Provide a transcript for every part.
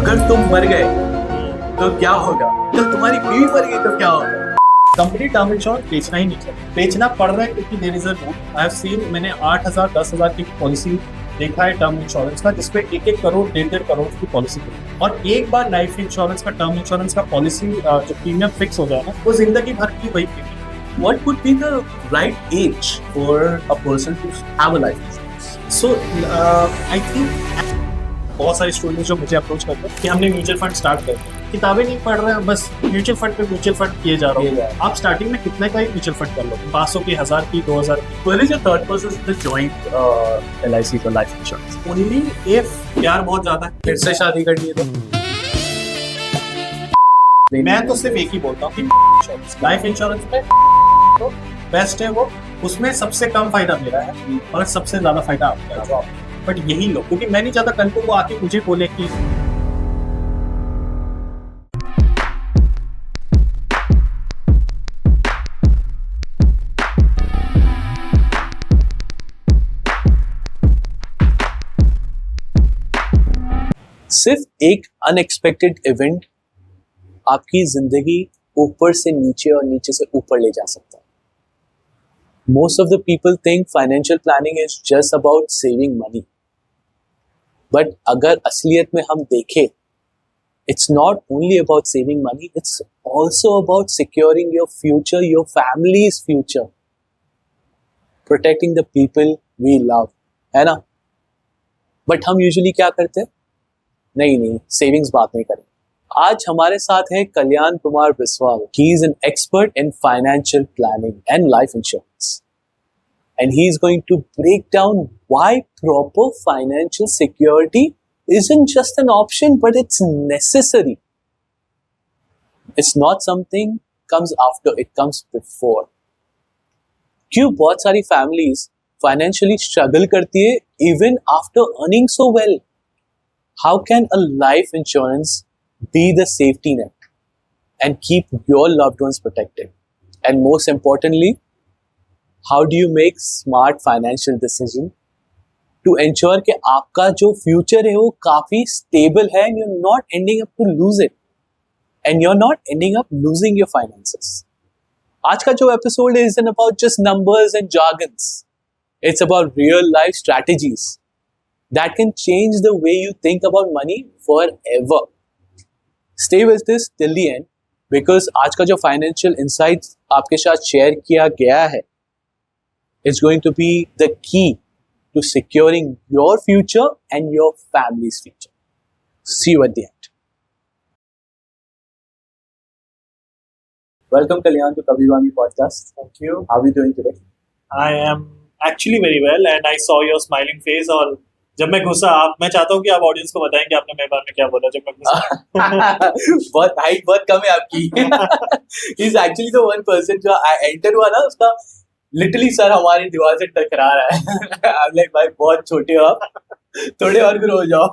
अगर तुम मर गए तो क्या होगा, जब तुम्हारी बीवी मर गई तो क्या होगा। कंपनी टर्म इंश्योरेंस बेचना ही नहीं चाहिए, बेचना पड़ रहा है क्योंकि there is a rule. I have seen, मैंने 8,000 10,000 की पॉलिसी देखा है टर्म इंश्योरेंस का, जिसपे 1-1 करोड़ 1.5 करोड़ की पॉलिसी है। और एक बार लाइफ इंश्योरेंस का, टर्म इंश्योरेंस का पॉलिसी जो प्रीमियम फिक्स हो जाए ना, वो जिंदगी भर की वही premium. What would be the right age for a person to have a life insurance? So, I think बहुत सारी स्टूडेंट्स जो मुझे अप्रोच करते हैं कि हमने म्यूचुअल फंड स्टार्ट कर दिया, किताबें नहीं पढ़ रहे हैं, बस म्यूचुअल फंड पे म्यूचुअल फंड किए जा रहे हो। आप स्टार्टिंग में कितने का ही म्यूचुअल फंड कर लो, 500 की, 1000 की, 2000 की। When is your third person to join LIC for life insurance? Only if प्यार बहुत ज्यादा है, फिर से शादी करनी है तो। मैं तो सिर्फ एक ही बोलता हूँ कि लाइफ इंश्योरेंस में तो बेस्ट है वो, उसमें सबसे कम फायदा मेरा है और सबसे ज्यादा फायदा आपका है। बट यही लो, क्योंकि मैं नहीं चाहता कल को वो आके मुझे बोले कि सिर्फ एक अनएक्सपेक्टेड इवेंट आपकी जिंदगी ऊपर से नीचे और नीचे से ऊपर ले जा सकता है। Most of the people think financial planning is just about saving money. But अगर असलियत में हम देखें, it's not only about saving money, it's also about securing your future, your family's future. Protecting the people we love. है ना? But हम usually क्या करते हैं? नहीं, savings बात नहीं करें। आज हमारे साथ है कल्याण Kumar Biswal. He is an expert in financial planning and life insurance. And he is going to break down why proper financial security isn't just an option, but it's necessary. It's not something comes after, it comes before. क्यों बहुत सारी families financially struggle करती है even after earning so well? How can a life insurance be the safety net and keep your loved ones protected? And most importantly, how do you make smart financial decision to ensure कि आपका जो future है वो काफी stable है and you're not ending up to lose it and you're not ending up losing your finances. आज का जो episode isn't about just numbers and jargons. It's about real life strategies that can change the way you think about money forever. Stay with this till the end because आज का जो financial insights आपके साथ share किया गया है, it's going to be the key to securing your future and your family's future. See you at the end. Welcome, Kalyan, to Kabirwani podcast. Thank you. How are you doing today? I am actually very well and I saw your smiling face. और जब मैं घुसा, मैं चाहता हूँ कि आप audience को बताएं कि आपने मेरे बारे में क्या बोला जब मैं घुसा। बहुत हाइट बहुत कम है आपकी. He's actually the one person जो enter हुआ ना, उसका लिटरली सर हमारी दीवार से टकरा रहा है. I'm like, भाई बहुत छोटे हो आप, थोड़े और ग्रो हो जाओ.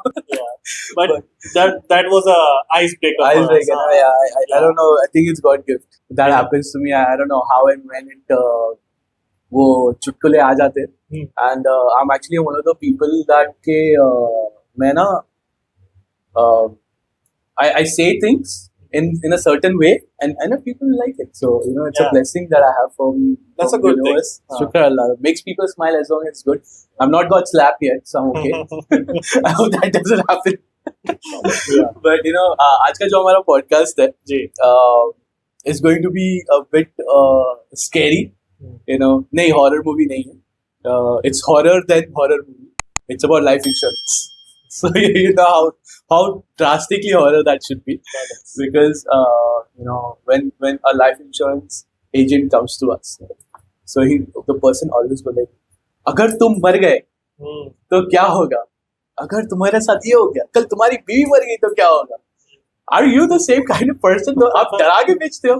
But that was a icebreaker. Icebreaker. I don't know. I think it's God gift. That happens to me. I don't know how and when it वो चुटकुले आ जाते हैं. And I'm actually one of the people that के मैं ना I say things in a certain way and people like it, so you know it's a blessing that I have from that's a good universe. thing. Shukr Allah, makes people smile as long as it's good. I'm not got slapped yet, so I'm okay. I hope that doesn't happen. But you know आज का जो हमारा podcast है जी is going to be a bit scary. You know, नहीं horror movie नहीं है. It's horror than horror movie. It's about life insurance. So you know how drastically horror that should be, because you know when a life insurance agent comes to us, so the person always go like, अगर तुम मर गए तो क्या होगा, अगर तुम्हारे साथ ये हो गया, कल तुम्हारी बीवी मर गई तो क्या होगा. Are you the same kind of person? आप डरा के बेचते हो.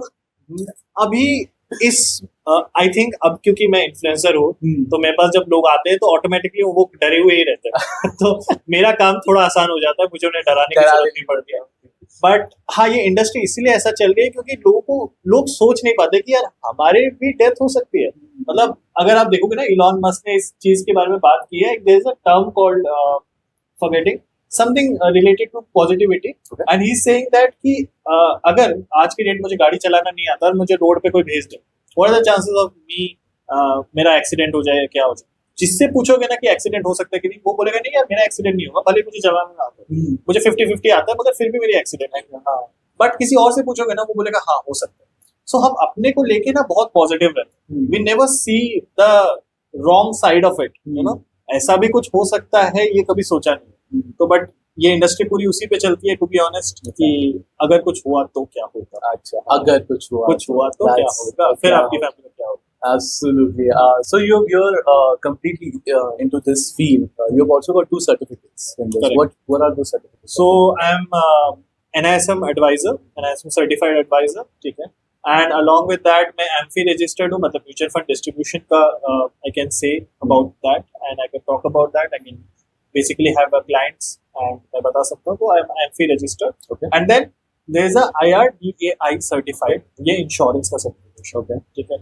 अभी इस आई थिंक अब क्योंकि मैं इन्फ्लुएंसर हूँ तो मेरे पास जब लोग आते हैं तो ऑटोमेटिकली वो डरे हुए ही रहते हैं. तो मेरा काम थोड़ा आसान हो जाता है, मुझे उन्हें डराने की जरूरत नहीं पड़ती है. बट हाँ, ये इंडस्ट्री इसीलिए ऐसा चल गई क्योंकि लोग सोच नहीं पाते कि यार हमारे भी डेथ हो सकती है. मतलब अगर आप देखोगे ना, इलॉन मस्क ने इस चीज के बारे में बात की है. There is a term called forgetting something related to positivity and he is saying that कि अगर आज की डेट मुझे गाड़ी चलाना नहीं आता और मुझे रोड पे कोई भेज दे, what are the chances of me मेरा एक्सीडेंट हो जाए, क्या हो जाए। जिससे पूछोगे ना कि एक्सीडेंट हो सकता है कि नहीं, वो बोलेगा नहीं यार मेरा एक्सीडेंट नहीं होगा, भले मुझे चलाना ना आता है, मुझे 50-50 आता है मगर फिर भी मेरी एक्सीडेंट है। बट किसी और से पूछोगे ना, वो बोलेगा हाँ हो सकता है। सो हम अपने को लेके ना बहुत पॉजिटिव रहते हैं, we never see the wrong side of it, you know, ऐसा भी कुछ हो सकता है ये कभी सोचा नहीं। तो बट ये इंडस्ट्री पूरी उसी पे चलती है टू बी ऑनेस्ट, कि अगर कुछ हुआ तो क्या होगा। अच्छा, अगर कुछ हुआ तो क्या होगा, फिर आपकी फैमिली में क्या होगा। Absolutely. So you're completely into this field. You've also got 2 certificates in this. Correct. What are those certificates? So I'm NISM advisor, NISM certified advisor, ठीक है। And along with that मैं AMFI registered हूँ, मतलब mutual fund distribution का I can say about that and I can talk about that. I can basically have a clients and मैं बता सकता हूँ, तो I'm AMFI registered. Okay. And then there is a IRDAI certified, ये insurance का certification है, ठीक है।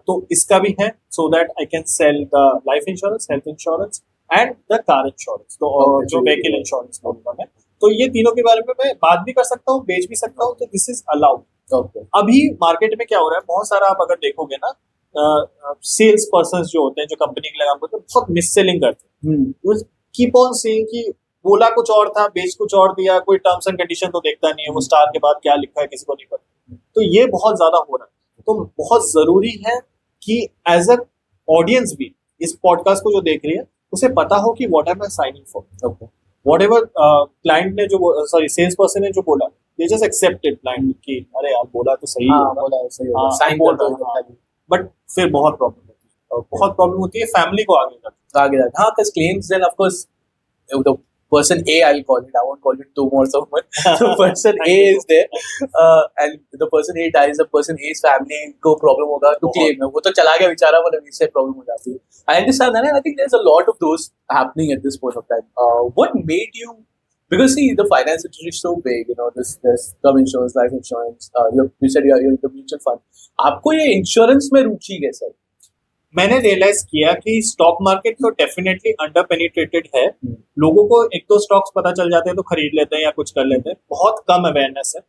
तो इसका भी है, so that I can sell the life insurance, health insurance and the car insurance, तो जो व्हीकल इंश्योरेंस बोलता है। तो ये तीनों के बारे में मैं बात भी कर सकता हूँ, बेच भी सकता हूँ, तो दिस इज अलाउड। अभी मार्केट में क्या हो रहा है, बहुत सारा आप अगर देखोगे ना, सेल्स पर्सन जो होते हैं, जो कंपनी के लिए काम करते हैं, बहुत मिस सेलिंग करते हैं। कीप ऑन सेइंग कि बोला कुछ और था, बेच कुछ और दिया, कोई टर्म्स एंड कंडीशन तो देखता नहीं है, वो स्टार के बाद क्या लिखा है किसी को नहीं पता। तो ये बहुत ज्यादा हो रहा है। तो बहुत जरूरी है कि एज अ ऑडियंस भी इस पॉडकास्ट को जो देख रही है उसे पता हो कि what am I signing for. What ever client ने जो सेल्स पर्सन ने जो बोला, दे जस्ट एक्सेप्टेड ब्लाइंडली कि अरे यार बोला तो सही है, साइन बोल रहा है, बट फिर बहुत प्रॉब्लम होती है, बहुत प्रॉब्लम होती है फैमिली को आगे जाके। हाँ, because claims then of course the person A, I'll call it, I won't call it too more so much. So person A is there and the person A dies, the person A's family को problem होगा तो claim है, वो तो चला गया बेचारा, वो इससे problem हो जाती है। I understand that, and I think there's a lot of those happening at this point of time. What made you, because see the finance industry is so big, you know, there's term insurance, life insurance, you said you're into mutual fund. आपको ये insurance में रुचि कैसे है? मैंने realise किया कि stock market तो definitely under penetrated है। लोगों को एक दो स्टॉक्स पता चल जाते हैं तो खरीद लेते हैं या कुछ कर लेते हैं, बहुत कम अवेयरनेस है।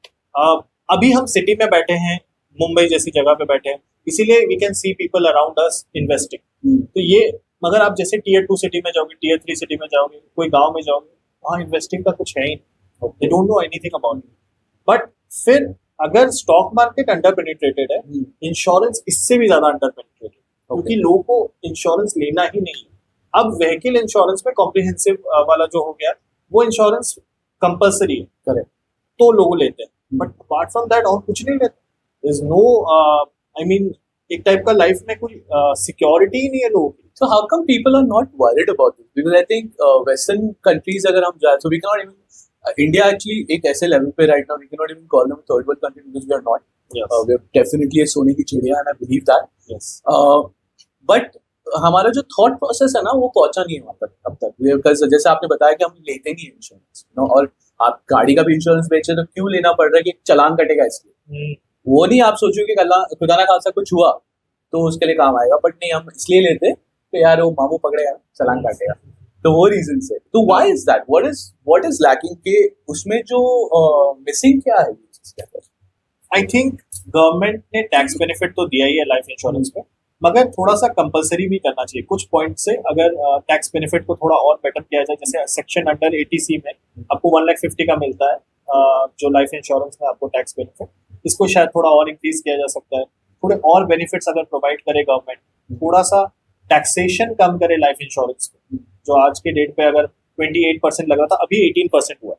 अभी हम सिटी में बैठे हैं, मुंबई जैसी जगह पे बैठे हैं, इसीलिए we can see people around us investing. तो ये मगर आप जैसे टियर 2 सिटी में जाओगे, टियर 3 सिटी में जाओगे, कोई गाँव में जाओगे, वहाँ इन्वेस्टिंग का कुछ है ही, they don't know anything about it. But फिर अगर स्टॉक मार्केट अंडर पेनिट्रेटेड है, इंश्योरेंस इससे भी ज्यादा अंडर पेनिट्रेटेड, क्योंकि लोगों को इंश्योरेंस लेना ही नहीं है। अब व्हीकल इंश्योरेंस में कॉम्प्रिहेंसिव वाला जो हो गया, वो इंश्योरेंस कंपलसरी है, करेक्ट, तो लोग लेते हैं, बट अपार्ट फ्रॉम दैट और कुछ नहीं लेते। इज नो आई मीन एक टाइप का लाइफ में कोई सिक्योरिटी ही नहीं है लोगों की। So how come people are not worried about this? Because I think Western countries अगर हम जाए, so we cannot even India actually एक ऐसे level पे right now we cannot even call them a third world country because we are not. Yes. We are definitely a सोने की चिड़िया and I believe that. Yes. But हमारा जो thought process है ना वो पहुंचा नहीं है वहाँ तक अब तक, बिकॉज जैसे आपने बताया कि हम लेते नहीं इंश्योरेंस, और आप गाड़ी का भी इंश्योरेंस बेचे तो क्यों लेना पड़ रहा है कि चालान कटेगा इसलिए। वो नहीं आप सोचो कि खुदा ना खासा कुछ हुआ तो उसके लिए काम आएगा, बट नहीं हम इसलिए लेते कि यार वो मामू पकड़ेगा चालान काटेगा, तो वो रीजन से। तो why is that, what is lacking के उसमें जो मिसिंग क्या है? आई थिंक गवर्नमेंट ने टैक्स बेनिफिट तो दिया ही है लाइफ इंश्योरेंस में, मगर थोड़ा सा कंपलसरी भी करना चाहिए कुछ पॉइंट से। अगर टैक्स बेनिफिट को थोड़ा और बेटर किया जाए, जैसे सेक्शन अंडर 80C में आपको 1,50,000 का मिलता है जो लाइफ इंश्योरेंस में आपको टैक्स बेनिफिट, इसको शायद थोड़ा और इंक्रीज किया जा सकता है। थोड़े और बेनिफिट्स अगर प्रोवाइड करे गवर्नमेंट, थोड़ा सा टैक्सेशन कम करे लाइफ इंश्योरेंस में, जो आज के डेट पे अगर 28% लग रहा था अभी 18% हुआ,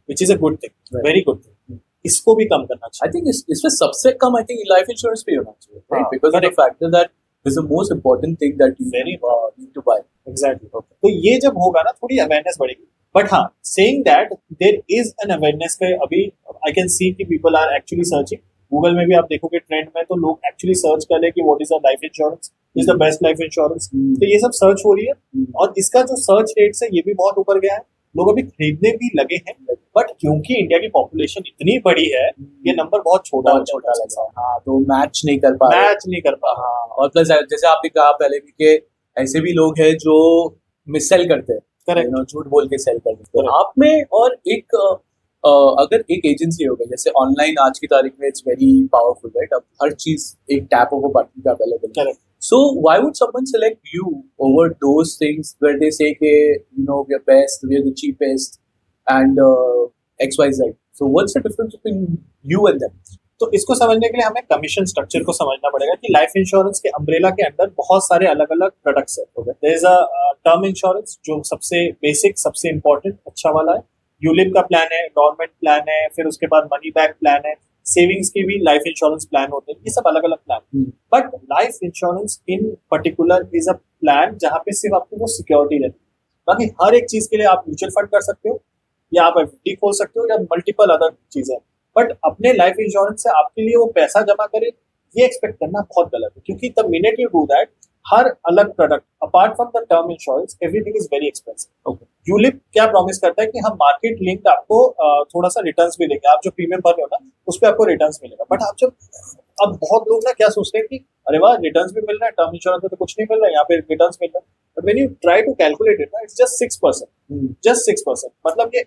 which is a good thing, very good thing. इसको भी कम करना चाहिए। आई थिंक इसमें सबसे कम आई थिंक लाइफ इंश्योरेंस पे होना चाहिए, right, because of the factor that is the most important thing that you need to buy. Exactly. तो ये जब होगा ना थोड़ी अवेयरनेस बढ़ेगी। बट हाँ, saying that there is an awareness पे अभी आई कैन सी कि people are actually searching. Google में भी आप देखोगे ट्रेंड में तो लोग एक्चुअली सर्च कर रहे हैं कि what is the life insurance, is the best life insurance. तो ये सब सर्च हो रही है और इसका जो सर्च रेट है ये भी बहुत ऊपर गया है, लोग अभी खरीदने भी लगे हैं। बट क्योंकि इंडिया की पॉपुलेशन इतनी बड़ी है, ये नंबर बहुत छोटा लगा है। हाँ, तो मैच नहीं कर पा हाँ, और प्लस जैसे आपने कहा पहले भी कि ऐसे भी लोग हैं जो मिससेल करते हैं, Correct. झूठ बोल के सेल कर देते हैं Correct. आप में। और एक अगर एक एजेंसी हो गई जैसे ऑनलाइन आज की तारीख में इट्स वेरी पावरफुल राइट, अब हर चीज एक टैप ऑफ अ बटन पे अवेलेबल है। Correct. So why would someone select you over those things where they say कि we're best, we're the cheapest and XYZ? So what's the difference between you and them? तो इसको समझने के लिए हमें commission structure को समझना पड़ेगा कि लाइफ इंश्योरेंस के अम्ब्रेला के अंदर बहुत सारे अलग अलग प्रोडक्ट्स है। There is a term insurance जो सबसे बेसिक, सबसे इंपॉर्टेंट, अच्छा वाला है। यूलिप का प्लान है, गवर्नमेंट प्लान है, फिर उसके बाद मनी बैक प्लान है, सेविंग्स के भी लाइफ इंश्योरेंस प्लान होते हैं, ये सब अलग अलग plan. But life insurance in particular is a plan जहाँ पे सिर्फ आपको वो सिक्योरिटी रहती है। बाकी हर एक चीज के लिए आप म्यूचुअल फंड कर सकते हो या आप एफडी खोल सकते हो या मल्टीपल अदर चीजें। बट अपने लाइफ इंश्योरेंस से आपके लिए वो पैसा जमा करे ये एक्सपेक्ट करना बहुत गलत है, क्योंकि the minute you do that हर अलग product apart from the term insurance everything is very expensive. Okay, ULIP क्या प्रॉमिस करता है कि हम मार्केट लिंक आपको थोड़ा सा रिटर्न्स भी देंगे, आप जो प्रीमियम भर रहे हो ना उस पर आपको रिटर्न्स मिलेगा। बट आप जब अब बहुत लोग ना क्या सोचते हैं कि अरे वाह रिटर्न्स भी मिल रहा है, टर्म इंश्योरेंस में तो कुछ नहीं मिल रहा है, यहाँ पे रिटर्न्स मिल रहा है। But when you try to calculate it ना इट्स जस्ट 6%, जस्ट 6%। मतलब ये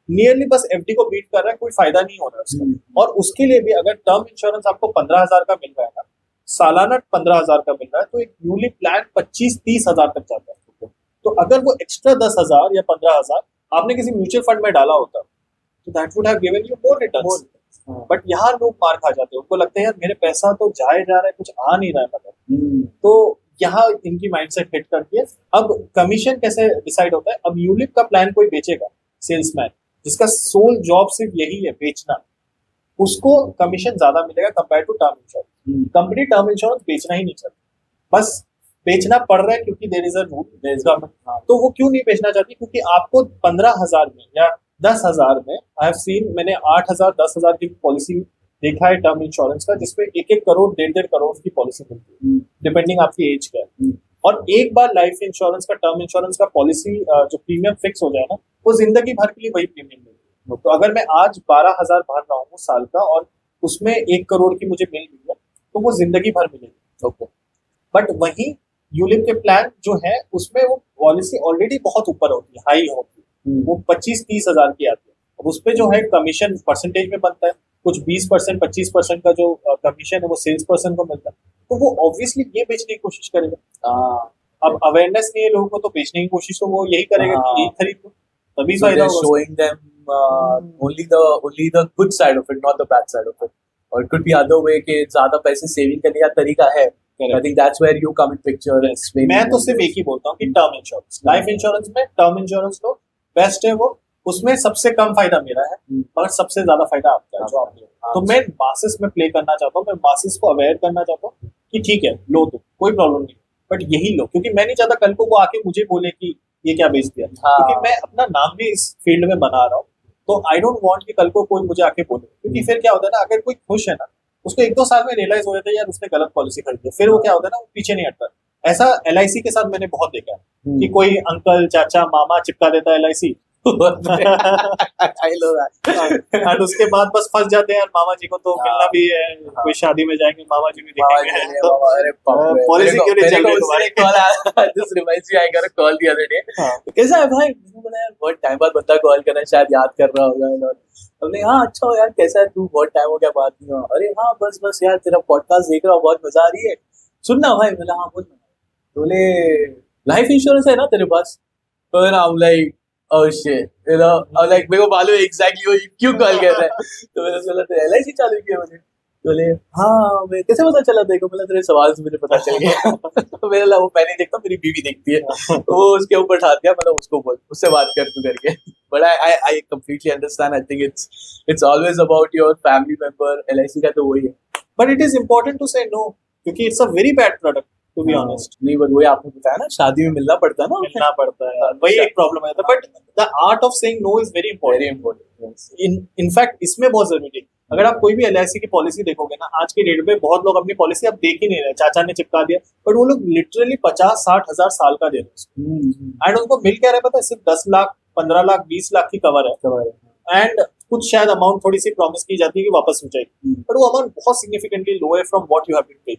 नियरली बस एफडी को बीट कर रहा है, कोई फायदा नहीं हो रहा है उसका। और उसके लिए भी अगर टर्म इंश्योरेंस आपको 15,000 का मिल रहा है ना, सालाना 15,000 का मिल रहा है, तो एक यूलिप प्लान 25-30 हजार तक जाता है। तो अगर वो एक्स्ट्रा 10,000 या 15,000 आपने किसी म्यूचुअल फंड में डाला होता तो that would have given you more returns. But यहाँ लोग मार खा जाते हैं, उनको लगता है यार मेरे पैसा तो जाए जा रहा है, कुछ आ नहीं रहा है मतलब। तो यहाँ इनकी माइंडसेट हिट करती है। अब कमीशन कैसे डिसाइड होता है? अब यूलिप का प्लान कोई बेचेगा, सेल्समैन जिसका सोल जॉब सिर्फ यही है बेचना, उसको कमीशन ज्यादा मिलेगा compare to term insurance. Company term insurance बेचना ही नहीं चाहती, बस बेचना पड़ रहा है क्योंकि there is a rule, there is government. तो वो क्यों नहीं बेचना चाहती? क्योंकि आपको 15,000 में या 10,000 में, आई हैव सीन, मैंने 8,000 10,000 की पॉलिसी देखा है टर्म इंश्योरेंस का, जिसमें 1-1 करोड़ 1.5 करोड़ की पॉलिसी मिलती है डिपेंडिंग आपकी एज क्या है। और एक बार लाइफ इंश्योरेंस का, टर्म इंश्योरेंस का पॉलिसी जो प्रीमियम फिक्स हो जाए ना, वो जिंदगी भर के लिए वही प्रीमियम मिलेगी। तो अगर मैं आज 12,000 भर रहा हूँ साल का और उसमें 1 करोड़ की मुझे मिल गई है तो वो जिंदगी भर मिलेगी। ओके, बट वही यूलिप के प्लान जो है उसमें वो पॉलिसी ऑलरेडी बहुत ऊपर होती है, हाई होती है, वो 25-30 हजार की आती है। अब उस पर जो है कमीशन परसेंटेज में बनता है, कुछ 20% 25% का जो कमीशन है वो सेल्स पर्सन को मिलता है। तो वो ऑब्वियसली ये बेचने की कोशिश करेगा। अब अवेयरनेस नहीं है लोगों को, तो बेचने की कोशिश तो वो यही करेगा कि यही खरीद लो, तभी फायदा होगा। Showing them only the good side of it, not the bad side of it. Or it could be other way कि ज्यादा पैसे सेविंग करने का तरीका है। I think that's where you come in picture. मैं तो सिर्फ एक ही बोलता हूँ कि टर्म इंश्योरेंस, लाइफ इंश्योरेंस में टर्म इंश्योरेंस लो, बेस्ट है वो, उसमें सबसे कम फायदा मेरा है पर सबसे ज्यादा फायदा आपका है जो आपने। तो मैं मासेस में प्ले करना चाहता हूँ, मैं मासेस को अवेयर करना चाहता हूँ कि ठीक है लो तो कोई प्रॉब्लम नहीं, बट यही लो, क्योंकि मैं नहीं चाहता कल को वो आके मुझे बोले कि ये क्या बेच दिया। क्योंकि मैं अपना नाम भी इस फील्ड में बना रहा हूँ, तो आई डोंट वांट कि कल को कोई मुझे आके बोले, क्योंकि फिर क्या होता है ना, अगर कोई खुश है ना, उसको 1-2 साल में रियलाइज हो जाता है यार उसने गलत पॉलिसी खरीदी, फिर वो क्या होता है ना, वो पीछे नहीं हटता। ऐसा LIC के साथ मैंने बहुत देखा है कि कोई अंकल चाचा मामा चिपका देता है LIC और उसके बाद बस फंस जाते हैं यार, मामा जी को तो मिलना भी है, कोई शादी में जाएंगे मामा जी भी दिखेंगे, तो पॉलिसी क्यों नहीं चल रही तुम्हारी? This reminds me, I got a call the other day. कैसा है भाई? मैंने बोला यार बहुत टाइम बाद बंदा कॉल कर रहा है, शायद याद कर रहा होगा। हमने हाँ अच्छा हो यार, कैसा है तू, बहुत टाइम हो गया बात नहीं हुआ। अरे हाँ बस यार तेरा पॉडकास्ट देख रहा हूँ, बहुत मजा आ रही है, सुनना भाई। बोला हाँ बोल। बोले लाइफ इंश्योरेंस है ना तेरे पास? तो ना like oh shit, you know, like मेरे को मालूम है exactly वो क्यों कॉल कर रहा है। तो मैंने बोला तो LIC चालू किया मैंने। बोले हाँ, मैं कैसे पता चला? देखो बोला तेरे सवाल से मुझे पता चल गया। तो मेरा ला वो मैं नहीं देखता, मेरी बीवी देखती है, तो वो उसके ऊपर उठा दिया, मतलब उसको बोल, उससे बात कर तू करके। But I completely understand. I think it's always about your family member. LIC का तो वही है। But it is important to say no, क्योंकि it's a very bad product. To be honest, नहीं बट वही आपने बताया ना, शादी में मिलना पड़ता है ना, मिलना पड़ता है, वही एक प्रॉब्लम है। But the art of saying no is very important. In fact इसमें बहुत जरूरी है। अगर आप कोई भी LIC की पॉलिसी देखोगे ना, आज के डेट में बहुत लोग अपनी पॉलिसी अब देख ही नहीं रहे, चाचा ने चिपका दिया, बट वो लोग लिटरली 50-60 हजार साल का दे रहे हैं एंड उनको मिल क्या रहा है पता है? सिर्फ 10 लाख 15 लाख 20 लाख की कवर है एंड कुछ शायद अमाउंट थोड़ी सी प्रॉमिस की जाती है कि वापस हो जाएगी, बट वो अमाउंट बहुत सिग्निफिकेंटली लो है from what you have been paid.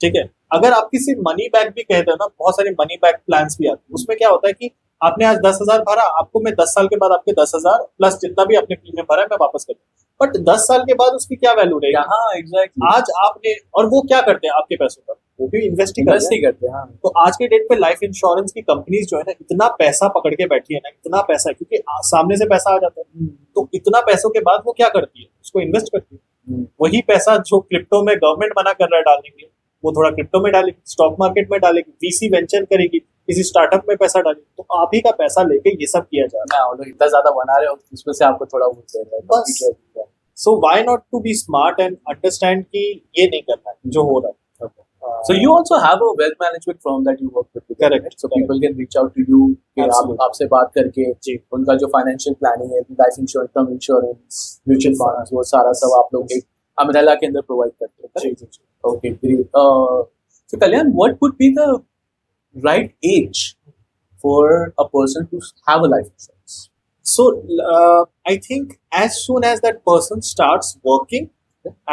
ठीक है, अगर आप किसी मनी बैक भी कहते हो ना, बहुत सारे मनी बैक प्लान्स भी आते हैं, उसमें क्या होता है कि आपने आज 10,000 भरा, आपको मैं 10 साल के बाद आपके 10,000 प्लस जितना भी आपने प्रीमियम भरा है मैं वापस कर दूं। बट 10 साल के बाद उसकी क्या वैल्यू रहेगी? हाँ एग्जैक्टली, आज आपने, और वो क्या करते हैं आपके पैसों पर, वो भी इन्वेस्ट ही इन्वेस्ट ही करते करते हैं। हाँ हैं। तो आज के डेट पे लाइफ इंश्योरेंस की कंपनीज जो है ना, इतना पैसा पकड़ के बैठी है ना, इतना पैसा है, क्योंकि सामने से पैसा आ जाता है, तो इतना पैसों के बाद वो क्या करती है, उसको इन्वेस्ट करती है। वही पैसा जो क्रिप्टो में गवर्नमेंट मना कर रहा है डालने के लिए, वो थोड़ा क्रिप्टो में डालेगी, स्टॉक मार्केट में डालेगी, वीसी वेंचर करेगी, किसी स्टार्टअप में पैसा डालेगी। तो आप ही का पैसा लेके ये सब किया जा रहा है। हाँ, वो लोग इतना ज्यादा बना रहे हो उसमें से आपको थोड़ा वो चाहिए बस। So why not to be smart and understand कि ये नहीं करना है जो हो रहा है। So you also have a wealth management firm that you work with. Correct. So people can reach out to you कि आप Absolutely. आपसे बात करके उनका जो फाइनेंशियल प्लानिंग है, life insurance, term insurance, mutual funds, वो सारा सब आप लोग एक अम्ब्रेला के अंदर प्रोवाइड करते हैं। Okay, great. So Kalyan, what would be the right age for a person to have a life insurance? So I think as soon as that person starts working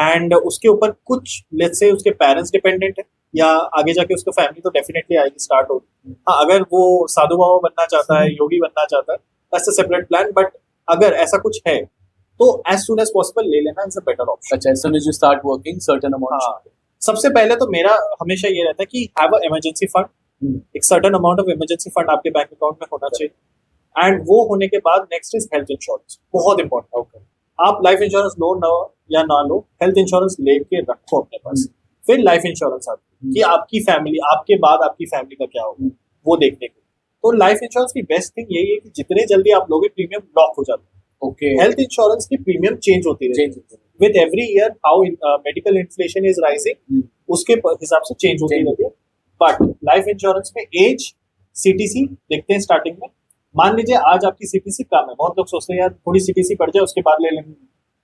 and उसके ऊपर कुछ let's say उसके parents dependent है, या आगे जाके उसको family तो डेफिनेटली आएगी, स्टार्ट होगी। हाँ, अगर वो साधु बाबा बनना चाहता है, योगी बनना चाहता है, that's a separate plan. But अगर ऐसा कुछ है तो एज सुन एज पॉसिबल ले लेना इज अ बेटर ऑप्शन। अच्छा, as soon as you start working, certain amount. हाँ, सबसे पहले तो मेरा हमेशा ये रहता है कि हैव अ इमरजेंसी फंड, एक certain amount of emergency fund आपके बैंक अकाउंट में होना चाहिए। एंड वो होने के बाद नेक्स्ट इज हेल्थ इंश्योरेंस, बहुत इंपॉर्टेंट। Okay. आप लाइफ इंश्योरेंस लो ना या ना लो, हेल्थ इंश्योरेंस लेके रखो अपने पास। फिर लाइफ इंश्योरेंस आती है कि आपकी फैमिली, आपके बाद आपकी फैमिली का क्या होगा वो देखने के। तो लाइफ इंश्योरेंस की बेस्ट थिंग यही है कि जितने जल्दी आप लोगे प्रीमियम लॉक हो जाता है। Okay. हेल्थ इंश्योरेंस की प्रीमियम चेंज होती है with every year, how medical inflation is rising, उसके हिसाब से चेंज होती रहती है। बट लाइफ इंश्योरेंस में एज, सीटीसी देखते हैं स्टार्टिंग में। मान लीजिए आज आपकी सीटीसी कम है, बहुत लोग सोचते हैं यार थोड़ी सीटीसी बढ़ जाए उसके बाद ले लेंगे,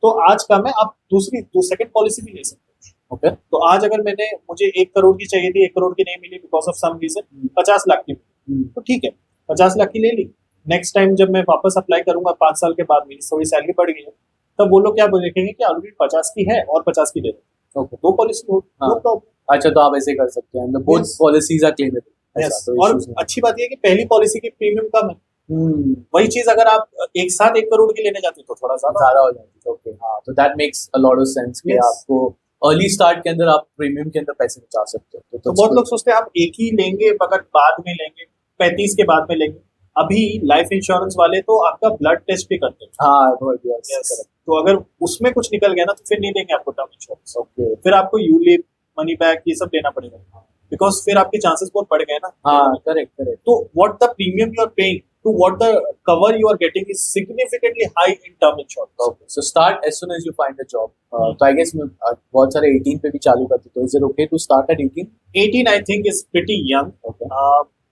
तो आज कम है, आप सेकंड पॉलिसी भी ले सकते हैं। Okay. तो आज अगर मुझे 1 करोड़ की चाहिए थी, 1 करोड़ की नहीं मिली because of some reason, 50 lakh की मिली, तो ठीक है 50 लाख की ले ली। नेक्स्ट टाइम जब मैं वापस अप्लाई करूंगा 5 साल के बाद, मेरी थोड़ी सैलरी बढ़ गई है, तब वो लोग क्या देखेंगे कि ऑलरेडी 50 की है और 50 की ले लो। Okay. 2 पॉलिसी हो, हाँ। No problem. अच्छा, तो आप ऐसे कर सकते हैं, both Yes. Policies are claimable. Yes. और अच्छी बात यह है कि पहली पॉलिसी की प्रीमियम कम है। वही चीज अगर आप एक साथ 1 करोड़ की लेने जाते तो थोड़ा ज्यादा हो जाती है। ओके, हाँ, तो that makes a lot of sense कि Yes. आपको अर्ली स्टार्ट के अंदर आप प्रीमियम के अंदर पैसे बचा सकते हो। तो बहुत लोग सोचते हैं आप एक ही लेंगे मगर बाद में लेंगे, 35 के बाद में लेंगे। अभी लाइफ इंश्योरेंस वाले तो आपका ब्लड टेस्ट भी करते हैं। हाँ, बहुत Yes. yes. तो अगर उसमें कुछ निकल गया ना तो फिर नहीं देंगे आपको टर्म इंश्योरेंस। Okay. फिर आपको यूलिप, मनी बैक, ये सब देना पड़ेगा, बिकॉज फिर आपके चांसेस बहुत बढ़ गए ना। हाँ, करेक्ट। तो what the premium you are paying to what the cover you are getting is significantly high in term insurance. Okay, so start as soon as you find a job. तो I guess बहुत सारे 18 पे भी चालू करते, तो is it okay to start at 18? 18 I think is pretty young. Okay.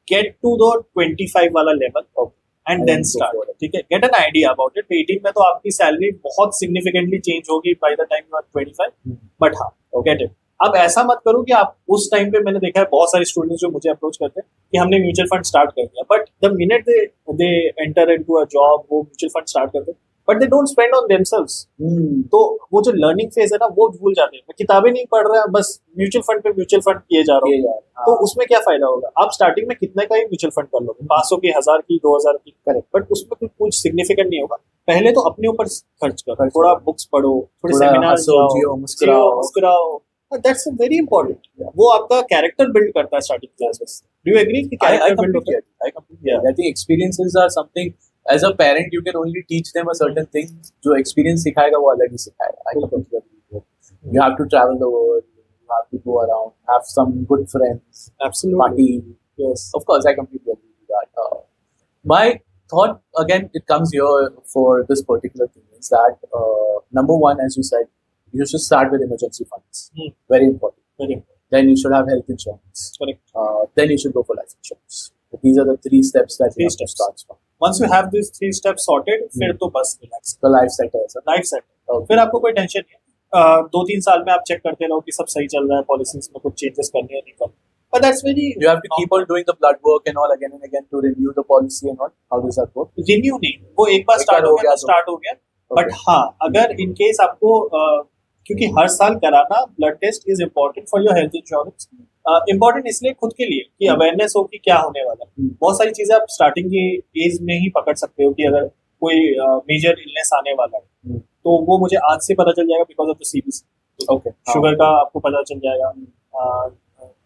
Get to the 25 वाला level. Okay. And then start. ठीक है, get an idea about it. 18 में तो आपकी सैलरी बहुत significantly change होगी by the time you are 25. But हाँ, get it. अब ऐसा मत करो कि आप उस टाइम पे, मैंने देखा है बहुत सारे स्टूडेंट्स जो मुझे अप्रोच करते हैं कि हमने म्यूचुअल फंड स्टार्ट कर दिया, but the minute they enter into a job, वो म्यूचुअल फंड स्टार्ट करते हैं but they don't spend on themselves. तो वो जो लर्निंग फेज है ना वो भूल जाते हैं। मैं किताबें नहीं पढ़ रहा, बस म्यूचुअल फंड पे म्यूचुअल फंड किए जा रहा हूँ। तो उसमें क्या फायदा होगा? आप स्टार्टिंग में कितने का ही म्यूचुअल फंड कर लोगे, 500 की, 1000 की, 2000 की, करेक्ट, बट उसमें कुछ सिग्निफिकेंट नहीं होगा। पहले तो अपने ऊपर खर्च करो, थोड़ा बुक्स पढ़ो, थोड़े सेमिनार जाओ, मुस्कुराओ। That's very important. वो आपका कैरेक्टर बिल्ड करता है starting classes. Do you agree कि कैरेक्टर बिल्ड होता है? I completely agree. I think experiences are something, as a parent you can only teach them a certain thing. जो experience सिखाएगा वो अलग ही सिखाएगा। I completely agree. You have to travel the world. You have to go around, have some good friends. Absolutely. Party. Yes. Of course, I completely agree with that. My thought again, it comes here for this particular thing is that number one, as you said, you should start with emergency funds. Very important. Very important. Then you should have health insurance. Correct. Then you should go for life insurance. So these are the 3 steps that you have to start from. Once you have these 3 steps sorted, फिर तो बस relax. The life set है sir. Life set. फिर आपको कोई tension नहीं है। 2-3 साल में आप चेक करते रहो कि सब सही चल रहा है, पॉलिसीज में कुछ चेंजेस करने हैं नहीं करने। But that's very. You have to keep on doing the blood work and all again and again to renew the policy and all. How does that work? Renew नहीं, वो एक बार स्टार्ट हो गया तो स्टार्ट हो गया। बट हाँ, अगर इन केस आपको क्योंकि हर साल कराना blood test is important for your health insurance, important इसलिए खुद के लिए कि अवेयरनेस हो कि क्या होने वाला है। बहुत सारी चीजें आप स्टार्टिंग की एज में ही पकड़ सकते हो कि अगर कोई मेजर इलनेस आने वाला है तो वो मुझे आज से पता चल जाएगा because of the CBC. Okay, sugar का आपको पता चल जाएगा।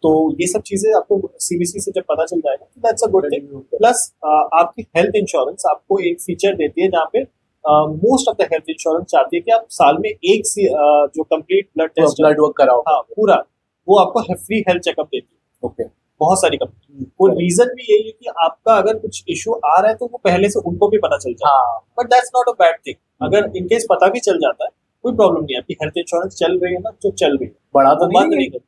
तो ये सब चीजें आपको सीबीसी से जब पता चल जाएगा तो that's a good thing. Plus आपकी हेल्थ इंश्योरेंस आपको एक फीचर देती है जहाँ पे most of the health insurance चाहती है कि आप साल में एक जो complete blood test blood work कराओ। हाँ पूरा, वो आपको फ्री हेल्थ चेकअप देती है। ओके, बहुत सारी कंपनी, वो रीजन भी यही है कि आपका अगर कुछ इशू आ रहा है तो वो पहले से उनको भी पता चल जाता है। But that's not a bad thing. अगर इनकेस पता भी चल जाता है कोई प्रॉब्लम नहीं है। आपकी हेल्थ इंश्योरेंस चल रही है ना, जो चल रही है, बढ़ा तो बंद नहीं करती।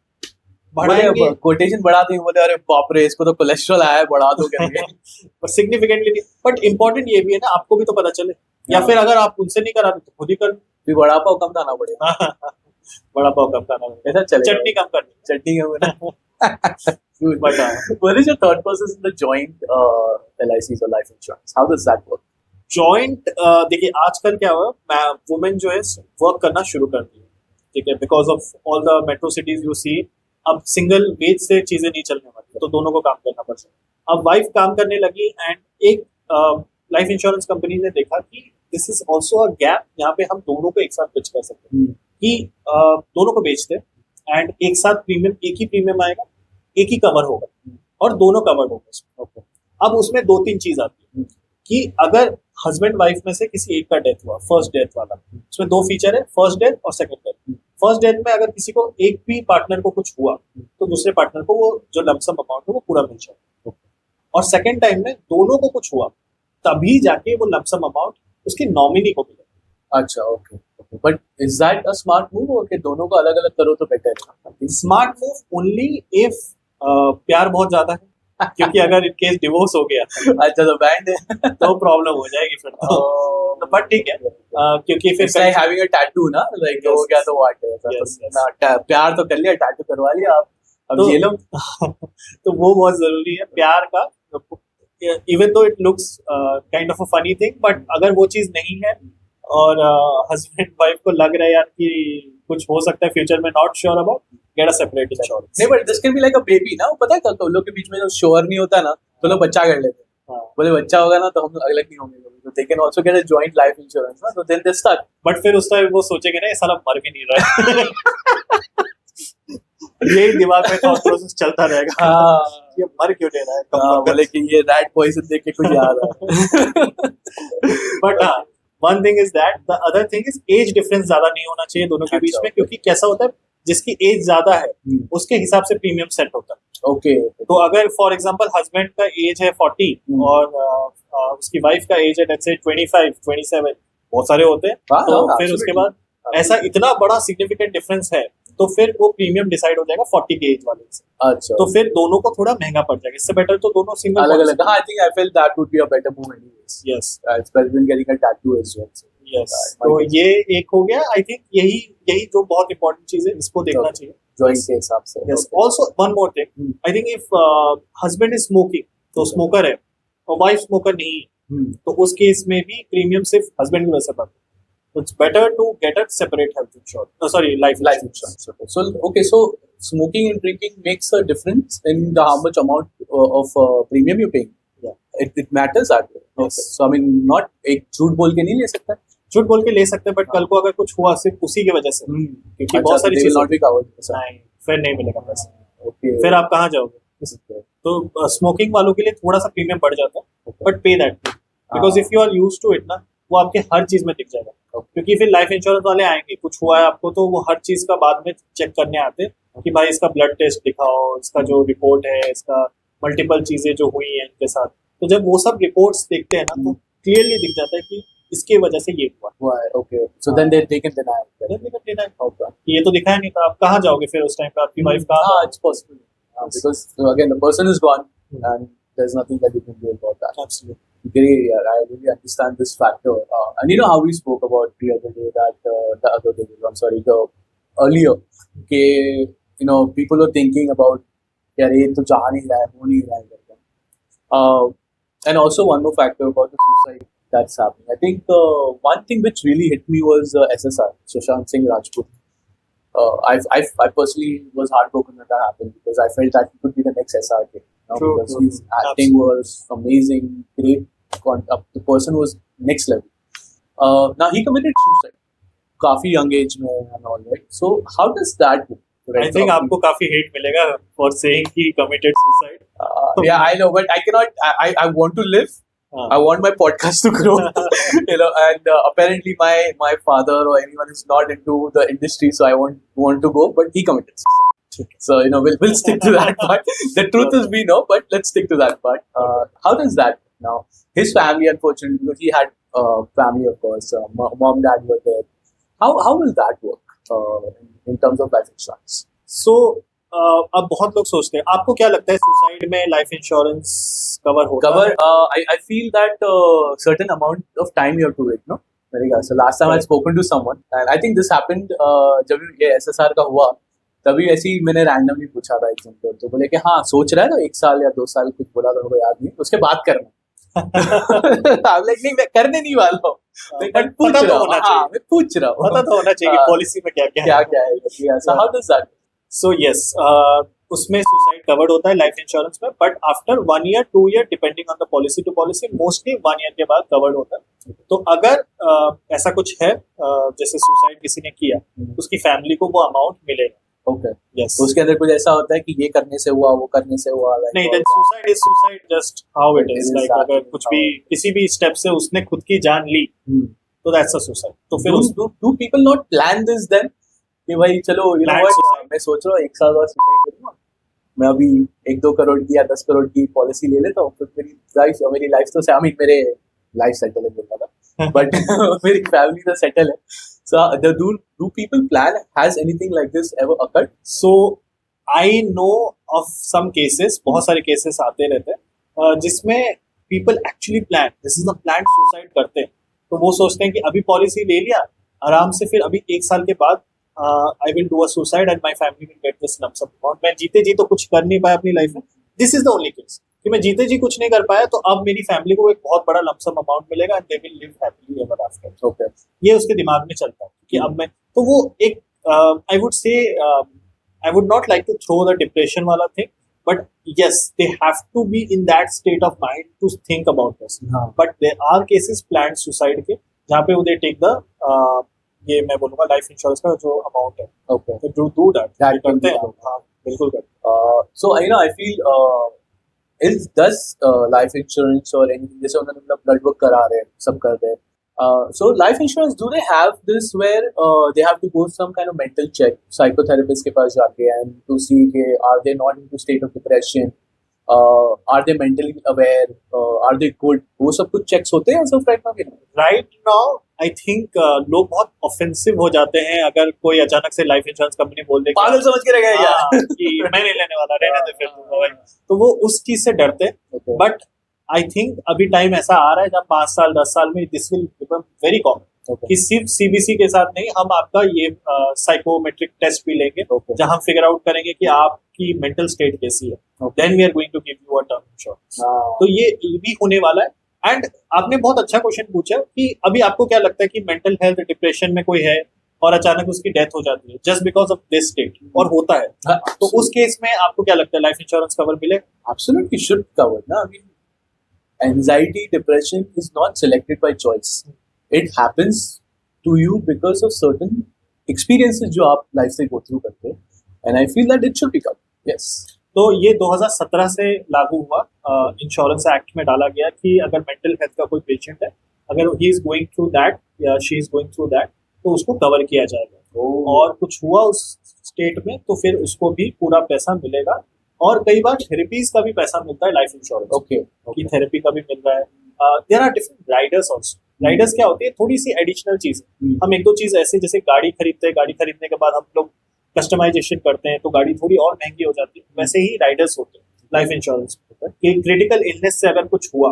बढ़ाएंगे कोटेशन बढ़ा देंगे, बोले अरे बाप रे इसको तो कोलेस्ट्रॉल आया है, बढ़ा दो करके। पर सिग्निफिकेंटली नहीं। बट इम्पोर्टेंट ये भी है ना, आपको भी तो पता चले, या फिर अगर आप उनसे नहीं करा रहे तो खुद ही कर। फिर बड़ा पाव कम खाना पड़ेगा। बड़ा पाव कम खाना पड़ेगा, ऐसा चलेगा। चटनी कम करनी, चटनी कम करना। But What is your thought process in the joint LICs or life insurance? How does that work? Joint देखिए आजकल क्या हुआ, वुमेन जो है वर्क करना शुरू कर दी है, ठीक है, because of all the metro cities you see. अब सिंगल वेज से चीजें नहीं चलने वाली, तो दोनों को काम करना पड़ सकता। अब वाइफ काम करने लगी एंड एक लाइफ इंश्योरेंस कंपनी ने देखा कि this is also a gap, यहाँ पे हम दोनों को एक साथ पिच कर सकते हैं कि दोनों को बेचते एंड एक साथ प्रीमियम, एक ही प्रीमियम आएगा, एक ही कवर होगा और दोनों कवर्ड होगा। Okay. अब उसमें दो तीन चीज आती है कि अगर हस्बैंड वाइफ में से किसी एक का डेथ हुआ, फर्स्ट डेथ वाला, उसमें दो फीचर है, फर्स्ट डेथ और सेकंड डेथ। फर्स्ट डेथ में अगर किसी को एक भी पार्टनर को कुछ हुआ तो दूसरे पार्टनर को वो जो लमसम अमाउंट है वो पूरा मिल जाएगा। और सेकंड टाइम में दोनों को कुछ हुआ तभी जाके वो लमसम अमाउंट उसकी नॉमिनी को मिलेगा। अच्छा, okay. But is that a smart move, और कि दोनों को अलग अलग करो तो बेटर है? स्मार्ट मूव ओनली इफ प्यार बहुत ज्यादा है, क्योंकि अगर इन केस डिवोर्स हो गया अच्छा तो बैंड है तो प्रॉब्लम हो जाएगी फिर तो। बट ठीक है, क्योंकि फिर It's like having a tattoo ना, like हो गया तो व्हाट है, Yes, yes. ना प्यार तो कर लिया, टैटू करवा लिया आप, अब तो- ये लो। तो वो बहुत जरूरी है प्यार का। Even though it looks kind of a funny thing, but अगर वो चीज नहीं है और हस्बैंड वाइफ को लग रहा है यार कि कुछ हो सकता है फ्यूचर में, not sure about, get a separate insurance. नहीं, but this can be like a baby ना, पता है तो लोग के बीच में जब श्योर नहीं होता ना तो लोग बच्चा कर लेते हैं। बोले बच्चा होगा ना तो हम अलग नहीं होंगे, तो they can also get a joint life insurance ना, तो देन दे स्टार्ट। बट फिर उस टाइम वो सोचेंगे ना ये साला मर भी नहीं रहा है। यही दिमाग में थॉट प्रोसेस चलता रहेगा, हाँ, ये मर क्यों नहीं रहा है। बोले कि ये रैट पॉइजन देख के कुछ याद आ बट हाँ, one thing is that, the other thing is age difference ज्यादा नहीं होना चाहिए दोनों के बीच में, क्योंकि कैसा होता है जिसकी एज ज्यादा है उसके हिसाब से प्रीमियम सेट होता है। ओके, तो अगर फॉर एग्जांपल हस्बैंड का एज है 40 और उसकी वाइफ का एज है लेट्स से 25 27, बहुत सारे होते हैं, हाँ, तो हाँ, फिर उसके absolutely. बाद ऐसा इतना बड़ा सिग्निफिकेंट डिफरेंस है तो फिर वो प्रीमियम डिसाइड हो जाएगा 40 के एज वाले से, अच्छा, तो फिर दोनों को थोड़ा महंगा पड़ जाएगा। इससे बेटर तो दोनों सिंगल अलग अलग। हाँ, I think I felt that would be a better move anyways. Yes it's better than getting a tattoo as well. Yes, तो ये एक हो गया। आई थिंक यही जो बहुत इंपॉर्टेंट चीज है, इसको देखना चाहिए जॉइंट के हिसाब से। Yes. Also one more thing, I think if husband is smoking, तो स्मोकर है और वाइफ स्मोकर नहीं है, तो उस केस में भी प्रीमियम सिर्फ हस्बैंड की वजह से बढ़ता है। It's better to get a separate health insurance. Life insurance. Okay. So smoking and drinking makes a difference in the how much amount of premium you're paying. Yeah. It matters that way. Yes. Okay. So I mean, not एक झूठ बोल के नहीं ले सकता। झूठ बोल के ले सकते हैं, बट कल को अगर कुछ हुआ सिर्फ उसी की वजह से, क्योंकि बहुत सारी चीजें not be covered. नहीं, फिर नहीं मिलेगा पैसा। Okay. फिर आप कहाँ जाओगे? तो स्मोकिंग वालों के लिए थोड़ा सा प्रीमियम बढ़ जाता है, बट पे that because if you are use to it ना, वो आपके हर चीज में दिख जाएगा। क्योंकि फिर लाइफ इंश्योरेंस वाले आएंगे, कुछ हुआ है आपको तो वो हर चीज का बाद में चेक करने आते हैं कि भाई इसका ब्लड टेस्ट दिखाओ, इसका जो रिपोर्ट है, इसका मल्टीपल चीजें जो हुई हैं इनके साथ, तो जब वो सब रिपोर्ट्स देखते हैं ना तो क्लियरली दिख जाता है कि इसके वजह से ये हुआ। Okay. So then they can deny it. ये तो दिखाया नहीं था, आप कहाँ जाओगे फिर उस टाइम पे? आपकी वाइफ कहाँ? It's possible. Because again the person is gone and there's nothing that you can do about that. Absolutely. Great, yeah, I really understand this factor. And you know how we spoke about the other day the earlier, people were thinking about, यार ये तो चाह नहीं रहा है, हो नहीं रहा है करके. And also one more factor about the suicide that's happening. I think one thing which really hit me was SSR, Sushant Singh Rajput. I personally was heartbroken when that happened because I felt that he could be the next SRK. True, Because true, his true. acting was amazing, great. The person was next level. Now he committed suicide, काफी young age में and all that. So how does that go? I think आपको काफी hate मिलेगा for saying he committed suicide. Yeah, I know, but I cannot. I want to live. I want my podcast to grow, and apparently my father or anyone is not into the industry, so I want to go, but he committed suicide. So we'll stick to that part. The truth is we know, but let's stick to that part. How does that now? His family, unfortunately, because he had family, of course, mom, dad were there. How will that work in terms of life insurance? So अब बहुत लोग सोचते हैं, आपको क्या लगता है suicide में लाइफ इंश्योरेंस कवर होता है? I feel that certain amount of time you have to wait, no? मेरे ख्याल से last time I had spoken to someone and I think this happened जब ये SSR का हुआ तभी ऐसे ही मैंने randomly पूछा था एक जन तो बोले कि हाँ सोच रहा है तो 1 साल या 2 साल कुछ बोला था मुझे याद नहीं उसके बाद करना I'm like नहीं मैं करने नहीं वाला हूँ मैं पूछ रहा हूँ हाँ मैं पूछ रहा हूँ पता तो होना चाहिए कि पॉलिसी में क्या है so how does that So yes, उसमें सुसाइड कवर्ड होता है लाइफ इंश्योरेंस में, but after 1 year 2 year depending on the policy to policy, mostly 1 year के बाद कवर्ड होता है. तो अगर ऐसा कुछ है जैसे सुसाइड किसी ने किया, उसकी फैमिली को वो अमाउंट मिलेगा. ओके यस, उसके अंदर कुछ ऐसा होता है कि ये करने से हुआ वो करने से हुआ नहीं, then suicide is suicide just how it is. Like अगर कुछ भी किसी भी स्टेप से उसने खुद की जान ली तो दैट्स अ सुसाइड. तो फिर do people not plan this then कि भाई चलो यू नो व्हाट मैं सोच रहा हूँ 1 साल बाद सुसाइड करूंगा, मैं अभी 1-2 करोड़ की या 10 करोड़ की पॉलिसी ले लेता हूँ, फिर मेरी लाइफ तो आई मीन मेरे लाइफ सेटल है बोलता था बट मेरी फैमिली तो सेटल है. So do people plan, has anything like this ever occurred? So I know of some cases, बहुत सारे केसेस आते रहते हैं जिसमें people actually plan, this is the plan suicide करते हैं. तो वो सोचते हैं कि अभी पॉलिसी ले लिया आराम से, फिर अभी 1 साल के बाद I will do a suicide and my family will get this lump sum amount. मैं जीते जी तो कुछ कर नहीं पाया अपनी लाइफ में. This is the only case कि मैं जीते जी कुछ नहीं कर पाया तो अब मेरी फैमिली को एक बहुत बड़ा lump sum amount मिलेगा and they will live happily ever after. Okay. ये उसके दिमाग में चलता है कि अब मैं तो वो एक I would say I would not like to throw the depression वाला thing, but yes, they have to be in that state of mind to think about this. But there are cases planned suicide के जहाँ पे वो they take the ये मैं बोलूँगा life insurance का जो अमाउंट है. ओके, तो डू दैट करते हैं. हाँ बिल्कुल करते हैं. So I feel does life insurance or anything जैसे उन्होंने ब्लड वर्क करा रहे हैं सब कर रहे हैं, so life insurance do they have this where they have to go some kind of mental check psychotherapist के पास जाके and to see के are they not into state of depression, are they mentally aware, are they good, वो सब कुछ checks होते हैं सब right now. I think लोग बहुत ऑफेंसिव हो जाते हैं अगर कोई अचानक से लाइफ इंश्योरेंस कंपनी बोल दे पागल समझ के रह गए कि मैं नहीं लेने वाला, रहने दे फिर तो वो उस चीज से डरते हैं. बट आई थिंक अभी टाइम ऐसा आ रहा है जब 5 साल 10 साल में this will become very common कि सिर्फ सीबीसी के साथ नहीं, हम आपका ये साइकोमेट्रिक टेस्ट भी लेंगे जहां हम फिगर आउट करेंगे कि आपकी मेंटल स्टेट कैसी है. Then we are going to give you a term insurance. तो ये भी होने वाला है. एंड आपने बहुत अच्छा क्वेश्चन पूछा कि अभी आपको क्या लगता है कि मेंटल हेल्थ डिप्रेशन में कोई है और अचानक उसकी डेथ हो जाती है just because of this state, और होता है, तो उस केस में आपको क्या लगता है लाइफ इंश्योरेंस कवर मिलेगा? Absolutely should cover ना. I mean anxiety, depression is not selected by choice. It happens to you because of certain experiences जो आप लाइफ से go through करते हैं, and I feel that it should be covered. Yes. तो ये 2017 से लागू हुआ, इंश्योरेंस एक्ट में डाला गया कि अगर मेंटल हेल्थ का कोई पेशेंट है, अगर he is going through that या she is going through that, तो उसको कवर किया जाएगा. और कुछ हुआ उस स्टेट में तो फिर उसको भी पूरा पैसा मिलेगा. और कई बार थेरेपीज का भी पैसा मिलता है लाइफ इंश्योरेंस. ओके, की थेरेपी का भी मिल रहा है. There are different riders also. Riders क्या होती है, थोड़ी सी एडिशनल चीज. हम 1-2 चीज ऐसे जैसे गाड़ी खरीदते हैं, गाड़ी खरीदने के बाद हम लोग कस्टमाइजेशन करते हैं तो गाड़ी थोड़ी और महंगी हो जाती है. वैसे ही राइडर्स होते हैं लाइफ इंश्योरेंस कि क्रिटिकल इलनेस से अगर कुछ हुआ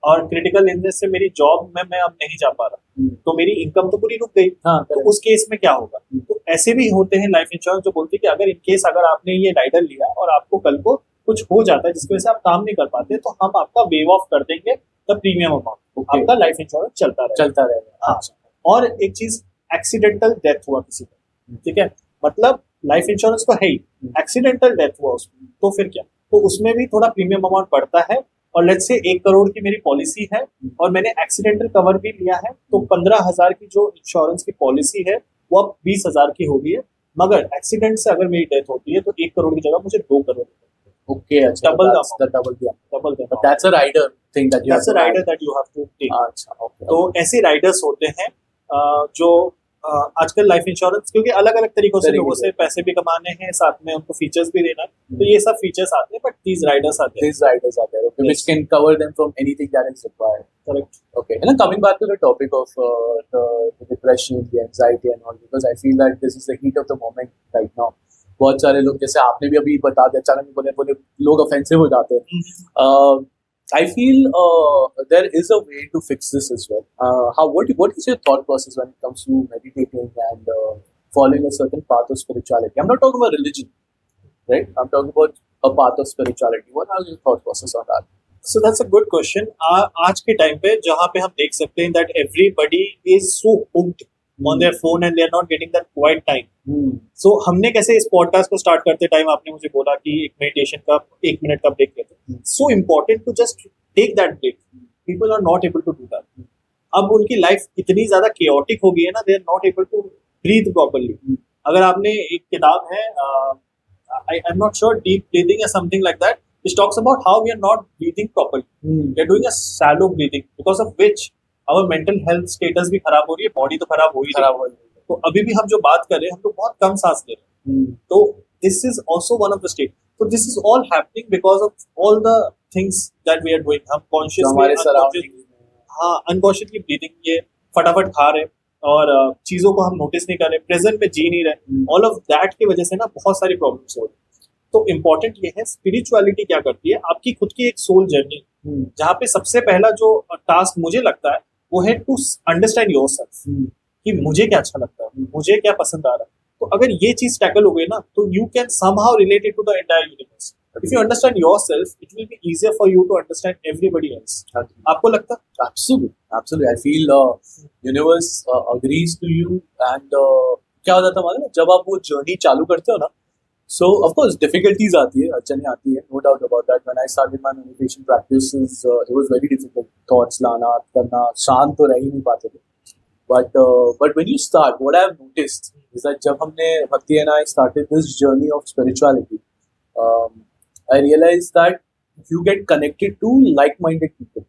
और क्रिटिकल इलनेस से मेरी जॉब में मैं अब नहीं जा पा रहा तो मेरी इनकम तो पूरी रुक गई. तो उस केस में क्या होगा? तो ऐसे भी होते हैं लाइफ इंश्योरेंस जो बोलते हैं कि अगर इन केस अगर आपने ये राइडर लिया और आपको कल को कुछ हो जाता है जिसकी वजह से आप काम नहीं कर पाते तो हम आपका वेव ऑफ कर देंगे द प्रीमियम अमाउंट. आपका लाइफ इंश्योरेंस चलता रहेगा. हाँ. और एक चीज, एक्सीडेंटल डेथ हुआ किसी का, ठीक है, मतलब लाइफ इंश्योरेंस तो है ही, एक्सीडेंटल डेथ हुआ उसमें तो फिर क्या, तो उसमें भी थोड़ा प्रीमियम अमाउंट बढ़ता है। और लेट्स से 1 करोड़ की मेरी पॉलिसी है और मैंने एक्सीडेंटल कवर भी लिया है, तो 15,000 की जो इंश्योरेंस की पॉलिसी है वो अब 20,000 की हो गई है। मगर एक्सीडेंट से अगर मेरी डेथ होती है तो 1 करोड़ की जगह मुझे 2 करोड़, Okay, अच्छा, Double the that's the double the amount. Double But that's a rider thing that you that's have a to rider add. That you have to take. अच्छा, okay. तो ऐसे राइडर्स होते हैं जो आजकल लाइफ इंश्योरेंस, क्योंकि अलग अलग तरीकों से लोगों से पैसे भी कमाने हैं, साथ में उनको फीचर्स भी देना है, तो ये सब फीचर्स आते हैं, बट दीज राइडर्स आते हैं। These riders are there, okay, which can cover them from anything that is required. Correct. Okay, and then coming back to the topic of the depression, the anxiety and all, because I feel that this is the heat of the moment right now. बहुत सारे लोग, जैसे आपने भी अभी बता दिया, अचानक बोले लोग ऑफेंसिव हो जाते हैं. I feel there is a way to fix this as well. What is your thought process when it comes to meditating and following a certain path of spirituality? I'm not talking about religion, right? I'm talking about a path of spirituality. What are your thought process on that? So that's a good question. आज के time पे जहाँ पे हम देख सकते हैं that everybody is so hooked on their phone and they are not getting that quiet time. So हमने कैसे इस पॉडकास्ट को स्टार्ट करते टाइम आपने मुझे बोला कि एक मेडिटेशन का 1 मिनट का ब्रेक लेते हैं. So important to just take that break. People are not able to do that. अब उनकी लाइफ इतनी ज्यादा chaotic हो गई है ना, they are not able to breathe properly. अगर आपने एक किताब है I'm not sure, deep breathing or something like that, which talks about how we are not breathing properly. We are doing a shallow breathing because of which our mental health status भी खराब हो रही है, body तो खराब हो ही रही है. तो अभी भी हम जो बात कर रहे हैं, हम लोग बहुत कम सांस ले रहे हैं. तो this is also one of the state. So this is all happening because of all the things that we are doing. हम consciously, हाँ, unconsciously breathing, ये फटाफट खा रहे और चीजों को हम नोटिस नहीं कर रहे, प्रेजेंट में जी नहीं रहे. ऑल ऑफ दैट की वजह से ना बहुत सारी प्रॉब्लम्स हो रही है. तो इम्पोर्टेंट ये है, स्पिरिचुअलिटी क्या करती है, आपकी खुद की एक सोल जर्नी, जहाँ पे सबसे पहला जो टास्क मुझे लगता है वो है टू अंडरस्टैंड योरसेल्फ, कि मुझे क्या अच्छा लगता है, मुझे क्या पसंद आ रहा है. तो अगर ये चीज टैकल हो गई ना, तो you can somehow relate it to the entire universe. If you understand yourself, it will be easier for you to understand everybody else. आपको लगता है? Absolutely. I feel universe agrees to you and क्या हो जाता है हमारे, जब आप वो जर्नी चालू करते हो ना, so of course difficulties आती है, अड़चनें आती है, no doubt about that. When I started my meditation practices, it was very difficult. Thoughts लाना, करना, शांत तो रह ही नहीं पाते थे. But when you start, what I have noticed is that जब हमने Bhakti and I started this journey of spirituality, I realized that you get connected to like-minded people.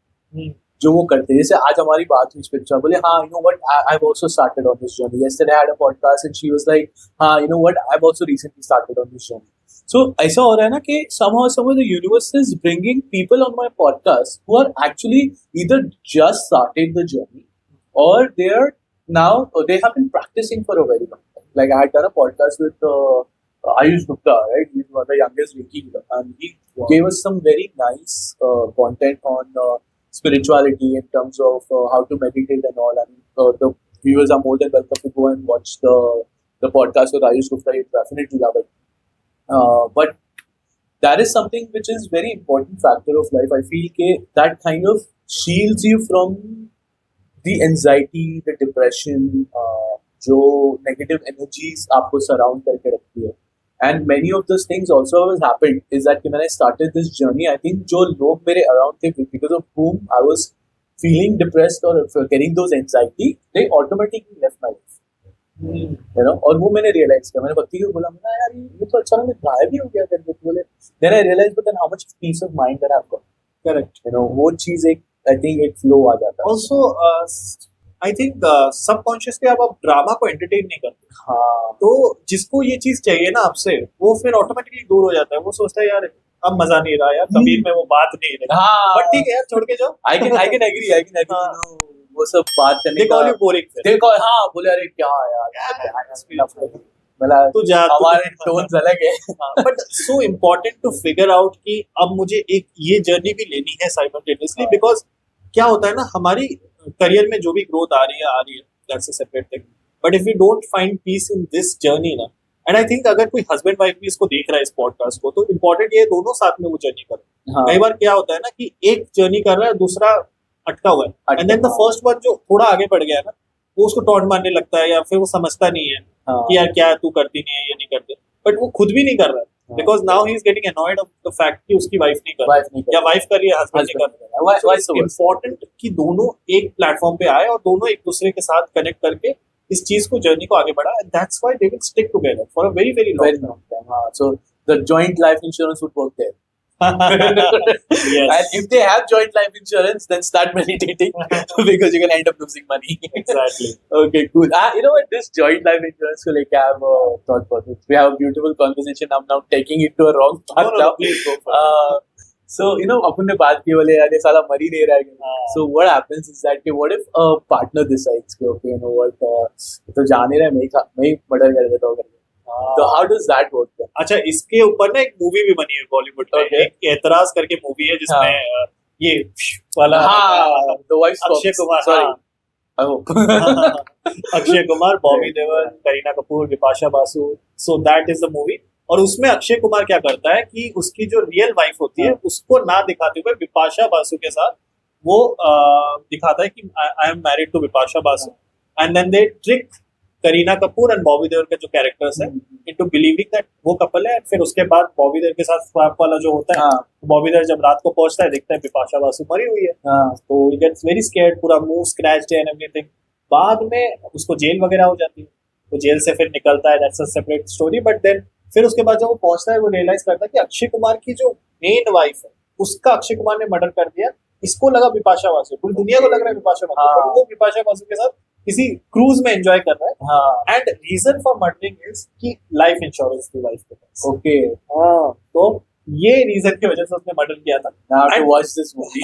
जो वो करते हैं, जैसे आज हमारी बात हुई स्पिरिचुअल, बोले हाँ, you know what, I've also started on this journey. Yesterday I had a podcast and she was like, हाँ, you know what, I've also recently started on this journey. So ऐसा हो रहा है ना कि somehow the universe is bringing people on my podcast who are actually either just started the journey or they are now, they have been practicing for a very long time. Like I had done a podcast with Ayush Gupta, right? He's one of the youngest Reiki healer, and he gave us some very nice content on spirituality in terms of how to meditate and all. And the viewers are more than welcome to go and watch the podcast with Ayush Gupta. You definitely love it. But that is something which is very important factor of life. I feel that kind of shields you from the anxiety, the depression, जो negative energies आपको surround करके रखती है. And many of those things also has happened is that when I started this journey, I think जो लोग मेरे around थे, because of whom I was feeling depressed or getting those anxiety, they automatically left my life. You know, और वो मैंने realize किया, मैंने भक्ति को बोला, मैंने यार ये तो अच्छा मैं गायब ही हो गया करके, बोले then I realized but then how much peace of mind that I've got. Correct. You know, वो चीज एक I think एक flow आ जाता है. Also I think subconsciously आप ड्रामा को एंटरटेन नहीं करते. हाँ. तो जिसको ये चीज चाहिए ना आपसे, वो फिर ऑटोमेटिकली दूर हो जाता है. वो सोचता है यार अब मजा नहीं रहा, यार कबीर में वो बात नहीं रही. हाँ. बट ठीक है यार, छोड़ के जाओ. I can agree. वो सब बात करने का. देखो हाँ, बोले अरे क्या यार, हमारे टोन्स अलग है. But so important to figure out कि अब मुझे एक ये जर्नी भी लेनी है साइमल्टेनियसली, बिकॉज क्या होता है ना, हमारी करियर में जो भी ग्रोथ आ रही है, that's a separate thing. But if you don't find peace in this journey ना, एंड आई थिंक अगर कोई हस्बैंड वाइफ भी इसको देख रहा है इस पॉडकास्ट को, तो इम्पोर्टेंट ये दोनों साथ में वो जर्नी करें. हाँ. कई बार क्या होता है ना कि एक जर्नी कर रहा है, दूसरा अटका हुआ है, and then the first one जो थोड़ा आगे बढ़ गया है ना, वो उसको टॉन्ट मारने लगता है या फिर वो समझता नहीं है. हाँ, कि यार क्या तू करती नहीं है, ये नहीं करती, बट वो खुद भी नहीं कर रहा है, हाँ। Because now he is getting annoyed of the fact कि उसकी वाइफ नहीं कर वाइफ नहीं रही, या वाइफ कर रही है, हस्बैंड नहीं कर रहा। Why so इट्स इम्पोर्टेंट कि दोनों एक प्लेटफॉर्म पे आए और दोनों एक दूसरे के साथ कनेक्ट करके इस चीज को, जर्नी को आगे बढ़ा, and that's why they will stick together for a very very very long long time? So the joint life insurance would work there. Yes. And if they have joint life insurance, then start meditating because you're gonna end up losing money. Exactly. Okay, cool. You know what? This joint life insurance को लेके I have a thought process. We have a beautiful conversation. I'm now taking it to a wrong path No, now. please go for it. So you know, अपन ने बात की बोले यार ये साला मर ही नहीं रहा है. हाँ. So what happens is that कि what if a partner decides कि okay, you know what? तो जान ही रहा है मैं ही मर्डर कर देता हूँ. तो how does that work then? अच्छा, इसके ऊपर ना एक मूवी भी बनी है बॉलीवुड में, Okay. एक एतराज करके मूवी है जिसमें ये वाला हाँ, the wife Akshay swaps. Kumar, Sorry. हाँ. I hope. Akshay Kumar, Bobby Right. Deol, Kareena Kapoor, Bipasha Basu, so that is the movie. और उसमें अक्षय कुमार क्या करता है कि उसकी जो रियल वाइफ होती है उसको ना दिखाते हुए बिपाशा बासु के साथ वो दिखाता है कि I am married to Bipasha Basu, and then they trick Kareena Kapoor and Bobby Deol के जो कैरेक्टर्स है इनटू बिलीविंग दैट वो कपल है। फिर उसके बाद बॉबी देओल के साथ स्वैप वाला जो होता है, हाँ, बॉबी देओल जब रात को पहुंचता है देखता है बिपाशा बासु मरी हुई है, हाँ, तो ही गेट्स वेरी स्कैर्ड, पूरा मुंह स्क्रैच्ड एंड एवरीथिंग। बाद में उसको जेल वगैरह हो जाती है, तो जेल से फिर निकलता है, that's a separate story. But then फिर उसके बाद जब वो पहुंचता है वो रियलाइज करता है कि अक्षय कुमार की जो मेन वाइफ है उसका अक्षय कुमार ने मर्डर कर दिया। इसको लगा बिपाशा बासु, पूरी दुनिया को लग रहा है बिपाशा बासु, हाँ। बट वो बिपाशा बासु के साथ किसी क्रूज में एंजॉय कर रहा है। हाँ, and reason for murdering is कि लाइफ इंश्योरेंस थी वाइफ के पास। okay. हाँ, तो ये रीजन की वजह से उसने मर्डर किया था। Now I have to And- watch this movie.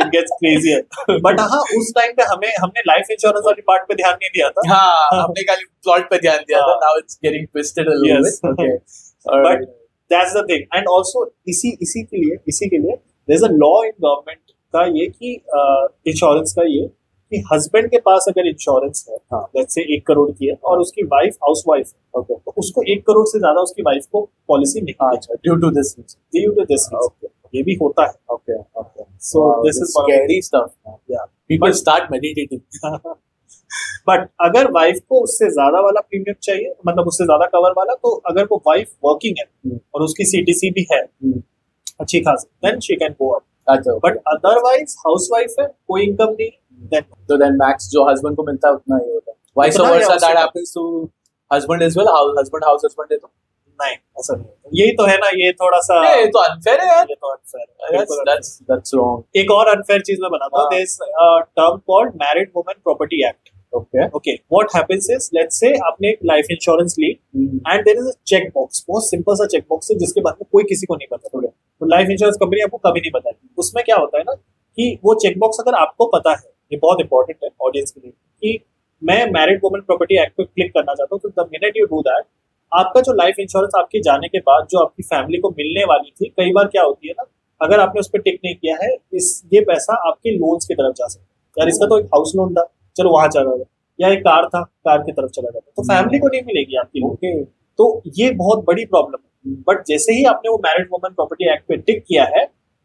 It gets crazier. But हाँ, उस टाइम पे हमने लाइफ इंश्योरेंस वाली पार्ट पे ध्यान नहीं दिया था। हाँ, हमने खाली प्लॉट पे ध्यान दिया था. हाँ. Now it's getting twisted a little Yes. bit. Okay. All right. But that's the thing. And also इसी के लिए there's a law in government का ये कि इंश्योरेंस का ये कि हस्बैंड के पास अगर इंश्योरेंस है, हाँ. जैसे 1 करोड़ की है और उसकी वाइफ हाउस वाइफ है, Okay. तो उसको 1 करोड़ से ज्यादा उसकी वाइफ को पॉलिसी नहीं हाँ, मिलेगी। अच्छा. Due to this reason. Due to this reason. Okay. ये भी होता है। Okay. Okay. So Wow, this is one of the- scary stuff. Yeah. People start meditating. But अगर वाइफ को उससे ज्यादा वाला प्रीमियम चाहिए, मतलब उससे ज्यादा कवर वाला, तो अगर वो वाइफ वर्किंग है और उसकी सीटीसी भी है अच्छी खासी, then she can go up. अच्छा. बट अदरवाइज हाउसवाइफ है, कोई इनकम नहीं, देन So then max जो husband को मिलता है उतना ही होता है. Vice उतना ही versa उससे that come. happens to husband as well. House husband है तो. नहीं, ऐसा नहीं होता। यही तो है ना, ये थोड़ा सा ये तो unfair है यार. ये तो unfair है। बिल्कुल That's wrong. unfair। एक और अनफेयर चीज मैं बताता हूँ, हाँ. There is a term called married women property act. Okay. Okay, what happens is, let's say आपने एक लाइफ इंश्योरेंस ली and there is a check box, बहुत सिंपल सा चेक बॉक्स है जिसके बारे में कोई किसी को नहीं पता। तो लाइफ इंश्योरेंस कंपनी आपको कभी नहीं बताएगी। उसमें क्या होता है ना कि वो चेक बॉक्स अगर आपको पता है, ये बहुत इंपॉर्टेंट है ऑडियंस के लिए, कि मैं मैरिड वुमेन प्रॉपर्टी एक्ट पे क्लिक करना चाहता हूँ, तो the minute you do that, आपका जो लाइफ इंश्योरेंस आपके जाने के बाद जो आपकी फैमिली को मिलने वाली थी, कई बार क्या होती है ना, अगर आपने उस पर टिक नहीं किया है, ये पैसा आपके लोन्स की तरफ जा सकता है। यार इसका तो एक हाउस लोन था, चलो वहां चला गया, या एक कार था, कार की तरफ चला जाता, तो फैमिली को नहीं मिलेगी आपकी। Okay. तो ये बहुत बड़ी प्रॉब्लम है। बट जैसे ही आपने वो मैरिड वुमेन प्रॉपर्टी एक्ट पे टिक किया है,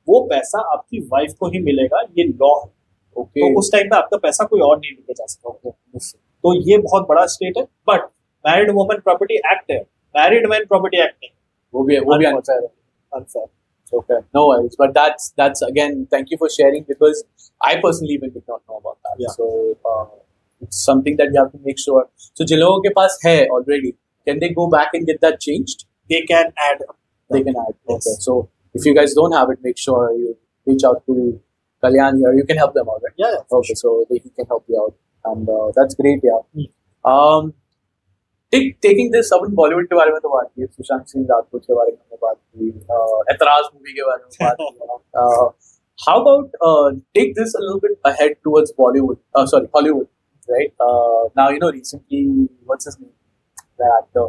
वो पैसा आपकी वाइफ को ही मिलेगा, ये लॉ है। Okay. तो उस टाइम पे आपका पैसा कोई और नहीं लेके जा सकता। तो ये बहुत बड़ा स्टेट है। But married women property act है, मैरिड मैन प्रॉपर्टी एक्ट नहीं। वो भी unfair है. Unfair. Okay, no worries. But that's again, thank you for sharing because I personally even did not know about that. Yeah. So it's something that you have to make sure. So जिन लोगों के पास है already, can they go back and get that changed? They can add. They can add. Yes. Okay. So if you guys don't have it, make sure you reach out to Kalyan here. You can help them out, right? Yeah. Okay, so he can help you out, and that's great, yeah. Hmm. Taking this अपन बॉलीवुड के बारे में तो बात की, सुशांत सिंह राजपूत के बारे में हमने बात की, एतराज मूवी के बारे में बात की. How about take this a little bit ahead towards Bollywood? Sorry, Hollywood, right? Now you know recently, what's his name? The actor.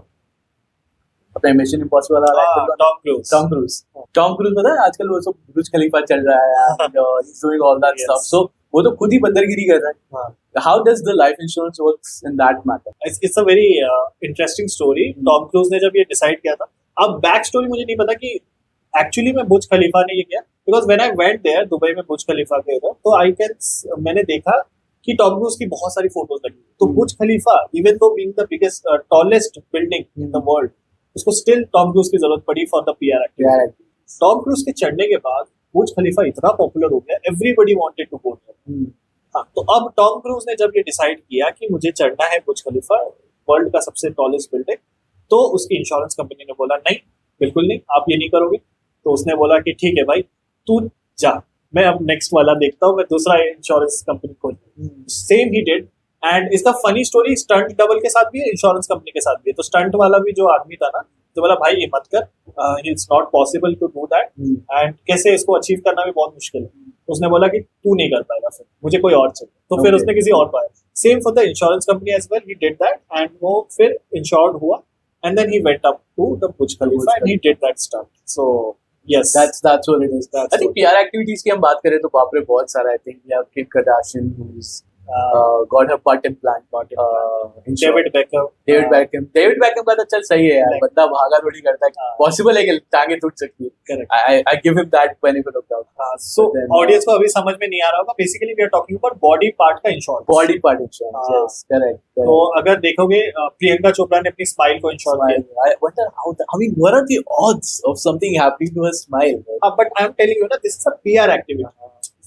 अपने मिशन इम्पॉसिबल वाला actor का Tom Cruise. टॉम क्रूज पता है आजकल वो सब बुर्ज खलीफा चल रहा है and he's doing all that Yes. stuff. So वो तो खुद ही बंदरगिरी कर रहा है. हाँ. How does the life insurance works in that matter? It's a very interesting story. Tom cruise ने जब ये डिसाइड किया था, अब बैक स्टोरी मुझे नहीं पता कि एक्चुअली में बुर्ज खलीफा ने ये किया, because when I went there, Dubai में बुर्ज खलीफा गए थे, तो मैंने देखा कि टॉम क्रूज की बहुत सारी फोटोज लगी, तो Burj Khalifa even though being the biggest tallest building in the world, उसको स्टिल टॉम क्रूज की जरूरत पड़ी for the PR activity. Tom Cruise के चढ़ने के बाद बुर्ज खलीफा इतना पॉपुलर हो गया, everybody wanted to go there. हाँ, तो अब टॉम क्रूज ने जब ये डिसाइड किया कि मुझे चढ़ना है बुर्ज खलीफा, वर्ल्ड का सबसे टॉलेस्ट बिल्डिंग, तो उसकी इंश्योरेंस कंपनी ने बोला नहीं, बिल्कुल नहीं, आप ये नहीं करोगे। तो उसने बोला कि ठीक है भाई, तू जा, मैं अब नेक्स्ट वाला देखता हूँ, मैं दूसरा इंश्योरेंस कंपनी खोल। Same he did, and is the funny story, stunt double के साथ भी है, इंश्योरेंस कंपनी के साथ भी है। तो स्टंट वाला भी जो आदमी था ना, तो बोला भाई ये मत कर, it's not possible to do that, and कैसे इसको अचीव करना भी बहुत मुश्किल है। उसने बोला कि तू नहीं कर पाएगा, फिर मुझे कोई और चाहिए। तो फिर उसने किसी और पाया। Same for the insurance company as well, he did that, and वो फिर इंश्योर्ड हुआ, and then he went up to the Burj Khalifa and he did that stunt. So yes, that's what it is. I think PR activities की हम बात करें तो बाप रे बहुत सारा। I think we have Kim Kardashian who's got her butt implant, David Beckham, David Beckham का तो चल सही है यार, बंदा भागा थोड़ी करता है, पॉसिबल है कि टांगे टूट सकती है। Correct. I give him that benefit of doubt. So audience को अभी समझ में नहीं आ रहा होगा, basically we are talking about body part का insurance. Body part insurance, yes, correct. तो अगर देखोगे प्रियंका चोपड़ा ने अपनी स्माइल को इंश्योर किया। I wonder I mean, what are the odds of something happening to her smile? But I am telling you ना, this is a PR activity.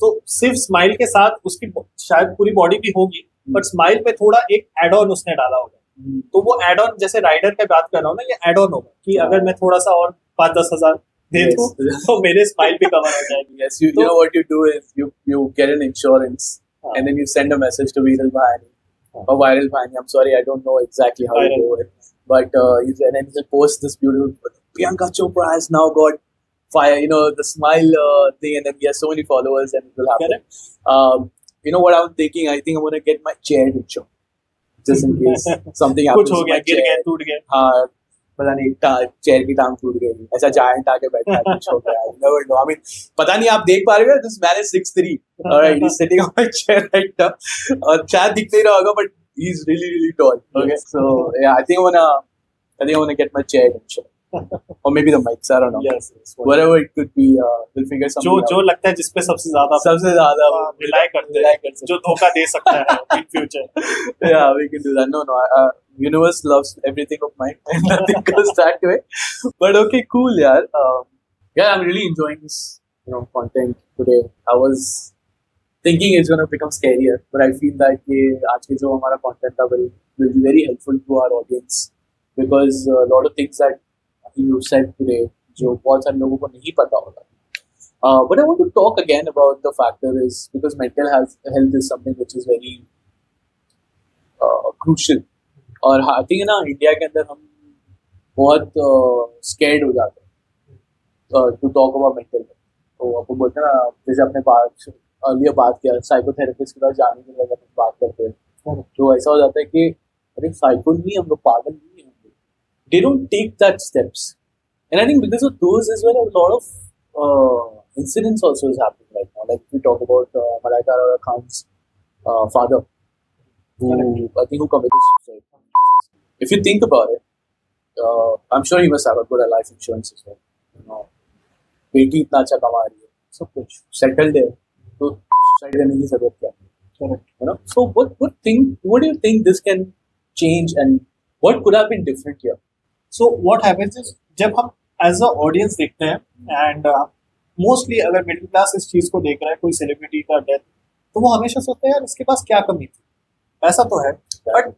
तो सिर्फ स्माइल के साथ उसकी शायद पूरी बॉडी भी होगी, बट स्माइल पे थोड़ा एक एड ऑन उसने डाला होगा। तो वो एड ऑन, जैसे राइडर का बात कर रहा हूँ ना, ये एड ऑन होगा कि अगर मैं थोड़ा सा और 5-10 हजार दे दूं तो मेरे स्माइल पे कवर हो जाएगी। Yes, you know what you do is you get an insurance and then you send a message to Viral Bhayani or Viral Bhayani. I'm sorry, I don't know exactly how you do it, but and then you post this beautiful Priyanka Chopra has now got fire, you know, the smile thing, and then he has so many followers, and it will happen. You know what I'm thinking? I think I'm gonna get my chair insured, just in case something happens. कुछ हो गया, गिर गया, टूट गया। हाँ, पता नहीं चेयर की टांग टूट गई, ऐसा जायंट आके बैठा है, कुछ हो गया, never know. I mean, पता नहीं, आप देख पा रहे हो, this man is 6'3", alright, he's sitting on my chair right now, और शायद दिख नहीं रहा होगा, but he's really really tall. Okay, so yeah, I think I'm gonna get my chair insured. Or maybe the mics, I don't know. Yes, whatever it could be, we'll figure something out. जो लगता है जिसपे सबसे ज्यादा rely करते हैं, जो धोखा दे सकता है in future. Yeah, we can do that. No, universe loves everything of mine, and nothing goes that way. But okay, cool, yeah. Yeah, I'm really enjoying this, content today. I was thinking it's gonna become scarier, but I feel that आज के जो हमारा content था will be very helpful to our audience, because a lot of things that you said today, जो बहुत सारे लोगों को नहीं पता होगा. But I want to talk again about the factor is because mental health is something which is very crucial. और I think ना इंडिया के अंदर हम बहुत scared हो जाते हैं to talk about mental health. तो अपन बोलते हैं ना, जैसे अपने बात किया साइकोथेरेपिस्ट के पास जाने के लिए अगर हम बात करते हैं, तो ऐसा हो जाता है कि अरे साइको नहीं, हम लोग पागल नहीं हैं। They don't take that steps, and I think because of those as well, a lot of incidents also is happening right now. Like we talk about Malaika Arora Khan's father, who committed suicide. If you think about it, I'm sure he must have a good life insurance as well. बेटी इतना अच्छा कमा रही है, सब कुछ settled है, तो suicide करने की जरूरत क्या है? So what do you think this can change, and what could have been different here? So what happens is, जब हम एज अ ऑडियंस देखते हैं, एंड मोस्टली अगर मिडिल क्लास इस चीज को देख रहा है, कोई सेलिब्रिटी का डेथ, तो वो हमेशा सोचते हैं यार इसके पास क्या कमी थी, ऐसा तो है। But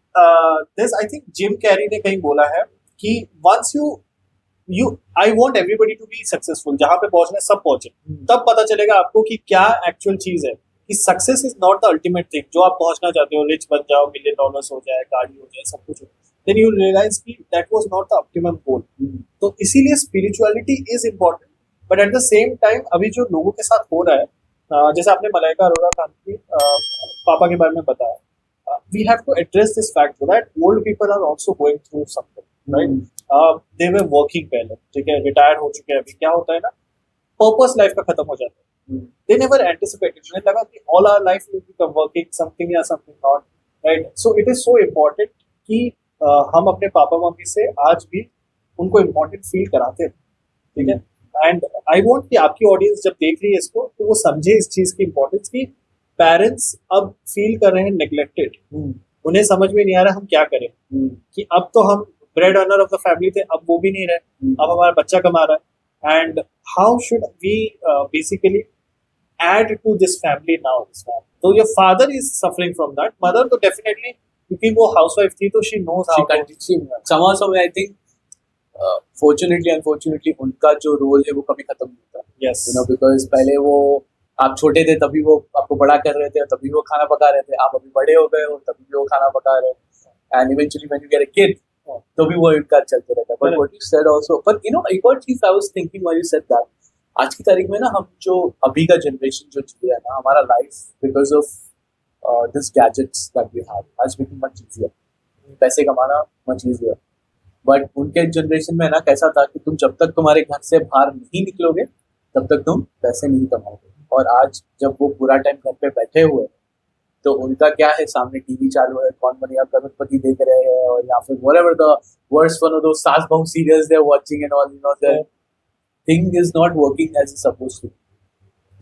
this I think Jim Carrey ने कहीं बोला है कि once you I want everybody to be successful, जहां पे पहुंचना है सब पहुंचे, तब पता चलेगा आपको कि क्या एक्चुअल चीज है, कि success is not the ultimate thing. जो आप पहुंचना चाहते हो, रिच बन जाओ, $1 million हो जाए, गाड़ी हो जाए, सब कुछ हो, then you realize कि that was not the optimum goal. तो इसीलिए spirituality is important, but at the same time अभी जो लोगों के साथ हो रहा है, जैसे आपने मलाइका अरोरा खान की पापा के बारे में बताया, we have to address this fact that old people are also going through something, right? They were working पहले, ठीक है, रिटायर हो चुके हैं, अभी क्या होता है ना, पर्पस लाइफ का खत्म हो जाता है। They never anticipated, उन्हें लगा कि all our life will become working something या something not, right? So it is so important कि हम अपने पापा मम्मी से आज भी उनको इम्पोर्टेंट फील कराते हैं, ठीक है। एंड आई वांट कि आपकी ऑडियंस जब देख रही है इसको, तो वो समझे इस चीज की इम्पोर्टेंस की पेरेंट्स अब फील कर रहे हैं नेग्लेक्टेड, उन्हें समझ में नहीं आ रहा हम क्या करें, कि अब तो हम bread earner of the family थे, अब वो भी नहीं रहे, अब हमारा बच्चा कमा रहा है, and how should we basically add to this family now. So your father is suffering from that. Mother तो definitely क्योंकि वो housewife थी तो she knows how. Somehow I think fortunately unfortunately उनका जो रोल है वो कभी खत्म नहीं होता. Yes. You know, because पहले वो आप छोटे थे तभी वो आपको बड़ा कर रहे थे, तभी वो खाना पका रहे थे, आप अभी बड़े हो गए हो तभी वो खाना पका रहे हैं, and eventually when you get a kid तो भी वो इनका चलते रहता है. But what you said also, but you know एक और चीज I was thinking while you said that, आज की तारीख में ना हम जो अभी का जनरेशन जो जी रहा है ना, हमारा life because of this gadgets that we have आज बिकम मच इजियर, पैसे कमाना मच इजियर. बट उनके जनरेशन में ना कैसा था कि तुम जब तक तुम्हारे घर से बाहर नहीं निकलोगे तब तक तुम पैसे नहीं कमाओगे. और आज जब वो पूरा टाइम घर पे बैठे हुए तो उनका क्या है, सामने टीवी चालू है, कौन बनेगा करोड़पति देख रहे हैं, और या फिर whatever the worst one of those सास बहू serials they are watching and all, you know, the thing is not working as it's supposed to.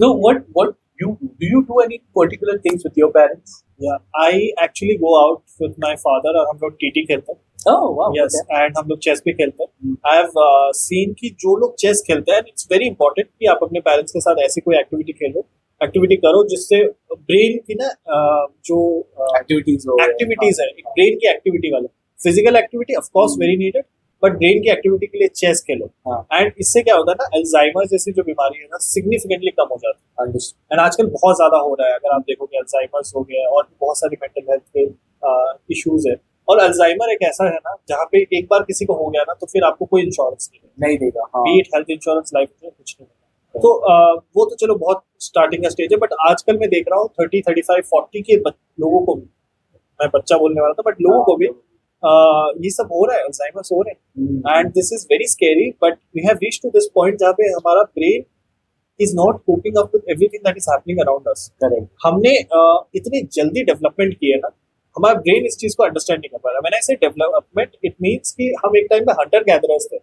No, what you do you do any particular things with your parents? Yeah, I actually go out with my father और हम लोग TT खेलते हैं. Oh wow. Yes, okay. and हम लोग chess भी खेलते हैं. I have seen कि जो लोग चेस खेलते हैं, it's very important कि आप अपने पेरेंट्स के साथ ऐसी कोई एक्टिविटी करो जिससे ब्रेन की ना जो एक्टिविटीज है, ब्रेन की एक्टिविटी वाले, physical activity of course very needed, but brain की एक्टिविटी के लिए चेस खेलो. एंड इससे क्या होता है ना, अल्जाइमर जैसी जो बीमारी है ना सिग्निफिकेंटली कम हो जाती है. एंड आजकल बहुत ज्यादा हो रहा है, अगर आप देखोगे अल्जाइमर्स हो गया और बहुत सारी मेंटल हेल्थ के इश्यूज है. और अल्जाइमर एक ऐसा है ना जहाँ पे एक बार किसी को हो गया ना तो फिर आपको कोई इंश्योरेंस नहीं देगा, B it health insurance, life insurance, कुछ नहीं देगा. तो वो तो चलो बहुत स्टार्टिंग का स्टेज है, बट आजकल मैं देख रहा हूँ 30, 35, 40 के लोगों को भी, मैं बच्चा बोलने वाला था, बट लोगों को भी ये सब हो रहा है, अल्जाइमर्स हो रहे हैं. And this is very scary, but we have reached to this point जहाँ पे हमारा brain is not coping up with everything that is happening around us. हमने इतनी जल्दी डेवलपमेंट की है ना, हमारा ब्रेन इस चीज को अंडरस्टैंड नहीं कर पा रहा. व्हेन आई से डेवलपमेंट इट मींस कि हम एक टाइम में हंटर गैदरर्स थे.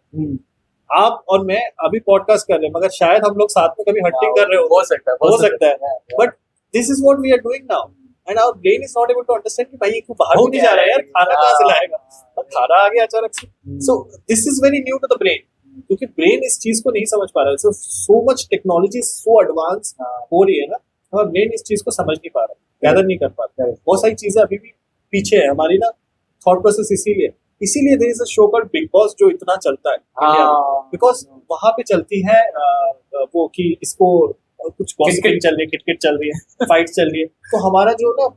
आप और मैं अभी पॉडकास्ट कर रहे हैं, मगर शायद हम लोग साथ में कभी हंटिंग कर रहे हो सकता है. But this is what we are doing now. And our brain is not able to understand कि भाई ये क्यों बाहर नहीं जा रहा है यार, खाना कहाँ से लाएगा, और खाना आ गया अचानक से. So this is very new to the brain, क्योंकि brain इस चीज को नहीं समझ पा रहा है. So much technology so advanced हो रही है ना, हमारा brain इस चीज को समझ नहीं पा रहा है, गैदर नहीं कर पाता है. बहुत सारी चीजें अभी भी पीछे है हमारी ना थॉट प्रोसेस. इसीलिए there is a show called Big Boss जो इतना चलता है, बिकॉज वहां पे चलती है वो कि इसको कुछ गॉसिपिंग चल रही है, किटकिट चल रही है, फाइट चल रही है, तो हमारा जो ना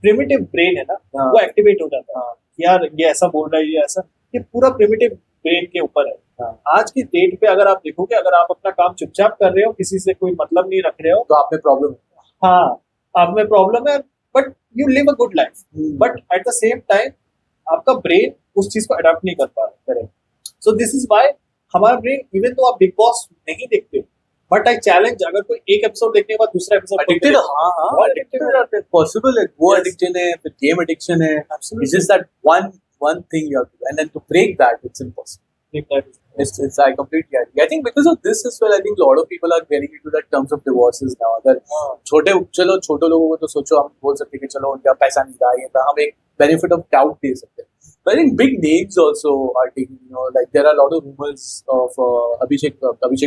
प्रिमिटिव ब्रेन है ना वो एक्टिवेट हो जाता है. यार ये ऐसा बोल रहा है, ये ऐसा, ये पूरा प्रिमिटिव ब्रेन के ऊपर है. आज की डेट पे अगर आप देखोगे, अगर आप अपना काम चुपचाप कर रहे हो, किसी से कोई मतलब नहीं रख रहे हो, तो आप में प्रॉब्लम है. हाँ, आप में प्रॉब्लम है, but you live a good life. But at the same time आपका ब्रेन उस चीज को अडॉप्ट नहीं कर पा रहा. सो दिस इज व्हाई हमारा ब्रेन, इवन तो आप बिग बॉस नहीं देखते हो, बट आई चैलेंज, अगर कोई एक एपिसोड देखने के बाद दूसरा एपिसोड एडिक्टेड, एडिक्टेड हो जाते हैं. पॉसिबल है, वो एडिक्शन है, फिर गेम एडिक्शन है. It's just that one thing you have to do, and then to break that it's impossible. It's I completely agree. I think because of this as well, I think a lot of people are getting into that terms of divorces now. अगर छोटे लोगों को तो सोचो, हम बोल सकते हैं कि चलो उनका पैसा नहीं था, ये था, हम एक benefit of doubt दे सकते हैं. But I think big names also are taking, you know, like there are a lot of rumors of Abhishek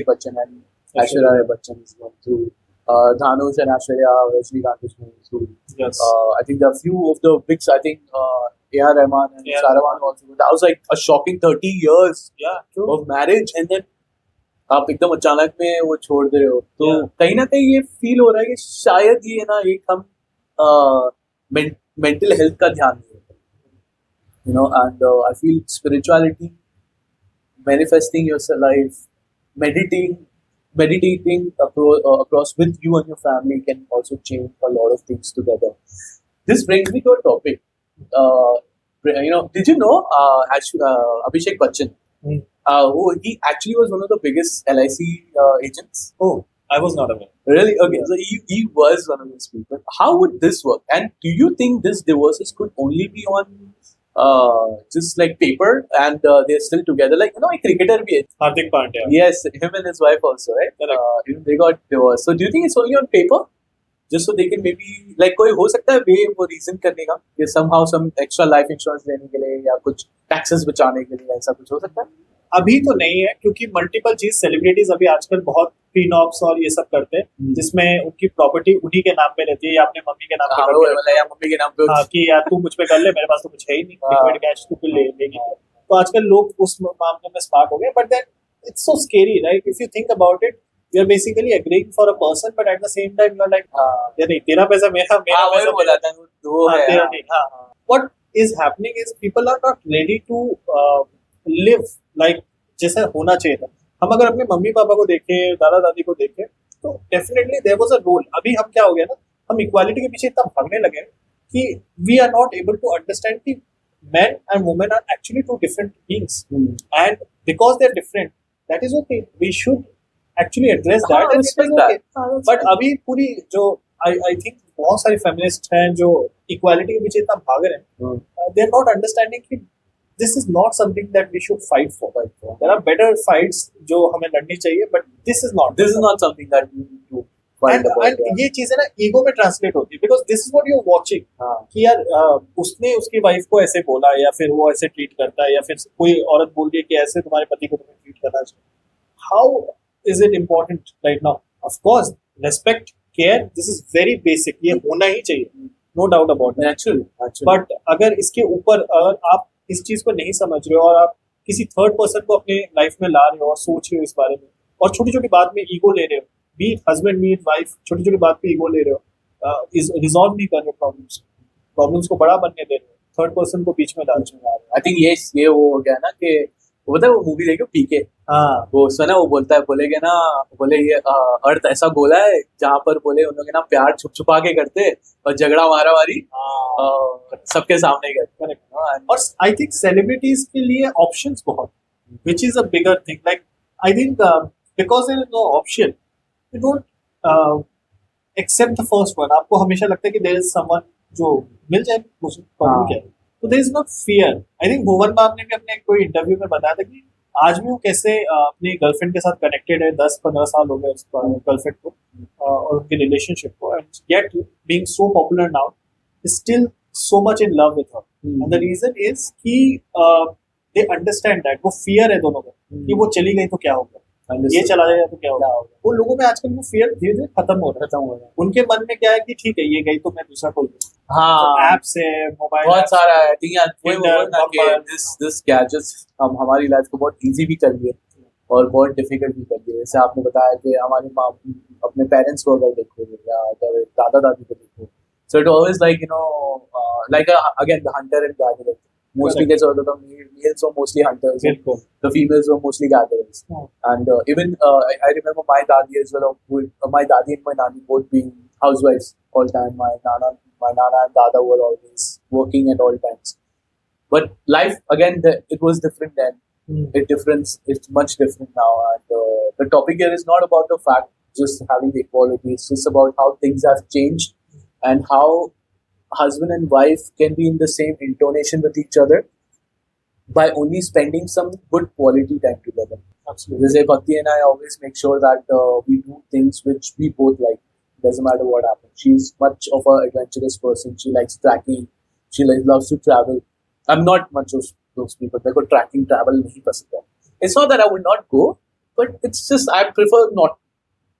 Bachchan and Aishwarya Rai Bachchan is going through. Dhanush and Aishwarya, Rajinikanth is going through. Yes. I think there are few of the big, I think A.R. Rahman and Sharawan also. That was like a shocking 30 years of marriage, and then आप एकदम अचानक में वो छोड़ दे रहे हो. तो कहीं ना कहीं ये फील हो रहा है कि शायद ये ना एक हम मेंटल हेल्थ का ध्यान नहीं रखते. You know, and I feel spirituality, manifesting your life, meditating across with you and your family can also change a lot of things together. This brings me to a topic. You know, did you know Abhishek Bachchan? Who he actually was one of the biggest LIC agents. Oh, I was not aware. Really? Okay, so he was one of those people. How would this work? And do you think this divorces could only be on just like paper, and they're still together? Like, you know, a cricketer bhi hai. Hardik Pandya. Yes, him and his wife also, right? They got divorced. So do you think it's only on paper? just so they can maybe like कोई हो सकता है वे वो reason करने का कि somehow some extra life insurance लेने के लिए या कुछ taxes बचाने के लिए, ऐसा कुछ हो सकता है? अभी तो नहीं है, क्योंकि मल्टीपल चीज सेलिब्रिटीज अभी आजकल बहुत प्रीनॉक्स और ये सब करते हैं, जिसमें उनकी प्रॉपर्टी उन्हीं के नाम पे रहती है या अपने मम्मी के नाम पे हाँ करते वो हैं। वाला या मम्मी के नाम पे हाँ, कि यार तू मुझ पे कर ले, मेरे पास तो कुछ है ही नहीं, हाँ। लिक्विड कैश तू ले लेगी। तो आजकल लोग उस मामले में स्मार्ट हो गए, but then it's so scary right, if you think about it, you are basically agreeing for a person, but at the same time you are like यार नहीं, तेरा पैसा मेरा, मेरा हाँ पैसा वही बोला था वो हाँ, है तेरा हाँ। नहीं। हाँ, what is happening is people are not ready to live like जैसा होना चाहिए था। हम अगर अपने मम्मी पापा को देखें, दादा दादी को देखें, तो definitely there was a role. अभी हम क्या हो गया ना, हम इक्वालिटी के पीछे इतना भागने लगे हैं कि we are not able to understand कि men and women are actually two different beings, and because they're different, that is okay, we should actually address that and it is respect okay. that. But अभी पूरी जो I think बहुत सारे feminists हैं जो equality के पीछे इतना भाग रहे हैं, they are not understanding कि this is not something that we should fight for. There are better fights जो हमें लड़नी चाहिए, but this is not something that we need to fight and, about, and ये चीजें ना ईगो में translate होती है, because this is what you are watching कि यार उसने उसकी वाइफ को ऐसे बोला, या फिर वो ऐसे ट्रीट करता है, या फिर कोई औरत बोल रही है कि ऐसे तुम्हारे पति को तुम्हें ट्रीट करना चाहिए। How is it important right now? Of course respect, care, this is very basic, ये होना ही चाहिए, no doubt about that. Naturally. But अगर इसके ऊपर अगर आप इस चीज को नहीं समझ रहे हो और आप किसी थर्ड पर्सन को अपने लाइफ में ला रहे हो और सोच रहे हो इस बारे में, और छोटी छोटी बात में ईगो ले रहे हो, B it husband B it wife, छोटी छोटी बात पे ईगो ले रहे हो, रिजॉल्व नहीं कर रहे प्रॉब्लम्स को बड़ा बनने दे रहे हो, थर्ड पर्सन को बीच में डाल रहे हो। आई थिंक ये वो हो गया ना कि वो पता है वो मूवी देखो पीके, हाँ, वो उसमें ना वो बोलता है, बोलेगे ना, बोले ये अर्थ ऐसा गोला है जहाँ पर बोले उन लोग ना प्यार छुप छुपा के करते और झगड़ा मारा मारी सबके सामने करते। करेक्ट। और आई थिंक सेलिब्रिटीज के लिए ऑप्शंस बहुत, which is a bigger thing, like I think because there is no option, you don't accept the first one. आपको हमेशा लगता है कि देयर इज समवन जो मिल जाए, मुझे प्रॉब्लम क्या है, तो there is no fear. I think Bhuvan Bam ने भी अपने कोई इंटरव्यू में बताया था कि आज भी वो कैसे अपनी गर्लफ्रेंड के साथ कनेक्टेड है, 10-15 साल हो गए उस गर्लफ्रेंड को और उनके रिलेशनशिप को, and yet being so popular now still so much in love with her. And the reason is कि they understand that वो fear है दोनों में कि वो चली गई तो क्या होगा, ये चला जाएगा तो क्या होगा। वो लोगों में आजकल वो fear धीरे धीरे खत्म हो रहा है। उनके मन में क्या है कि ठीक है ये गई तो मैं दूसरा कोई, हाँ एप्स है, मोबाइल बहुत सारा है। दिस गैजेट्स हम हमारी लाइफ को बहुत इजी भी कर दिए और बहुत डिफिकल्ट भी कर दिए। जैसे आपने बताया कि हमारी माँ अपने पेरेंट्स को अगर देखो या अगर दादा दादी को देखो, so it always like like again the hunter and gatherer. Mostly कैसे होता था, males were mostly hunters, the females were mostly gatherers. And even I remember my dadi as well, my dadi and my nani both being housewives all time. My nana and dada were always working at all times. But life again, it was different then. It's much different now. And the topic here is not about the fact just having the equality. It's just about how things have changed and how husband and wife can be in the same intonation with each other by only spending some good quality time together. Absolutely. Jose Bhakti and I always make sure that we do things which we both like. Doesn't matter what happens. She's much of an adventurous person. She likes trekking. She loves to travel. I'm not much of those people. They go tracking, travel nahi pasand hai. It's not that I would not go, but it's just I prefer not.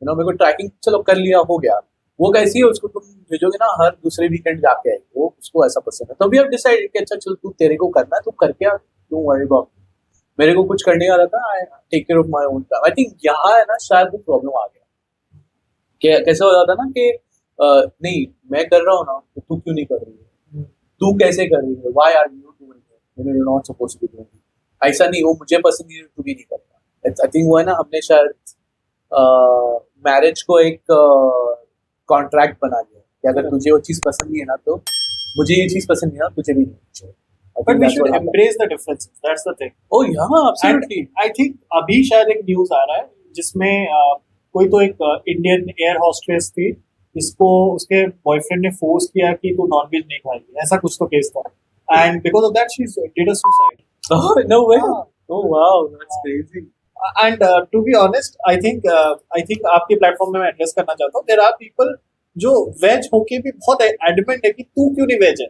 मेरे को trekking चलो कर लिया, हो गया। वो कैसी है, उसको तुम भेजोगे ना हर दूसरे वीकेंड जाके आएगी, वो उसको ऐसा पसंद है। तो वी हैव डिसाइडेड कि अच्छा चल तू तेरे को करना है तू करके आ, डोंट वरी अबाउट। मेरे को कुछ करने का रहता है, I take care of my own time. I think यहाँ है ना शायद वो प्रॉब्लम आ गया कि कैसे हो जाता ना कि नहीं मैं कर रहा हूँ ना तो तू क्यों नहीं कर रही है, तू कैसे कर रही है, why are you doing it when you are not supposed to be doing it. ऐसा नहीं, वो मुझे पसंद नहीं है तू भी नहीं करता। आई थिंक वो है ना, हमने शायद मैरिज को एक कॉन्ट्रैक्ट बना दिया कि अगर तुझे वो चीज पसंद नहीं है ना तो मुझे ये चीज पसंद नहीं है ना, तुझे भी नहीं। But we should embrace the differences. That's the thing. Oh yeah, absolutely. And I think अभी शायद एक न्यूज आ रहा है जिसमें कोई तो एक इंडियन एयर हॉस्टेस थी, इसको उसके बॉयफ्रेंड ने फोर्स किया कि तू नॉनवेज नहीं खाएगी, ऐसा कुछ तो केस था, and because of that she did a suicide. Oh no way. Oh wow, that's crazy. And to be honest, I think आपके प्लेटफॉर्म में मैं एड्रेस करना चाहता हूँ, there are people जो वेज होके भी बहुत एडमेंट है कि तू क्यों नहीं वेज है.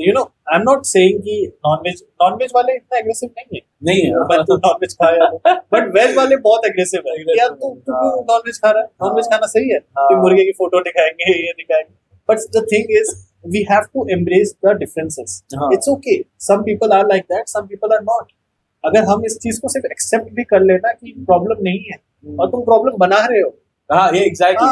You know, I am not saying कि नॉन वेज वाले इतना एग्रेसिव नहीं है. नहीं है. मैं तू नॉनवेज खाया, बट वेज वाले बहुत एग्रेसिव है कि यार तू नॉनवेज खा रहा है. नॉनवेज खाना सही है कि मुर्गे की फोटो दिखाएंगे, ये दिखाएंगे. But the thing is we have to embrace the differences. It's okay. Some people are like that, some people are not. अगर हम इस चीज को सिर्फ एक्सेप्ट भी कर लेना कि प्रॉब्लम नहीं है और तुम प्रॉब्लम बना रहे हो. Yeah, exactly.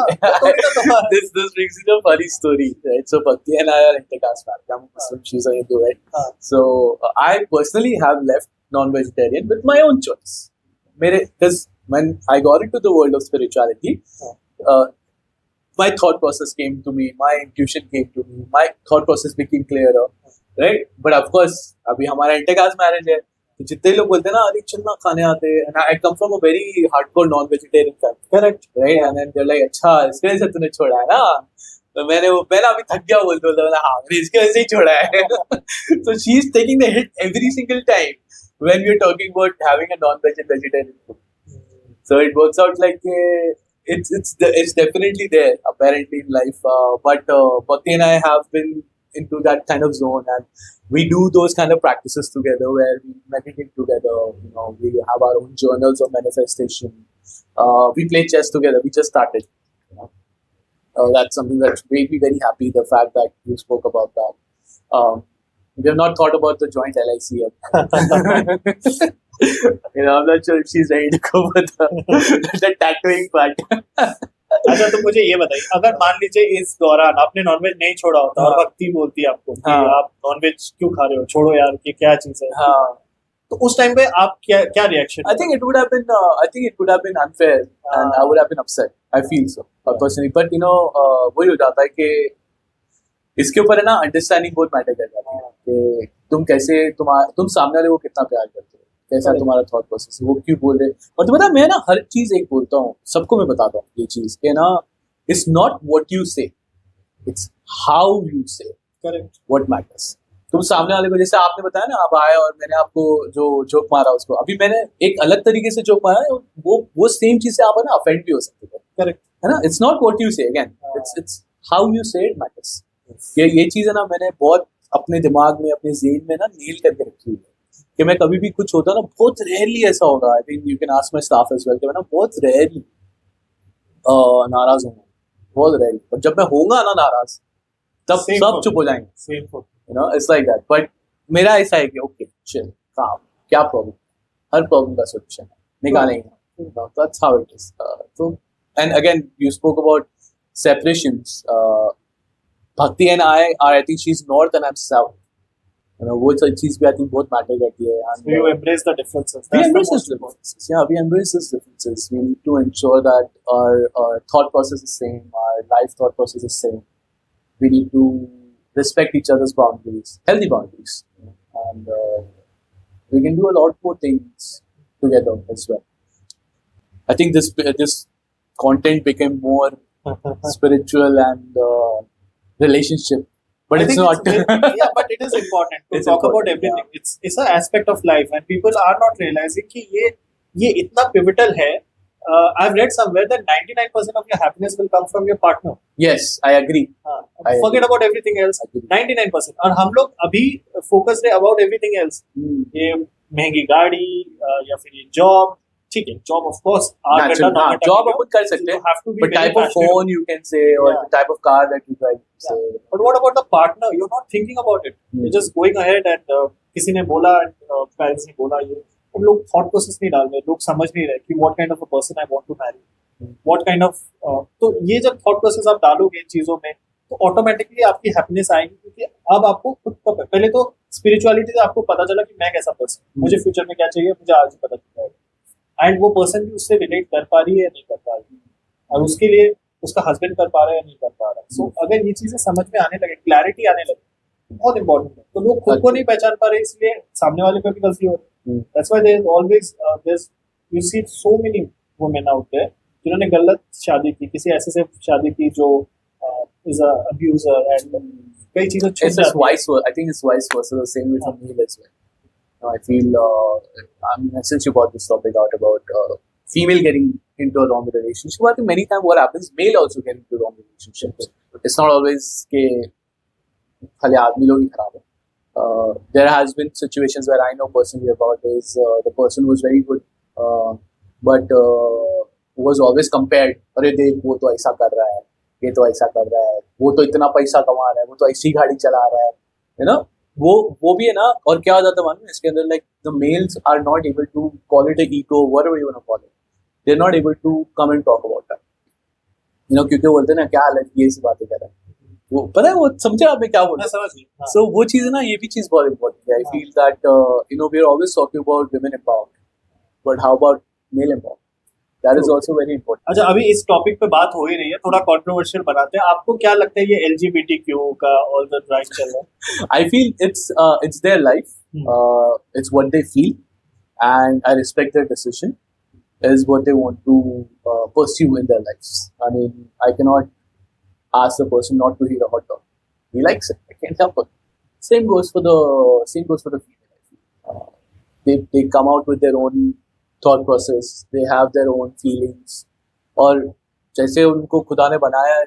This brings me to a funny story, right? So Bhakti and I are intercaste family. I'm Muslim, she's a Hindu, right? So I personally have left non-vegetarian with my own choice. Because when I got into the world of spirituality, my thought process came to me, my intuition came to me, my thought process became clearer, right? But of course, अभी हमारा intercaste marriage है, तो जितने लोग बोलते हैं ना अरे चलना खाने आते हैं, and I come from a very hardcore non-vegetarian family, correct, right? And then they're like, अच्छा इसके वजह से तूने छोड़ा है ना? तो मैंने अभी थक गया बोलते बोलते हाँ मैंने इसके वजह से ही छोड़ा है. So she's taking the hit every single time when we're talking about having a non-veg and vegetarian food. So it works out like it's definitely there apparently in life, but Bhakti and I have been into that kind of zone, and we do those kind of practices together where we meditate together. You know, we have our own journals of manifestation. We play chess together. We just started. You know, that's something that made me very happy. The fact that you spoke about that. We have not thought about the joint LIC yet. You know, I'm not sure if she's ready to go with the tattooing part. अच्छा, तो मुझे ये बताइए, अगर मान लीजिए इस दौरान आपने नॉनवेज नहीं छोड़ा होता और भक्ति बोलती है आपको कि आप नॉनवेज क्यों खा रहे हो, छोड़ो यार, ये क्या चीज है, तो उस टाइम पे आप क्या reaction? I think it would have been unfair and I would have been upset. I feel so personally, but you know, वही हो जाता है कि इसके ऊपर है ना अंडरस्टैंडिंग बहुत मैटर कर जाती है कि तुम कैसे तुम सामने वाले को कितना प्यार करते हो, कैसा तुम्हारा थॉट प्रोसेस है, वो क्यों बोल रहे. और तो पता मैं ना हर चीज एक बोलता हूँ, सबको मैं बताता हूँ ये चीज कि ना इट्स नॉट व्हाट यू से, इट्स हाउ यू से. करेक्ट. What matters. तुम सामने वाले को, जैसे आपने बताया ना, आप आए और मैंने आपको जो जोक मारा उसको, अभी मैंने एक अलग तरीके से जोक मारा, वो सेम चीज से आप ना अफेंड भी हो सकते हो. करेक्ट है ना. इट्स नॉट व्हाट यू से, अगेन इट्स हाउ यू से इट मैटर्स. ये चीज है ना, मैंने बहुत अपने दिमाग में, अपने ज़हन में ना नील करके रखी हुई है कि मैं कभी भी कुछ होता ना, बहुत रेयरली ऐसा होगा, I think you can ask my staff as well, कि मैं ना बहुत रेयरली नाराज हूँ, बहुत रेयरली. और जब मैं होऊंगा ना नाराज, तब सब चुप हो जाएंगे. You know, it's like that. But मेरा ऐसा है कि ओके चिल, काम, क्या प्रॉब्लम, हर प्रॉब्लम का सोल्यूशन है, निकालेंगे. That's how it is. तो and again you spoke about separations. Bhakti and I think she's north and I'm south. You know, वो चीज भी I think बहुत matter करती है. So you embrace the differences. We embrace those differences. Yeah, we embrace those differences. We need to ensure that our thought process is same, our life thought process is same. We need to respect each other's boundaries, healthy boundaries, and we can do a lot more things together as well. I think this content became more spiritual and relationship, but it's not. Yeah, but it is important to talk about everything. Yeah. It's an aspect of life, and people are not realizing कि ये इतना pivotal है. I've read somewhere that 99% of your happiness will come from your partner. Yes, I agree. Forget about everything else. 99%. और हम लोग अभी focused है about everything else. ये महंगी गाड़ी या फिर ये job. ठीक है, job of course. Job अपन कर सकते हैं, but type of phone you can say, or the type of car that you drive. But what about the partner? You're not thinking about it. You're just going ahead and किसी ने बोला, parents ने बोला, ये हम लोग thought process नहीं डाल रहे, लोग समझ नहीं रहे कि what kind of a person I want to marry, what kind of तो ये जब thought process आप डालोगे चीजों में, तो ऑटोमेटिकली आपकी हैप्पीनेस आएगी, क्योंकि अब आपको खुद का पहले तो स्पिरिचुअलिटी से आपको पता चला कि मैं कैसा पर्सन, मुझे फ्यूचर में क्या चाहिए, मुझे आज ही पता चल जाएगा. एंड वो पर्सन भी उससे रिलेट कर पा रही है या नहीं कर पा रही है, और उसके लिए उसका हस्बैंड कर पा रहा है या नहीं कर पा रहा है. सो अगर ये चीजें समझ में आने लगे, क्लैरिटी आने लगे, बहुत इंपॉर्टेंट है. तो लोग खुद को नहीं पहचान पा रहे, इसलिए सामने वाले पे भी गलती हो रही है. That's why there is always you see so many women out there जिन्होंने गलत शादी की, किसी ऐसे से शादी की जो इज अ अब्यूजर, एंड कई चीजें छूट जाती हैं. I think it's vice versa, the same way for me as well. I feel, I mean, since you brought this topic out about female getting into a wrong relationship. I think many times what happens, male also get into wrong relationships. It's not always के खाली आदमी लोग ही खराब है. There has been situations where I know personally about is the person was very good, but was always compared. अरे देख वो तो ऐसा कर रहा है, ये तो ऐसा कर रहा है, वो तो इतना पैसा कमा रहा है, वो तो ऐसी गाड़ी चला रहा है, you know. वो भी है ना. और क्या हो जाता है मालूम है इसके अंदर, like the males are not able to call it a ego, whatever you want to call it. They're not able to come and talk about that. You know, क्योंकि बोलते हैं ना क्या लड़की ऐसी बातें कर रहा है. वो पता है, वो समझे आपने क्या बोला. So वो चीज़ है ना, ये भी चीज़ बहुत important है. I feel that you know, we are always talking about women empowerment, but how about male empowerment? That is also very important. अच्छा, अभी इस टॉपिक पे बात हो ही रही है, थोड़ा कंट्रोवर्शियल बनाते हैं. आपको क्या लगता है ये LGBTQ का ऑल द राइट चल रहा है? I feel it's their life. It's what they feel, and I respect their decision. Is what they want to pursue in their lives. I mean, I cannot ask the person not to hear a hot dog. He likes it. I can't help it. Same goes for the female. They come out with their own thought process. They have their own feelings. और जैसे उनको खुदा ने बनाया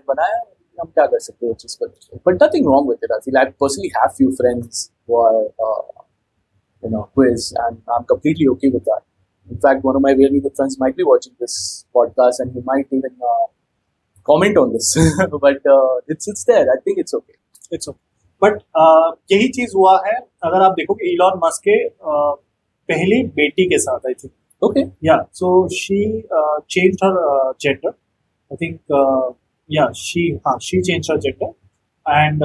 हम क्या कर सकते हैं उस चीज़ पर. But nothing wrong with it. I feel I personally have few friends who are quiz, and I'm completely okay with that. In fact, one of my really good friends might be watching this podcast, and he might even comment on this. But it's there. I think it's okay. It's okay. But यही चीज हुआ है. अगर आप देखोगे Elon Musk के पहली बेटी के साथ, I think. Okay. Yeah. So she changed her gender. I think she changed her gender, and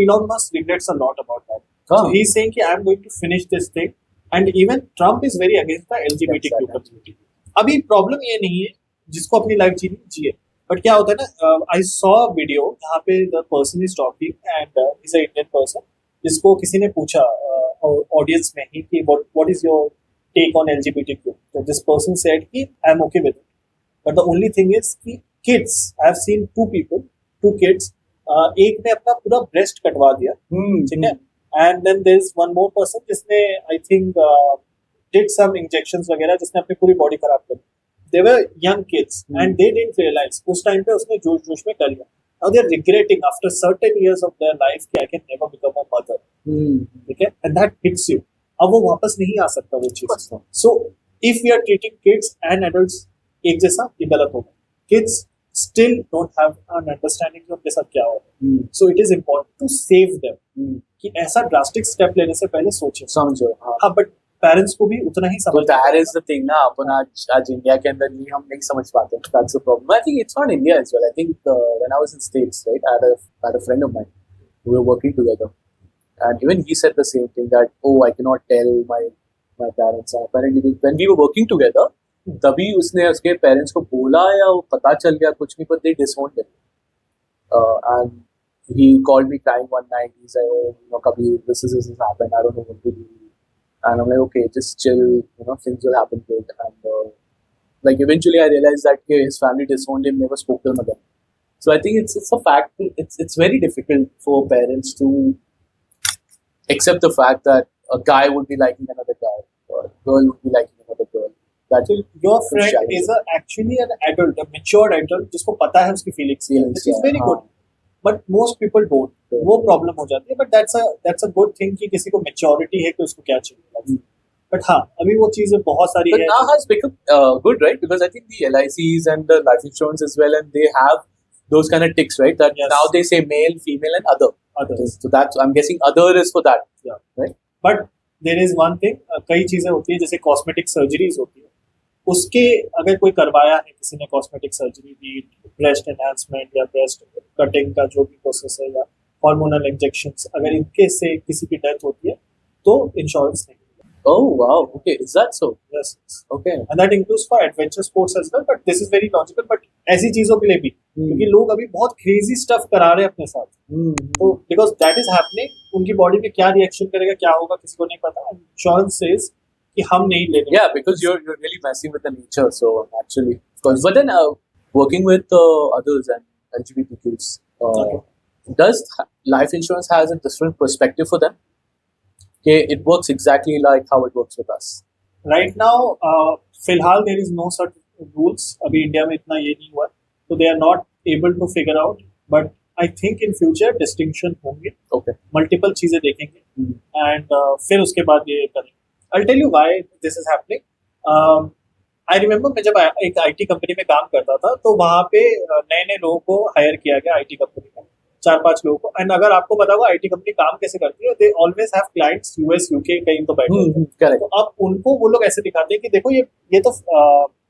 Elon Musk regrets a lot about that. So he's saying कि I'm going to finish this thing, and even Trump is very against the LGBTQ community. अभी problem ये नहीं है, जिसको अपनी life जीनी जिए. But क्या होता है ना, I saw a video जहाँ पे the person is talking and he's an Indian person, जिसको किसी ने पूछा ऑडियंस में ही कि what is your take on LGBTQ. So this person said कि I'm okay with it. But the only thing is कि kids, I have seen two kids, एक ने अपना पूरा breast कटवा दिया, ठीक है, and then there is one more person जिसने I think did some injections वगैरह, जिसने अपनी पूरी body खराब कर दी. They were young kids and they didn't realize. उस टाइम पे उसने जोश में कर लिया. Now they are regretting after certain years of their life कि I can never become a mother. ठीक है, and that hits you. अब वो वापस नहीं आ सकता वो चीज. So if we are treating kids and adults एक जैसा, ये गलत होगा. Kids still don't have an understanding कि उनके साथ क्या हो रहा है. So it is important to save them. कि ऐसा drastic step लेने से पहले सोचें. समझो. हाँ, but parents को भी उतना ही समझ. That is the thing ना, अपन आज इंडिया के अंदर ये हम नहीं समझ पाते. That's the problem. I think it's not India as well. I think when I was in States, right, I had a friend of mine. We were working together. And even he said the same thing that, I cannot tell my parents. Apparently, when we were working together, तभी उसने उसके parents को बोला या वो पता चल गया कुछ नहीं, but they disowned him. And he called me crying one night. He said, Kabir, this has happened. I don't know what to do. And I'm like, okay, just chill. Things will happen good. And eventually, I realized that his family disowned him, never spoke to him again. So I think it's a fact. It's very difficult for parents to accept the fact that a guy would be liking another guy or a girl would be liking another girl. So your friend is actually an adult, a mature adult, जिसको पता है उसकी feelings, which is very good. But most people don't. वो problem हो जाती है. But that's a good thing कि किसी को maturity है कि उसको क्या चाहिए. But हाँ, अभी वो चीजें बहुत सारी है. But now has become good, right? Because I think the LICs and the life insurance as well, and they have those kind of ticks, right? That now they say male, female, and other. So that's, I'm guessing other is for that. Yeah. Right? But there is one thing, कई चीजें होती है जैसे cosmetic surgeries होती है, उसके अगर कोई करवाया है किसी ने कॉस्मेटिक सर्जरी, भी ब्रेस्ट एनहांसमेंट या ब्रेस्ट कटिंग का जो भी प्रोसेस है या हार्मोनल इंजेक्शंस, अगर इनके से किसी की डेथ होती है तो इंश्योरेंस नहीं. Oh wow, okay, is that so? Yes. Okay. And that includes for adventure sports as well, but this is very logical. But ऐसी चीजों के लिए भी, क्योंकि लोग अभी बहुत crazy stuff करा रहे हैं अपने साथ, तो because that is happening, उनकी बॉडी पे क्या रिएक्शन करेगा, क्या होगा, किसी को नहीं पता. Insurance says कि हम नहीं लेंगे. Yeah, because you're really messing with the nature, so actually, because but then working with others and LGBTQs, does life insurance has a different perspective for them? Okay, it works exactly like how it works with us. Right now, फिलहाल there is no rules अभी India में इतना ये नहीं हुआ, तो they are not able to figure out, but I think in future distinction होंगे, Okay. Multiple चीजें देखेंगे एंड फिर उसके बाद ये करेंगे. I tell you why this is happening. I remember मैं जब एक आईटी कंपनी में काम करता था, तो वहाँ पे नए नए लोगों को हायर किया गया आईटी कंपनी में, 4-5 लोगों को. एंड अगर आपको पता होगा आईटी कंपनी काम कैसे करती है, they always have clients US UK कहीं तो बैठे होते हैं. Correct. तो अब उनको वो लोग ऐसे दिखाते हैं कि देखो ये तो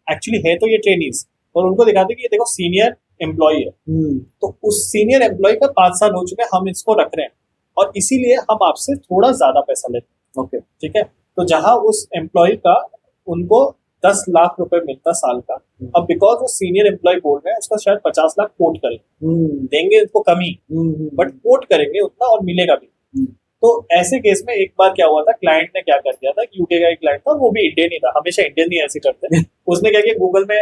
एक्चुअली है तो ये ट्रेनीज, और उनको दिखाते हैं कि ये देखो सीनियर एम्प्लॉय है. तो उस सीनियर एम्प्लॉय का 5 साल हो चुके हैं, हम इसको रख रहे हैं और इसीलिए हम आपसे थोड़ा ज्यादा पैसा लेते हैं. Okay. ठीक है, तो जहां उस एम्प्लॉय का उनको 10 लाख रुपए मिलता साल का, अब बिकॉज वो सीनियर एम्प्लॉय बोल रहे हैं उसका शायद 50 लाख कोट करेंगे, देंगे उसको कमी, बट कोट करेंगे उतना और मिलेगा भी. तो ऐसे केस में एक बार क्या हुआ था, क्लाइंट ने क्या कर दिया था, यूके का एक क्लाइंट था, वो भी इंडियन ही था, हमेशा इंडियन ही ऐसे करते. उसने क्या किया, गूगल में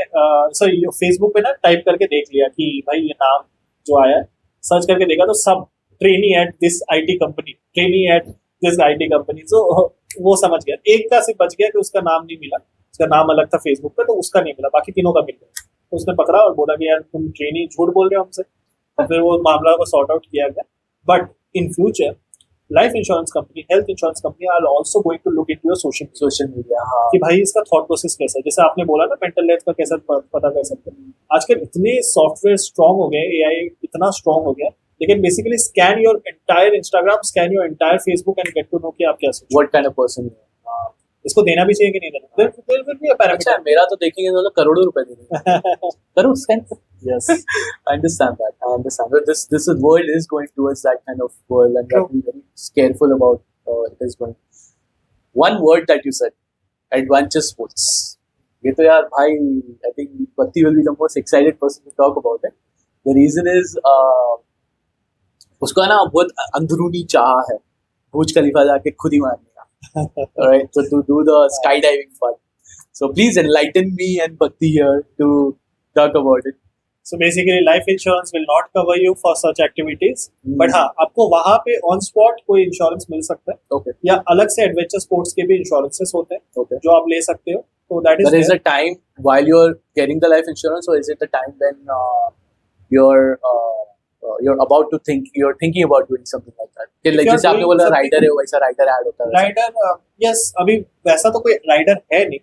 सॉरी फेसबुक पे ना टाइप करके देख लिया कि भाई ये नाम जो आया है, सर्च करके देखा तो सब trainee at this IT company, trainee at this IT company. So वो समझ गया, एक का सिर्फ बच गया कि उसका नाम नहीं मिला, उसका नाम अलग था फेसबुक पे, तो उसका नहीं मिला, बाकी तीनों का मिल गया. तो उसने पकड़ा और बोला कि यार तुम ट्रेनी झूठ बोल रहे हो हमसे. और फिर वो मामला को सॉर्ट आउट किया गया. But in future life insurance company, health insurance company are also going to look into your social media, कि भाई इसका थॉट प्रोसेस कैसा है. जैसे आपने बोला ना मेंटल हेल्थ का कैसे पता कर सकते हैं. आजकल इतने सॉफ्टवेयर स्ट्रांग हो गए, एआई इतना स्ट्रांग हो गया, लेकिन basically scan your entire Instagram, scan your entire Facebook and get to know कि आप क्या सोच. What kind of person? इसको देना भी चाहिए कि नहीं देना. There will be a parameter. अच्छा, मेरा तो देखेंगे तो करोड़ों रुपए देंगे. करो scan. Yes. I understand that. I understand. But this world is going towards that kind of world, and we have to be very careful about it is going. One word that you said, adventure sports. ये तो यार भाई, I think Bhakti will be the most excited person to talk about it. The reason is उसका ना बहुत अंदरूनी चाह है बुर्ज खलीफा जाके खुद ही मारने का. Alright, so to do the skydiving fun. So please enlighten me and Bhakti here to talk about it. So basically life insurance will not cover you for such activities, but हाँ आपको वहाँ पे on spot कोई insurance मिल सकता है. Okay. या अलग से एडवेंचर स्पोर्ट्स के भी इंश्योरेंसेस होते हैं, Okay. जो आप ले सकते हो. तो that is But is the time while you're getting the life insurance, or is it the time when you're about to think, you're thinking about doing something like that? कि like जैसे आपने बोला राइडर है, वैसा rider add होता है. Rider yes, अभी वैसा तो कोई राइडर है नहीं,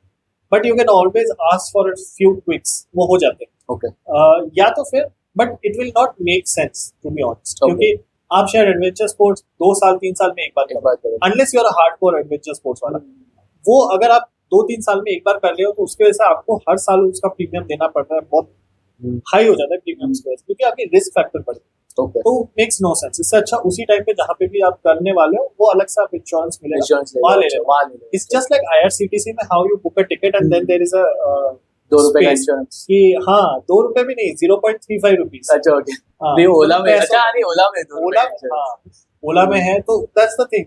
but you can always ask for a few quicks, वो हो जाते हैं. Okay. या तो फिर but it will not make sense to be honest, Okay. क्योंकि आप शायद एडवेंचर स्पोर्ट्स 2 साल 3 साल में एक बार एक बात करें. Unless you are hardcore adventure sports वाला. वो अगर आप 2-3 साल में एक बार कर रहे हो, तो उसके वजह से आपको हर साल उसका प्रीमियम देना पड़ता है, बहुत हाई हो जाता है प्रीमियम की वजह से, क्योंकि आपकी रिस्क फैक्टर बढ़ जाता है. Okay. तो मेक्स नो सेंस. इससे अच्छा उसी टाइम पे जहाँ पे भी आप करने वाले हो, वो अलग से आप इंश्योरेंस मिलेगा, Insurance वहाँ ले लो. वहाँ ले लो. इट्स जस्ट लाइक IRCTC में how you book a ticket and then there is a ₹2 का space. insurance. कि हाँ ₹2 भी नहीं, 0.35 रुपीज. अच्छा, okay. हाँ, नहीं ओला में, पैसा- अच्छा नहीं ओला में ₹2 ओला का insurance. हाँ ओला में है, तो that's the thing,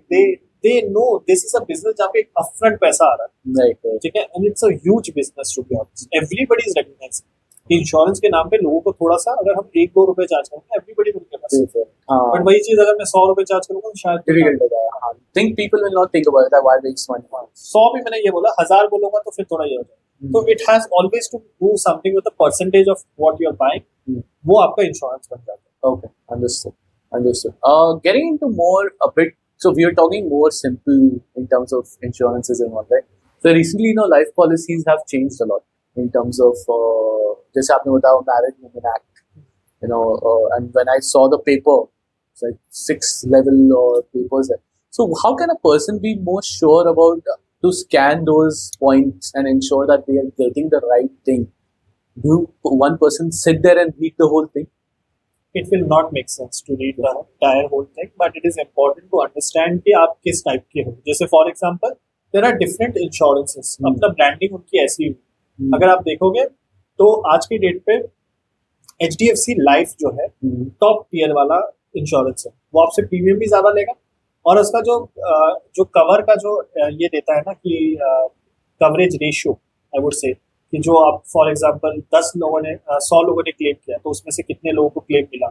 they know this is a business जहाँ पे अपफ्रंट पैसा आ रहा है. Right, right. ठीक है, and it's a huge business to be honest. Everybody is recognising insurance के नाम पे लोगों को थोड़ा सा, अगर हम 1-2 रुपए चार्ज करेंगे, एवरीबॉडी विल गिव अस. हाँ. बट वही चीज अगर मैं 100 रुपए चार्ज करूंगा, तो शायद Difficult हो जाएगा. हाँ. Think people will not think about it. Why waste money? 100 भी मैंने ये बोला, 1000 बोलूंगा तो फिर थोड़ा ये हो जाएगा. तो it has always to do something with the percentage of what you are buying, वो आपका इंश्योरेंस बन जाता है. Okay, understood. Understood. Getting into more a bit, so we are talking more simple in terms of insurances and all that. So recently, life policies have changed a lot in terms of, जैसे आपने बताया Marriage Women Act, and when I saw the paper, it's like 6 level papers there. So how can a person be more sure about to scan those points and ensure that they are getting the right thing? Do one person sit there and read the whole thing? It will not make sense to read the entire whole thing, but it is important to understand कि आप किस type के हो. जैसे for example there are different insurances. अपना branding उनकी ऐसी हुई. अगर आप देखोगे तो आज की डेट पे HDFC लाइफ जो है टॉप टियर वाला इंश्योरेंस है. वो आपसे प्रीमियम भी ज्यादा लेगा, और उसका जो कवर का जो ये देता है ना कि coverage ratio, I would say कि जो आप फॉर एग्जांपल 100 लोगों ने क्लेम किया, तो उसमें से कितने लोगों को क्लेम मिला,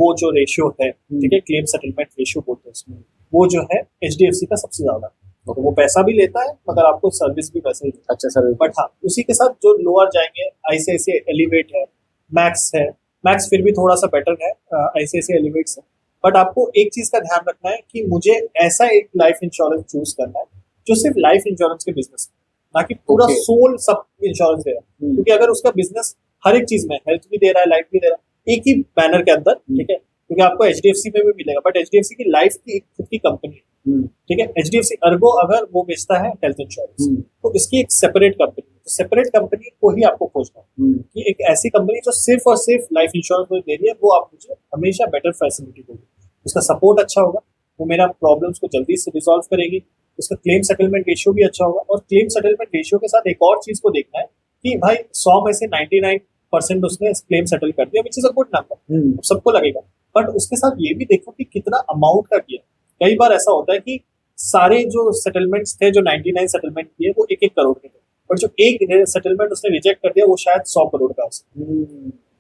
वो जो रेशियो है, ठीक है, क्लेम सेटलमेंट रेशियो बोलते हैं उसमें, वो जो है HDFC का सबसे ज्यादा. तो वो पैसा भी लेता है मगर आपको सर्विस भी वैसे ही देता अच्छा सर। है। बट हाँ, उसी के साथ जो लोअर जाएंगे, आईसीआईसीआई एलिवेट है, मैक्स है, मैक्स फिर भी थोड़ा सा बेटर है आईसीआईसीआई एलिवेट से। बट आपको एक चीज का ध्यान रखना है कि मुझे ऐसा एक लाइफ इंश्योरेंस चूज करना है जो सिर्फ लाइफ इंश्योरेंस के बिजनेस में, ना कि पूरा Okay. सोल सब इंश्योरेंस दे रहा है। क्योंकि अगर उसका बिजनेस हर एक चीज में, हेल्थ भी दे रहा है, लाइफ भी दे रहा है, एक ही बैनर के अंदर, ठीक है, क्योंकि आपको एचडीएफसी में भी मिलेगा, बट एचडीएफसी की लाइफ की एक खुद की कंपनी है, ठीक है। एचडीएफसी अर्गो अगर वो बेचता है हेल्थ इंश्योरेंस, तो इसकी एक सेपरेट कंपनी है, तो सेपरेट कंपनी को ही आपको खोजना है कि एक ऐसी कंपनी जो सिर्फ और सिर्फ लाइफ इंश्योरेंस मुझे दे रही है, वो आप मुझे हमेशा बेटर फैसिलिटी दोगे, उसका सपोर्ट अच्छा होगा, वो मेरा प्रॉब्लम्स को जल्दी से रिजॉल्व करेगी, उसका क्लेम सेटलमेंट रेशियो भी अच्छा होगा। और क्लेम सेटलमेंट रेशियो के साथ एक और चीज को देखना है कि भाई 100 में से 99% उसने क्लेम सेटल कर दिया, विच इज अ गुड नंबर, सबको लगेगा। बट उसके साथ ये भी देखो कि कितना अमाउंट का किया। कई बार ऐसा होता है कि सारे जो सेटलमेंट्स थे, जो 99 सेटलमेंट किए, वो 1-1 करोड़ के थे, और जो एक सेटलमेंट उसने रिजेक्ट कर दिया वो शायद 100 करोड़ का है।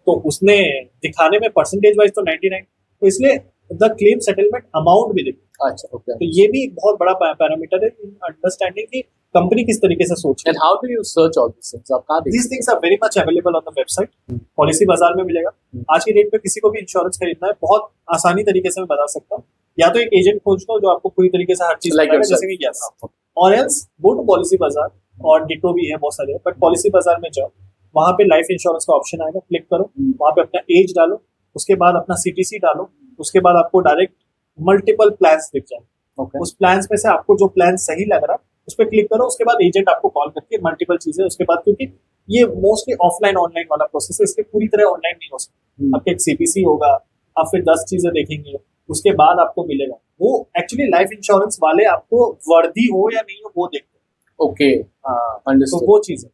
तो उसने दिखाने में परसेंटेज वाइज तो 99, तो इसलिए द क्लेम सेटलमेंट अमाउंट भी देखो। अच्छा, ओके। तो ये भी एक बहुत बड़ा पैरामीटर है इन अंडरस्टैंडिंग कि कंपनी किस तरीके से सोच रही and how do you search all this things? आप कहां देखते These things are very much available on the website. Policy बाजार में मिलेगा। आज की डेट पे किसी को भी इंश्योरेंस खरीदना है, बहुत आसानी तरीके से मैं बता सकता हूँ। या तो एक एजेंट खोज लो जो आपको पूरी तरीके से हर चीज Like बताएगा, yourself. जैसे कि किया था, और एल्स गो टू पॉलिसी बाजार, और डिटो भी है बहुत सारे, बट पॉलिसी बाजार में जाओ, वहां पे लाइफ इंश्योरेंस का ऑप्शन आएगा, क्लिक करो, वहां पे अपना एज डालो, उसके बाद अपना सीटीसी डालो, उसके बाद आपको डायरेक्ट मल्टीपल प्लान्स दिख जाए। Okay. उस प्लान्स में से आपको जो प्लान सही लग रहा है उस पर क्लिक करो, उसके बाद एजेंट आपको कॉल करके मल्टीपल चीजें, उसके बाद, क्योंकि ये मोस्टली ऑफलाइन ऑनलाइन वाला प्रोसेस है, इसलिए पूरी तरह ऑनलाइन नहीं हो सकता। आपके एक सीपीसी होगा, आप फिर 10 चीजें देखेंगे, उसके बाद आपको मिलेगा। वो एक्चुअली लाइफ इंश्योरेंस वाले आपको वर्दी हो या नहीं हो वो देखते हैं। Okay. तो Understood. वो चीज है।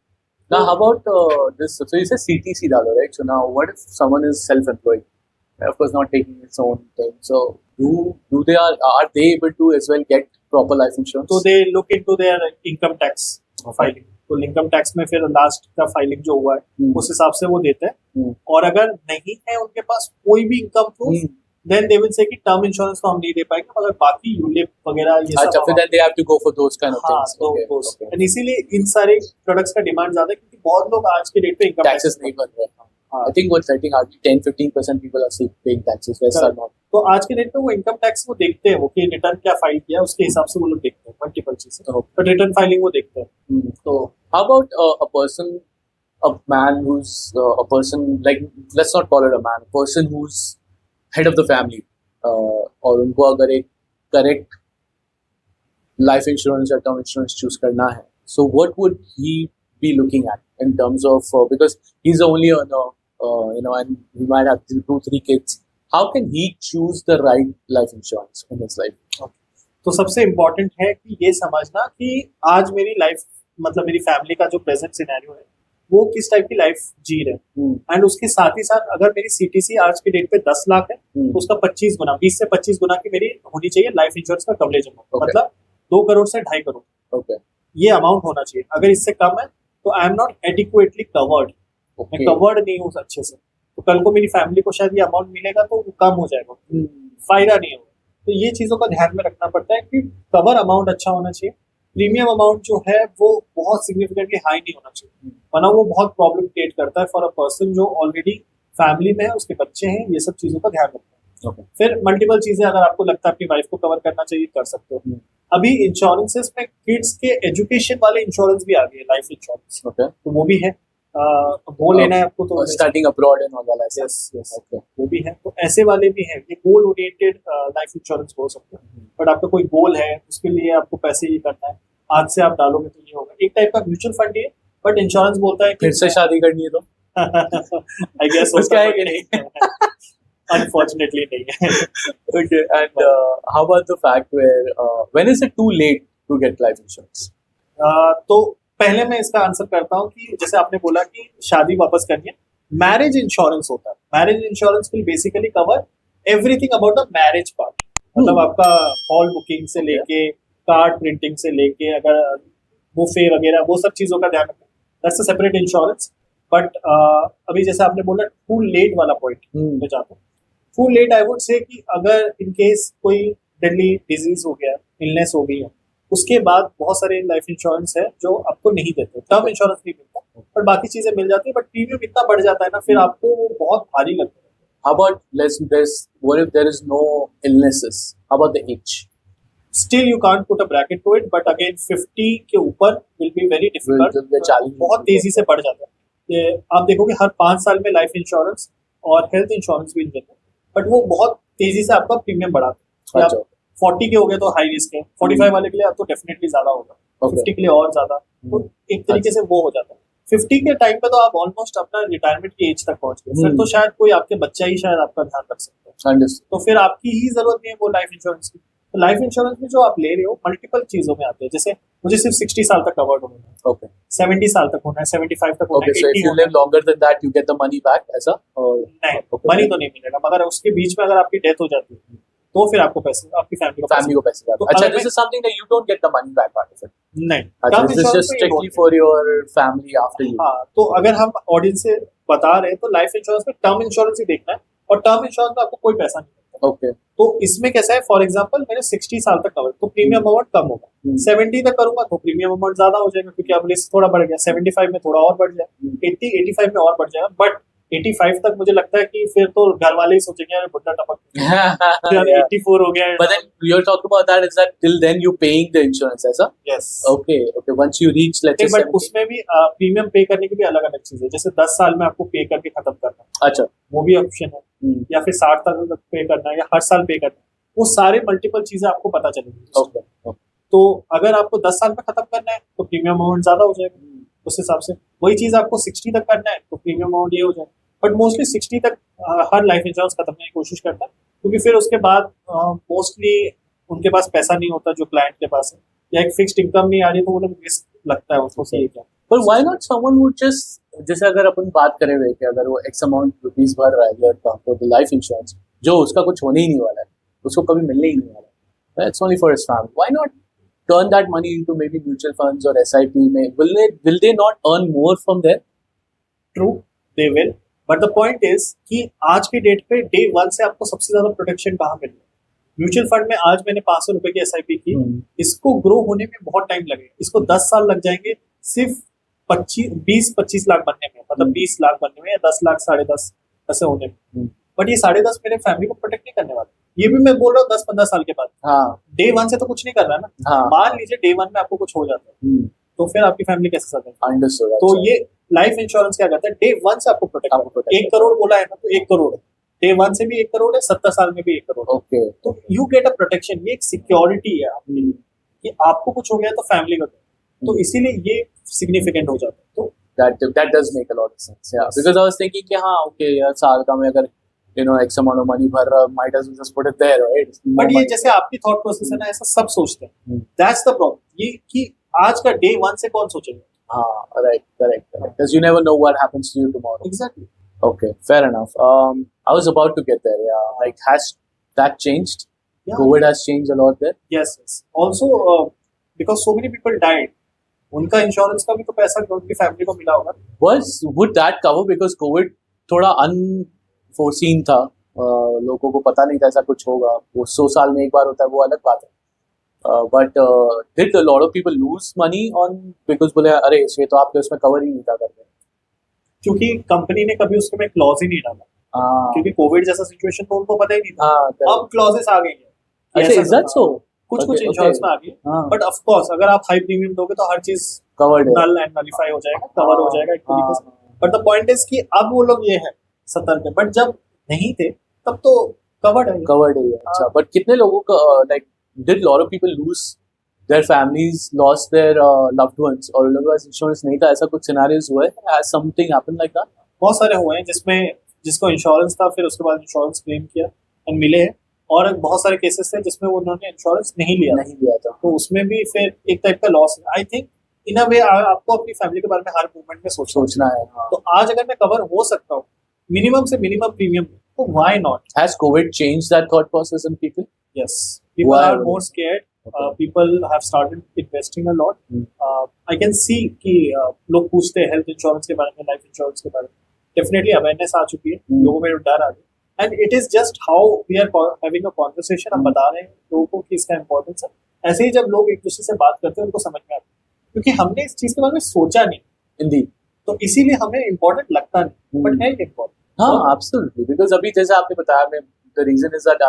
Now, how about this? So you say CTC डालो, right? So now, what if someone is self-employed? Of course, not taking its own thing. So, do they are they able to as well get proper life insurance? तो they look into their income tax filing. तो income tax में फिर last का filing जो हुआ है उस हिसाब से वो देते हैं। और अगर नहीं है उनके पास कोई भी income proof, then they will say कि टर्म इंश्योरेंस तो हम नहीं दे पाएंगे, मगर बाकी यूलिप वगैरह ये सब। अच्छा, फिर then they have to go for those kind of हाँ, things. तो Okay, those- okay. and इसीलिए इन सारे प्रोडक्ट्स का डिमांड ज्यादा है, क्योंकि बहुत लोग आज के डेट पे इनकम Taxes नहीं भर रहे हैं. I think hardly 10-15% people are still paying taxes. Rest are not. तो आज के डेट पे वो इनकम टैक्स वो देखते हैं, वो कि रिटर्न क्या फाइल किया, उसके हिसाब से वो लोग देखते हैं मल्टीपल चीजें, बट रिटर्न फाइलिंग वो देखते हैं। तो How about a person, a man who's a person like, let's not call it a man, a person who's head of the family, और उनको अगर एक correct life insurance या term insurance choose करना है, so what would he be looking at in terms of because he's the only earner, and he might have 2-3 kids. How can he choose the right life insurance in his life? तो सबसे important है कि ये समझना कि आज मेरी life, मतलब मेरी फैमिली का जो प्रेजेंट सिनेरियो है वो किस टाइप की लाइफ जी रहे हैं, एंड उसके साथ ही साथ अगर मेरी सीटीसी आज के डेट पे 10 लाख है तो उसका 25 गुना, 20 से 25 गुना की मेरी होनी चाहिए लाइफ इंश्योरेंस का कवरेज अमाउंट, मतलब 2 करोड़ से 2.5 करोड़ Okay. ये अमाउंट होना चाहिए। अगर इससे कम है तो I am not adequately covered, मैं Okay. कवर्ड नहीं हूँ अच्छे से, तो कल को मेरी फैमिली को शायद ये अमाउंट मिलेगा तो वो कम हो जाएगा, फायदा नहीं होगा। तो ये चीजों का ध्यान में रखना पड़ता है कि कवर अमाउंट अच्छा होना चाहिए, प्रीमियम अमाउंट जो है वो बहुत सिग्निफिकेंटली हाई नहीं होना चाहिए, वरना वो बहुत प्रॉब्लम क्रिएट करता है फॉर अ पर्सन जो ऑलरेडी फैमिली में है, उसके बच्चे हैं, ये सब चीजों का ध्यान रखना है। Okay. फिर मल्टीपल चीजें अगर आपको लगता है अपनी वाइफ को कवर करना चाहिए कर सकते हो। अभी इंश्योरेंसेस में किड्स के एजुकेशन वाले इंश्योरेंस भी आ गए, लाइफ इंश्योरेंस, Okay. तो वो भी है। वो लेना है आपको तो Starting abroad and all that. Yes yes Okay. वो भी है, तो ऐसे वाले भी हैं। ये गोल ओरिएंटेड लाइफ इंश्योरेंस हो सकता है, बट आपका कोई गोल है उसके लिए आपको पैसे ये करना है, आज से आप डालोगे तो ये होगा। एक टाइप का म्यूचुअल फंड है, बट इंश्योरेंस बोलता है फिर से शादी करनी है तो आई गेस उसका है कि नहीं? अनफॉर्चुनेटली नहीं है। Okay, and how about the fact where when is it too late to get life insurance? तो पहले मैं इसका आंसर करता हूँ कि जैसे आपने बोला कि शादी वापस करनी है, मैरिज इंश्योरेंस होता है। Marriage insurance will basically cover everything about the marriage part, मतलब आपका हॉल बुकिंग से लेके कार्ड प्रिंटिंग से लेके अगर बुफे वगैरह वो सब चीजों का ध्यान रखना, that's a separate insurance. But अभी जैसे आपने बोला टू लेट वाला पॉइंट में जाता हूँ। To late I would say कि अगर इन केस कोई डेडली डिजीज हो गया, इलनेस हो गई है, उसके बाद बहुत सारे लाइफ इंश्योरेंस है जो आपको नहीं देते, टर्म इंश्योरेंस नहीं मिलता, पर बाकी चीजें मिल जाती है, बट प्रीमियम इतना बढ़ जाता है ना, फिर आपको वो बहुत भारी लगता है। How about what if there is no illnesses? How about the age? Still you can't put a bracket to it, but again 50 के ऊपर will be very difficult, बहुत तेजी से बढ़ जाता है। ये आप देखोगे हर 5 साल में लाइफ इंश्योरेंस और हेल्थ इंश्योरेंस भी देते हैं, बट वो बहुत तेजी से आपका प्रीमियम बढ़ाते हैं। आप 40 के हो गए तो हाई रिस्क है, 45 वाले के लिए तो डेफिनेटली ज्यादा होगा, 50 के लिए और ज्यादा, तो एक तरीके से वो हो जाता है। 50 के टाइम पे तो आप ऑलमोस्ट अपना रिटायरमेंट की एज तक पहुंच गए, फिर तो शायद कोई आपके बच्चा ही शायद आपका ध्यान रख सकता है, तो फिर आपकी ही जरूरत नहीं है वो लाइफ इंश्योरेंस की। तो लाइफ इंश्योरेंस में जो आप ले रहे हो मल्टीपल चीजों में आते हैं, जैसे मुझे सिर्फ 60 साल तक कवर्ड होना है, okay 70 साल तक होना है, 75 तक होना है, so if you live longer than that you get the money back ऐसा? नहीं, मनी तो नहीं मिलेगा, मगर उसके बीच में अगर आपकी डेथ हो जाती है तो फिर आपको पैसे, आपकी फैमिली को पैसे जाते हैं। अच्छा, this is something that you don't get the money back part of it? नहीं, अच्छा, this is just strictly for your family after you? हाँ, तो अगर हम ऑडियंस से बता रहे हैं तो लाइफ इंश्योरेंस में टर्म इंश्योरेंस ही देखना है, और टर्म इंश्योरेंस में आपको कोई पैसा नहीं मिलता। ओके, तो इसमें कैसा है, फॉर एग्जांपल मैंने 60 साल तक कवर, तो प्रीमियम अमाउंट कम होगा, 70 तक करूंगा तो प्रीमियम अमाउंट ज्यादा हो जाएगा, क्योंकि अब रिस्क थोड़ा बढ़ गया, 75 में थोड़ा और बढ़ जाएगा, 80 85 में और बढ़ जाएगा, बट 85 तक मुझे लगता है कि फिर तो घर वाले ही सोचेंगे यार बुढ़ा टपक यार 84 हो गया है। But then you're talking about that is that till then you paying the insurance ऐसा? Yes. Okay, once you reach let's say 70. But उसमें भी प्रीमियम पे करने की भी अलग अलग चीज है, जैसे 10 साल में आपको पे करके खत्म करना है, अच्छा वो भी ऑप्शन है, या फिर 60 साल तक पे करना है, या हर साल पे करना है, वो सारे मल्टीपल चीजें आपको पता चलेगी। Okay. तो अगर आपको 10 साल में खत्म करना है तो प्रीमियम अमाउंट ज्यादा हो जाएगा, उस हिसाब से वही चीज आपको 60 तक करना है तो प्रीमियम अमाउंट ये हो जाएगा, बट मोस्टली 60 तक हर लाइफ इंश्योरेंस खत्म करने की कोशिश करता है, क्योंकि फिर उसके बाद मोस्टली उनके पास पैसा नहीं होता जो क्लाइंट के पास है, या एक फिक्स्ड इनकम नहीं आ रही, तो वो लोग रिस्क लगता है उसको सही क्या। पर why not someone would just, जैसे अगर अपन बात करें हुए कि अगर वो एक्स अमाउंट रुपीस भर रहा है ईयर का फॉर द लाइफ इंश्योरेंस, जो उसका कुछ होने ही नहीं वाला है, उसको कभी मिलने ही नहीं वाला है, it's only for his family, why not turn that money into maybe mutual funds or SIP में, will they not earn more from there? True, they will, but the point is कि आज के डेट पे day 1 से आपको सबसे ज्यादा protection कहाँ मिल रहा है। म्यूचुअल फंड में आज मैंने 500 रुपए की SIP की, इसको ग्रो होने में बहुत टाइम लगेगा, इसको 10 साल लग जाएंगे सिर्फ 20-25 लाख बनने में, मतलब 20 लाख बनने में, या 10 लाख 10.5 ऐसे होने में, बट ये 10.5 मेरे फैमिली को प्रोटेक्ट नहीं करने वाले। ये भी मैं बोल रहा हूँ 10-15 साल के बाद। डे 1 से तो कुछ नहीं कर रहा है ना। मान लीजिए डे 1 में आपको कुछ हो जाता है, तो फिर आपकी फैमिली कैसे सकेगी? तो ये लाइफ इंश्योरेंस क्या करता है, डे 1 से आपको प्रोटेक्ट 1 करोड़ बोला है ना, तो 1 करोड़ डे 1 से भी 1 करोड़ है, 70 साल में भी 1 करोड़। ओके, तो यू गेट अ प्रोटेक्शन, ये एक सिक्योरिटी है आपके लिए कि आपको कुछ हो गया तो फैमिली को, तो इसीलिए ये सिग्निफिकेंट हो जाता है। तो that does make a lot of sense, yeah, because I was thinking कि हाँ okay यार साल का मैं अगर X amount of money भर रहा, might as well just put it there, right? But ये जैसे आपकी थॉट प्रोसेस है ना, ऐसा सब सोचते हैं, that's the problem, ये कि आज का डे 1 से कौन सोचेगा? हाँ, right, correct, because you never know what happens to you tomorrow. Exactly. Okay, fair enough. I was about to get there, yeah. Like, has that changed? Yeah. COVID has changed a lot there? Yes. Also, because so many people died, उनका insurance का भी तो पैसा उनकी family को मिला होगा। Would that cover, because COVID थोड़ा अनफोर्सीन था, लोगों को पता नहीं था ऐसा कुछ होगा, वो 100 साल में एक बार होता है, वो अलग बात है, but did a lot of people lose money on, because बोले अरे ये तो आपके उसमें कवर ही नहीं था करके, क्योंकि कंपनी ने कभी उसमें क्लॉज ही नहीं डाला, क्योंकि कोविड जैसा सिचुएशन तो उनको पता ही नहीं था। अब क्लॉजेस आ गई है। अच्छा, is that so? कुछ इंश्योरेंस में आ गई, बट ऑफ कोर्स अगर आप हाई प्रीमियम दोगे तो हर चीज कवर्ड नल एंड नलिफाई हो जाएगा, कवर हो जाएगा एक तरीके से। बट द पॉइंट इज कि अब वो लोग ये है सतर्क है, बट जब नहीं थे तब तो कवर्ड है। अच्छा, बट कितने लोगों का like did lot of people lose their families, lost their loved ones, और उनके पास इंश्योरेंस नहीं था, ऐसा कुछ सिनेरियोज हुए? Has something happened like that? बहुत सारे हुए हैं जिसमें जिसको इंश्योरेंस था फिर उसके बाद इंश्योरेंस क्लेम किया एंड मिले हैं, और बहुत सारे केसेस थे जिसमें उन्होंने इंश्योरेंस नहीं लिया था, तो उसमें भी फिर एक टाइप का लॉस है। आई थिंक इन अ वे आपको अपनी फैमिली के बारे में हर मूवमेंट में सोचना है। तो आज अगर मैं कवर हो सकता हूँ मिनिमम से मिनिमम प्रीमियम, तो why not? Has Covid changed that thought process in people? Yes, people are more scared, people have started investing a lot. I can see कि लोग पूछते हैं हेल्थ इंश्योरेंस के बारे में, लाइफ इंश्योरेंस के बारे में, डेफिनेटली अवेयरनेस आ चुकी है, लोगों में डर आ गया, and it is just how we are having a conversation. हम बता रहे हैं लोगों को कि इसका इंपॉर्टेंस है, ऐसे ही जब लोग एक दूसरे से बात करते हैं उनको समझ में आता है, क्योंकि हमने इस चीज के बारे में सोचा नहीं, Indeed. तो इसीलिए हमें इम्पोर्टेंट लगता नहीं, बट है इम्पोर्टेंट. हाँ, absolutely. Because अभी जैसे आपने बताया, मैं the reason is that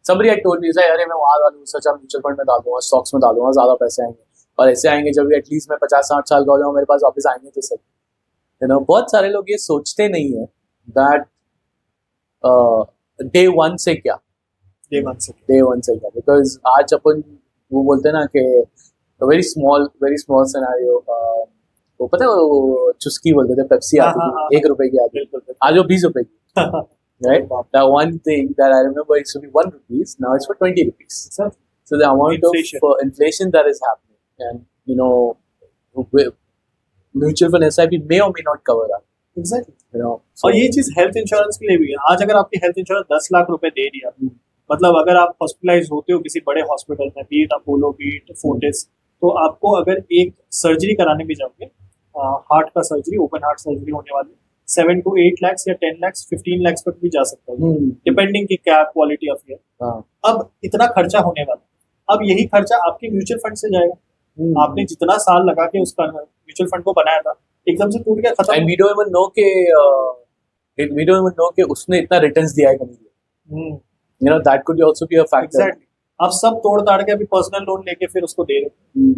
somebody had told me, अरे मैं वहाँ डालूँ, सच म्यूचुअल फंड में डालूंगा, स्टॉक्स में डालूंगा, ज्यादा पैसे आएंगे, और ऐसे आएंगे जब भी एटलीस्ट मैं 50-60 साल का हो जाऊँ, मेरे पास वापस आएंगे तो सही. बहुत सारे लोग ये सोचते नहीं है that डे वन से क्या, डे वन से. बिकॉज आज अपन वो बोलते हैं ना कि वेरी स्मॉल सिनेरियो, वो पता है वो चुस्की बोलते थे, पेप्सी आती थी 1 रुपए की आती, बिल्कुल. आज वो 20 रुपए की. Right? The one thing that I remember used to be 1 rupees, now it's for 20 rupees. So the amount of inflation that is happening, and mutual fund SIP may or may not cover that. Exactly. और ये चीज health insurance के लिए भी है. आज अगर आपकी हेल्थ इंश्योरेंस 10 लाख रुपए दे रही है, मतलब अगर आप हॉस्पिटलाइज होते हो किसी बड़े हॉस्पिटल में, बीट अपोलो, बीट फोर्टिस, तो आपको अगर एक सर्जरी कराने भी जाओगे, हार्ट का सर्जरी, ओपन हार्ट सर्जरी होने वाली, 7 to 8 lakhs या 10 lakhs 15 lakhs पर भी जा सकता है, डिपेंडिंग की क्या क्वालिटी ऑफ ईयर. अब इतना खर्चा होने वाला, अब यही खर्चा आपके म्यूचुअल फंड से जाएगा. आपने जितना साल लगा के उसका म्यूचुअल फंड को बनाया था, एकदम से टूट गया, खत्म. And we don't even know कि उसने इतना रिटर्न्स दिया है कि नहीं. That could also be a factor. Exactly. आप सब तोड़ ताड़ के अभी पर्सनल लोन लेके फिर उसको दे रहे हो,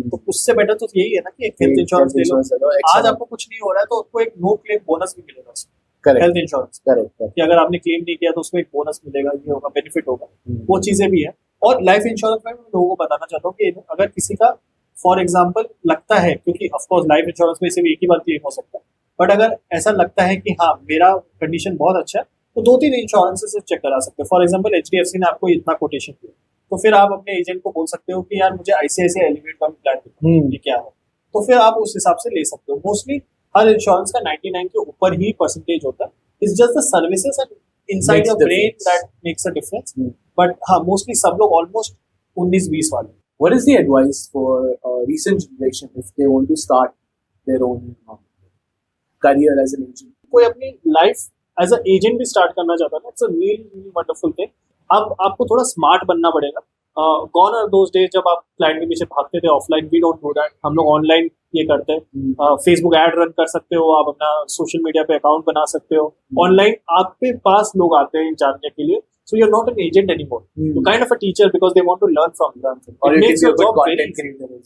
तो उससे बेटर तो यही है ना कि एक हेल्थ इंश्योरेंस ले लो. आज आपको कुछ नहीं हो रहा है तो उसको एक नो क्लेम बोनस भी मिलेगा उसको, हेल्थ इंश्योरेंस. कि अगर आपने क्लेम नहीं किया तो उसको एक बोनस मिलेगा, ये होगा, बेनिफिट होगा. वो चीजें भी है. और लाइफ इंश्योरेंस में मैं लोगों को बताना चाहता हूँ कि अगर किसी का फॉर एग्जाम्पल लगता है, क्योंकि ऑफकोर्स लाइफ इंश्योरेंस में सिर्फ एक ही बार क्लेम हो सकता है, बट अगर ऐसा लगता है कि हाँ मेरा कंडीशन बहुत अच्छा है, तो 2-3 इंश्योरेंस से चेक करा सकते हो. फॉर एग्जाम्पल HDFC ने आपको इतना कोटेशन दिया, तो फिर आप अपने एजेंट को बोल सकते हो कि यार मुझे ICICI एलिवेट का प्लान दिखाओ, ये क्या है, तो फिर आप उस हिसाब से ले सकते हो. मोस्टली हर इंश्योरेंस का 99 के ऊपर ही परसेंटेज होता है. It's just the services and inside your brain that makes a difference. But हाँ, मोस्टली सब लोग ऑलमोस्ट 19-20 वाले. What is the advice for recent generation if they want to start their own career as an agent? कोई अपनी life as a agent भी start करना चाहता है, it's a really wonderful thing. अब आपको थोड़ा स्मार्ट बनना पड़ेगा. गॉन आर दोस डेज जब आप क्लाइंट के पीछे भागते थे offline. We don't do that. हम लोग ऑनलाइन ये करते हैं. फेसबुक एड रन कर सकते हो आप, अपना सोशल मीडिया पे अकाउंट बना सकते हो. ऑनलाइन आपके पास लोग आते हैं जानने के लिए. So you're not an agent anymore. You're kind of a teacher because they want to learn from you. Or it you makes can your be a job very content easy. creator.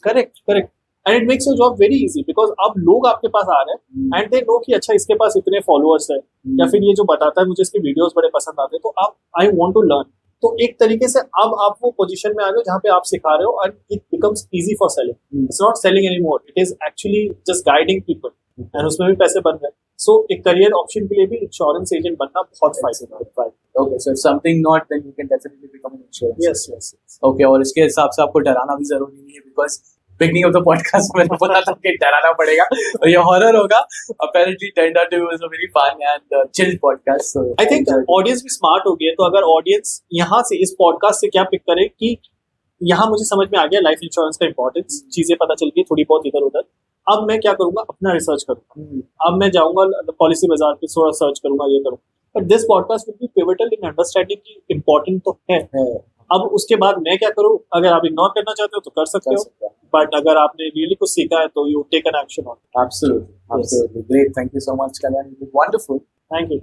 Correct. And it makes your job very easy because अब लोग आपके पास आ रहे हैं and they know कि अच्छा इसके पास इतने followers है, या फिर ये जो बताता है मुझे इसके videos बड़े पसंद आते हैं, तो आप I want to learn. तो एक तरीके से अब आप वो पोजीशन में आ गए जहाँ पे आप सिखा रहे हो and it becomes easy for selling. It's not selling anymore. It is actually just guiding people. And उसमें भी पैसे बन रहे हैं. So एक career option के लिए भी इंश्योरेंस एजेंट बनना बहुत फायदेमंद है. Okay, so if something not, then you can definitely become an insurance. Yes. Okay, और इसके हिसाब से आपको डराना भी जरूरी नहीं है because beginning of the podcast मैंने बोला था कि डराना पड़ेगा और ये horror होगा. Apparently turned out to be a very fun and chill podcast. So I think audience भी smart हो गई है, तो अगर audience यहाँ से इस podcast से क्या pick करे कि यहाँ मुझे समझ में आ गया लाइफ इंश्योरेंस का इंपॉर्टेंस, चीजें पता चल गई थोड़ी बहुत इधर उधर. अब मैं क्या करूंगा, अपना रिसर्च करूंगा. अब मैं जाऊंगा पॉलिसी बाजार पे थोड़ा सर्च करूंगा, ये करूंगा. But this podcast will be pivotal in understanding की इम्पोर्टेंट तो है. अब उसके बाद मैं क्या करूं, अगर आप इग्नोर करना चाहते हो तो कर सकते हो, बट अगर आपने रियली कुछ सीखा है तो you take an action on. Absolutely. Great. Thank you so much, Kalyan. It was wonderful. Thank you.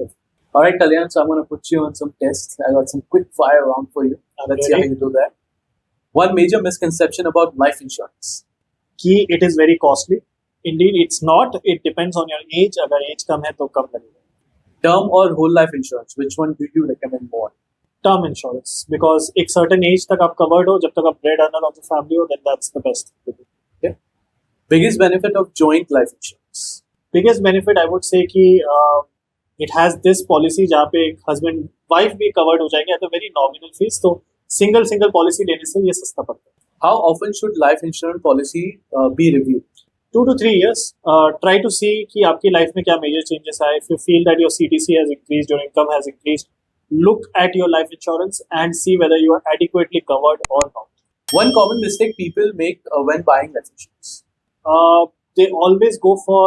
All right, Kalyan. So I'm going to put you on some tests. I got some quick fire round for you. Let's see how you do that. One major misconception about life insurance. कि it is very costly. Indeed, it's not. It depends on your age. अगर as कम है तो कम लगेगा. Term or whole life insurance, which one do you recommend more? Term insurance, because एक certain age तक आप covered हो, जब तक आप bread earner of the family हो, then that's the best. Okay. Biggest benefit of joint life insurance? Biggest benefit I would say कि it has this policy जहाँ पे husband wife भी covered हो जाएंगे at a very nominal fees, तो single policy लेने से ये सस्ता पड़ता है. How often should life insurance policy be reviewed? 2 to 3 years. Try to see कि आपकी लाइफ में क्या major changes आए. If you feel that your CTC has increased, your income has increased, look at your life insurance and see whether you are adequately covered or not. One common mistake people make when buying life insurance. They always go for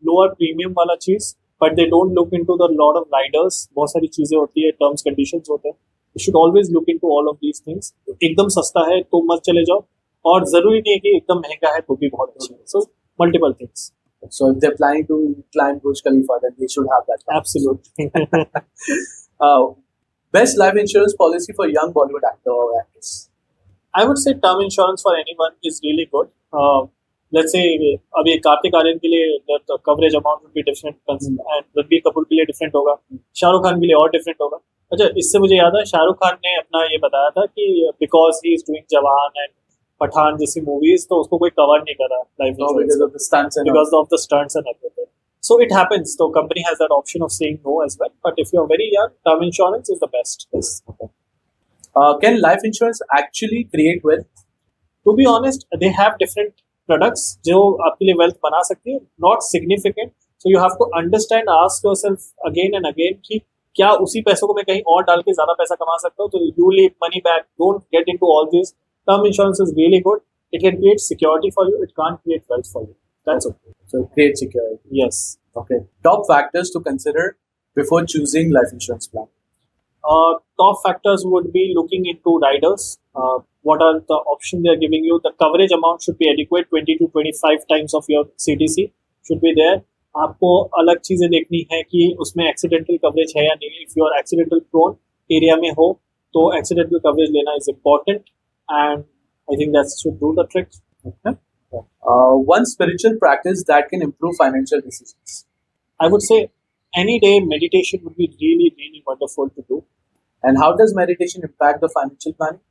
lower premium वाला चीज, but they don't look into the lot of riders. बहुत सारी चीजें होती है, terms conditions होते हैं. You should always look into all of these things. एकदम सस्ता है तो मत चले जाओ. और जरूरी नहीं है कि एकदम महंगा है तो भी बहुत अच्छा है. So multiple things. So if they're planning to climb Burj Khalifa, then they should have that. Absolutely. Best life insurance policy for young Bollywood actor or actress. I would say term insurance for anyone is really good. Let's say अभी कार्तिक आर्यन के लिए the coverage amount would be different and Ranbir Kapoor के लिए different होगा, शाहरुख खान के लिए और different होगा. अच्छा, इससे मुझे याद है शाहरुख खान ने अपना ये बताया था कि because he is doing जवान and पठान जैसी मूवीज तो उसको कोई कवर नहीं कर रहा life Because of the stunts and all. because of the stunts and everything. So it happens. So company has that option of saying no as well. But if you're very young, term insurance is the best. Yes. Okay. Can life insurance actually create wealth? To be honest, they have different products जो आपके लिए wealth बना सकती है. Not significant. So you have to understand, ask yourself again and again कि क्या उसी पैसों को मैं कहीं और डाल के ज्यादा पैसा कमा सकता हूँ. तो you leave money back. Don't get into all this. Term insurance is really good. It can create security for you. It can't create wealth for you. That's okay. So create security. Yes. Okay. Top factors to consider before choosing life insurance plan. Top factors would be looking into riders. What are the options they are giving you? The coverage amount should be adequate. 20 to 25 times of your CTC should be there. आपको अलग चीजें देखनी है कि उसमें accidental coverage है या नहीं. If you are accidental prone area में हो तो एक्सीडेंटल कवरेज लेना is important. And I think that should do the trick. Okay. One spiritual practice that can improve financial decisions. I would say any day meditation would be really, really wonderful to do. And how does meditation impact the financial planning?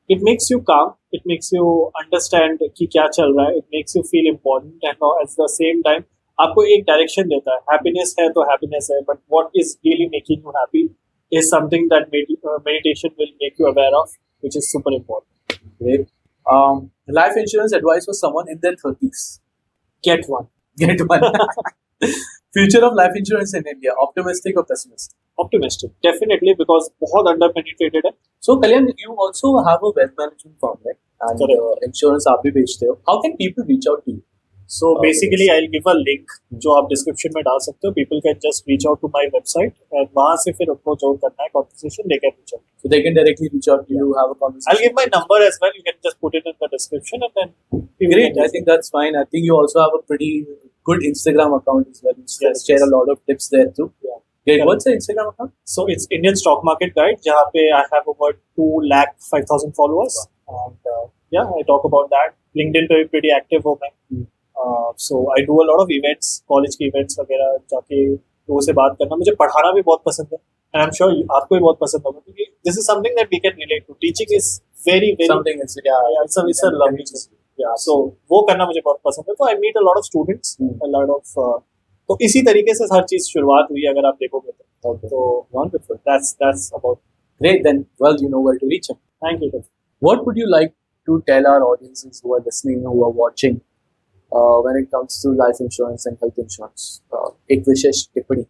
It makes you calm. It makes you understand कि क्या चल रहा है. It makes you feel important and at the same time आपको एक direction देता है. Happiness है तो happiness है, but what is really making you happy is something that meditation will make you aware of, which is super important. Great. Life insurance advice for someone in their 30s. Get one. Get one. Future of life insurance in India, optimistic or pessimistic? Optimistic, definitely, because बहुत under penetrated है. So Kalyan, you also have a wealth management firm, right? And insurance आप भी बेचते हो. How can people reach out to you? So basically, I'll give a link जो आप description में डाल सकते हो. People can just reach out to my website and वहाँ से फिर उनको जो करना है conversation they can reach out. So they can directly reach out to you, have a conversation. I'll give my number as well. You can just put it in the description and then. Great. I think that's fine. I think you also have a pretty good Instagram account as well. You share a lot of tips there too. Yeah. Great. What's the Instagram account? So it's Indian Stock Market Guide जहाँ पे I have over 205,000 followers and yeah, I talk about that. LinkedIn पे भी pretty active हूँ मैं. So I do a lot of events, college के events वगैरह जाके लोगों से बात करना. मुझे पढ़ाना भी बहुत पसंद है. And I'm sure आपको भी बहुत पसंद होगा क्योंकि this is something that we can relate to. Teaching is very something is it's a lovely thing. Yeah. So वो करना मुझे बहुत पसंद है. तो I meet a lot of students, a lot of तो इसी तरीके से हर चीज शुरुआत हुई अगर आप देखोगे तो. Okay. So wonderful. That's about. Great. Then well, you know where to reach him. Thank you. What would you like to tell our audiences who are listening, who are watching, when it comes to life insurance and health insurance? एक विशेष टिप्पणी.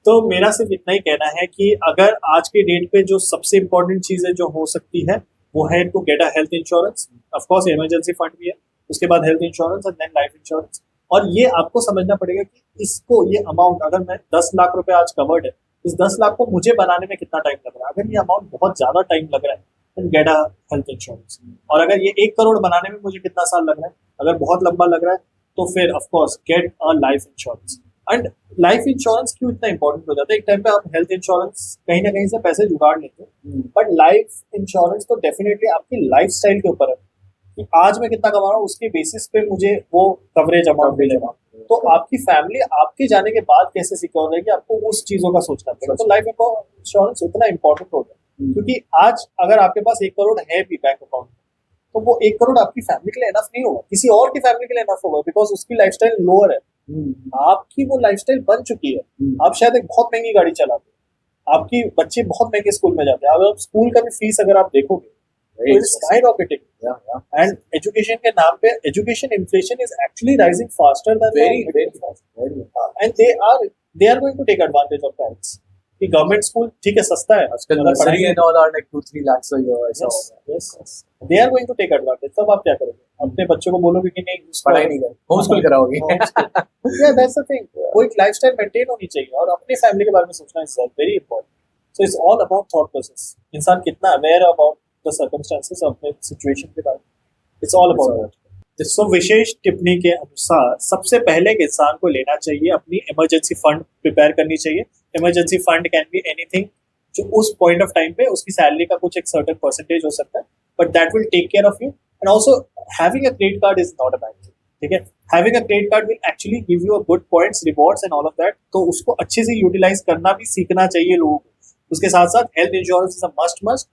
तो मेरा सिर्फ इतना ही कहना है कि अगर आज के डेट पे जो सबसे इम्पोर्टेंट चीज़ें जो हो सकती है वो है to get a health insurance. Of course emergency fund भी है, उसके बाद health insurance and then life insurance. और ये आपको समझना पड़ेगा कि इसको ये अमाउंट अगर मैं 10 लाख रुपए आज कवर्ड है, इस 10 लाख को मुझे बनाने में कितना टाइम लग रहा है. अगर ये अमाउंट बहुत ज़्यादा टाइम लग रहा है then get a health insurance. और अगर ये 1 करोड़ बनाने में मुझे कितना साल लग रहा है, अगर बहुत लंबा लग रहा है तो फिर of course get a life insurance. And life insurance क्यों इतना इंपॉर्टेंट हो जाता है? एक टाइम पे आप हेल्थ इंश्योरेंस कहीं ना कहीं से पैसे जुगाड़ लेते हो, बट लाइफ इंश्योरेंस तो डेफिनेटली आपकी लाइफस्टाइल के ऊपर है कि आज मैं कितना कमा रहा हूँ उसके बेसिस पे मुझे वो कवरेज अमाउंट मिलेगा. तो आपकी फैमिली आपके जाने के बाद कैसे सिक्योर रहेगी आपको उस चीजों का सोचना पड़ेगा. तो लाइफ इंश्योरेंस उतना इंपॉर्टेंट होता है क्योंकि आज अगर आपके पास 1 करोड़ है भी बैंक अकाउंट तो वो 1 करोड़ आपकी फैमिली के लिए इनफ नहीं होगा, किसी और की फैमिली के लिए इनफ होगा बिकॉज उसकी लाइफस्टाइल लोअर है. आपकी वो लाइफस्टाइल बन चुकी है. आप शायद एक बहुत महंगी गाड़ी चलाते हैं, आपकी बच्चे बहुत महंगे स्कूल में जाते हैं. अगर स्कूल का भी फीस अगर आप देखोगे तो इट्स स्काईरॉकेटिंग. एंड एजुकेशन के नाम पे education inflation is actually rising faster than very fast. And they are going to take advantage of parents कि गवर्नमेंट स्कूल ठीक है सस्ता है आजकल nursery and all are like 2-3 lakhs a year ऐसा. Yes they are going to take advantage. तब आप क्या करोगे? अपने बच्चों को बोलोगे कि नहीं पढ़ाई नहीं कर, होम स्कूल कराओगे. या दैट्स द थिंग. वो एक लाइफस्टाइल मेंटेन होनी चाहिए और अपनी फैमिली के बारे में सोचना is very important. So it's all about thought process. इंसान कितना अवेयर अबाउट द सर्कमस्टेंसेस अपने सिचुएशन के बारे में. इट्स ऑल अबाउट तो विशेष टिप्पणी के अनुसार सबसे पहले एक इंसान को लेना चाहिए अपनी इमरजेंसी फंड प्रिपेयर करनी चाहिए. Emergency fund can be anything जो उस पॉइंट ऑफ टाइम पे उसकी सैलरी का कुछ एक सर्टेन परसेंटेज हो सकता है, but that will take care of you. And also having a credit card is not a bad thing. ठीक है, having a credit card will actually give you a good points, rewards and all of that. तो उसको अच्छे से utilise करना भी सीखना चाहिए लोगों को. उसके साथ साथ health insurance is a must.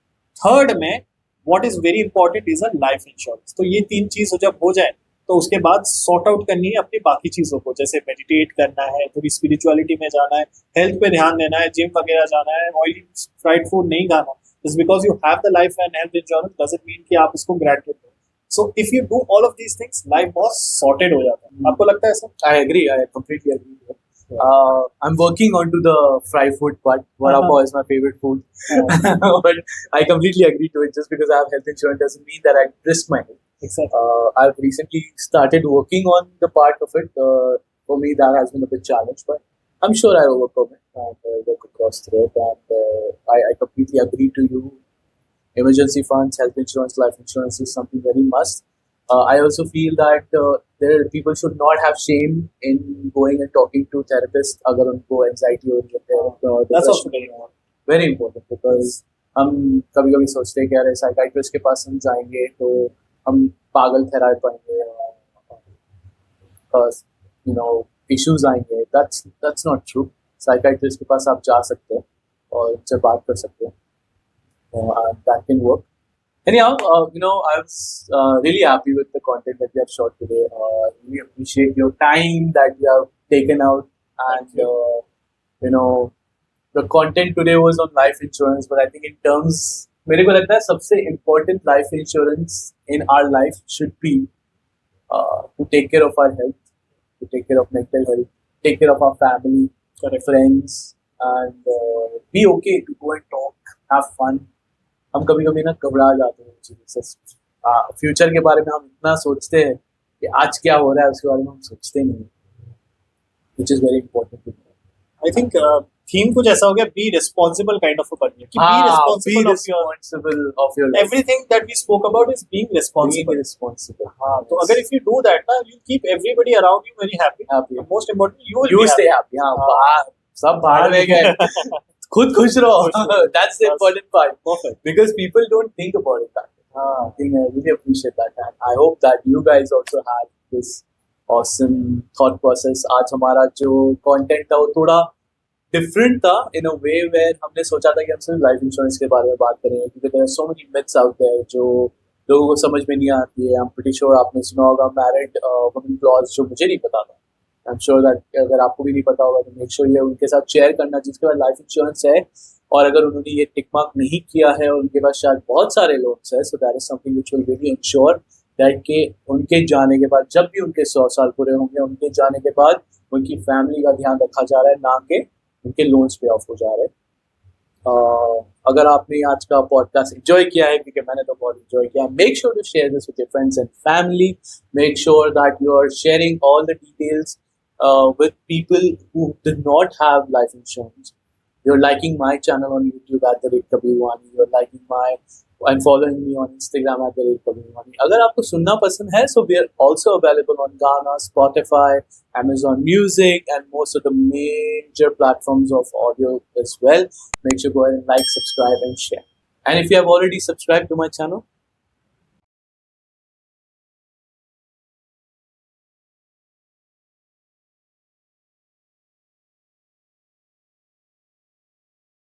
Third में what is very important is a life insurance. तो ये तीन चीज जब हो जाए तो उसके बाद सॉर्ट आउट करनी है अपनी बाकी चीजों को, जैसे मेडिटेट करना है, थोड़ी स्पिरिचुअलिटी में जाना है, हेल्थ पे ध्यान देना है, जिम वगैरह जाना है, ऑयली फ्राइड फूड नहीं खाना. Just because you have the life and health insurance doesn't mean कि आप इसको granted low. So if you do all of these things life बहुत सॉर्टेड हो जाता है. आपको लगता है ऐसा? I agree. I completely agree. I'm working onto the fry food part. Vada pav is my favorite food, but I completely agree to it. Just because I have health insurance doesn't mean that I risk my health. Exactly. I've recently started working on the part of it. For me, that has been a big challenge, but I'm sure I'll overcome it and work across through it. And I completely agree to you. Emergency funds, health insurance, life insurance is something very must. I also feel that people should not have shame in going and talking to therapists अगर उनको anxiety हो रही है. That's also very important. Very important because हम कभी कभी सोचते हैं कि अरे साइकाइट्रिस्ट के पास हम जाएंगे तो हम पागल ठहरा पाएंगे, you know, issues आएंगे. That's not true. साइकाइट्रिस्ट के पास आप जा सकते हैं और उनसे बात कर सकते हैं. That can work. Anyhow, I was really happy with the content that you have shot today. Really appreciate your time that you have taken out, and the content today was on life insurance. But I think in terms, मेरे को लगता है सबसे important life insurance in our life should be to take care of our health, to take care of mental health, take care of our family, friends, and be okay to go and talk, have fun. हम कभी कभी ना घबरा जाते हैं चीज़ों से. Future के बारे में हम इतना सोचते हैं कि आज क्या हो रहा है उसके बारे में हम सोचते नहीं, which is very important. I think theme कुछ ऐसा हो गया, बी रिस्पॉन्सिबल काइंड ऑफ बनिए कि be responsible of your life. everything that we spoke about is being responsible. Being responsible. हाँ, तो अगर if you do that ना, you keep everybody around you very happy. And most importantly, you will You be stay happy. हाँ, बाहर सब बाहर में गए, खुद खुश रहो. That's the important part. Perfect. Because people don't think about it that way. I think I really appreciate that, and I hope that you guys also have this awesome thought process. आज हमारा जो content था वो थोड़ा different था in a way where हमने सोचा था कि हम सिर्फ life insurance के बारे में बात करेंगे, क्योंकि there are so many myths out there जो लोगों को समझ में नहीं आती है. I'm pretty sure आपने सुना होगा married women clause जो मुझे नहीं पता था. I'm sure that अगर आपको भी नहीं पता होगा तो make sure ये उनके साथ शेयर करना जिसके पास लाइफ इंश्योरेंस है, और अगर उन्होंने ये टिक मार्क नहीं किया है और उनके पास शायद बहुत सारे लोन्स है, so that is something which will really ensure that कि उनके जाने के बाद जब भी उनके 100 साल पूरे होंगे, उनके जाने के बाद उनकी फैमिली का ध्यान रखा जा रहा है, ना कि उनके लोन्स पे ऑफ हो जा रहे हैं. अगर आपने आज का पॉडकास्ट एंजॉय किया है, क्योंकि मैंने तो बहुत एंजॉय किया, make sure to share this with your friends and family. Make sure that you are sharing all the details with people who did not have life insurance. You're liking my channel on YouTube at @Wani. You're liking and following me on Instagram at @Wani. अगर आपको सुनना पसंद है, so we are also available on Gaana, Spotify, Amazon Music, and most of the major platforms of audio as well. Make sure to go ahead and like, subscribe, and share. And if you have already subscribed to my channel,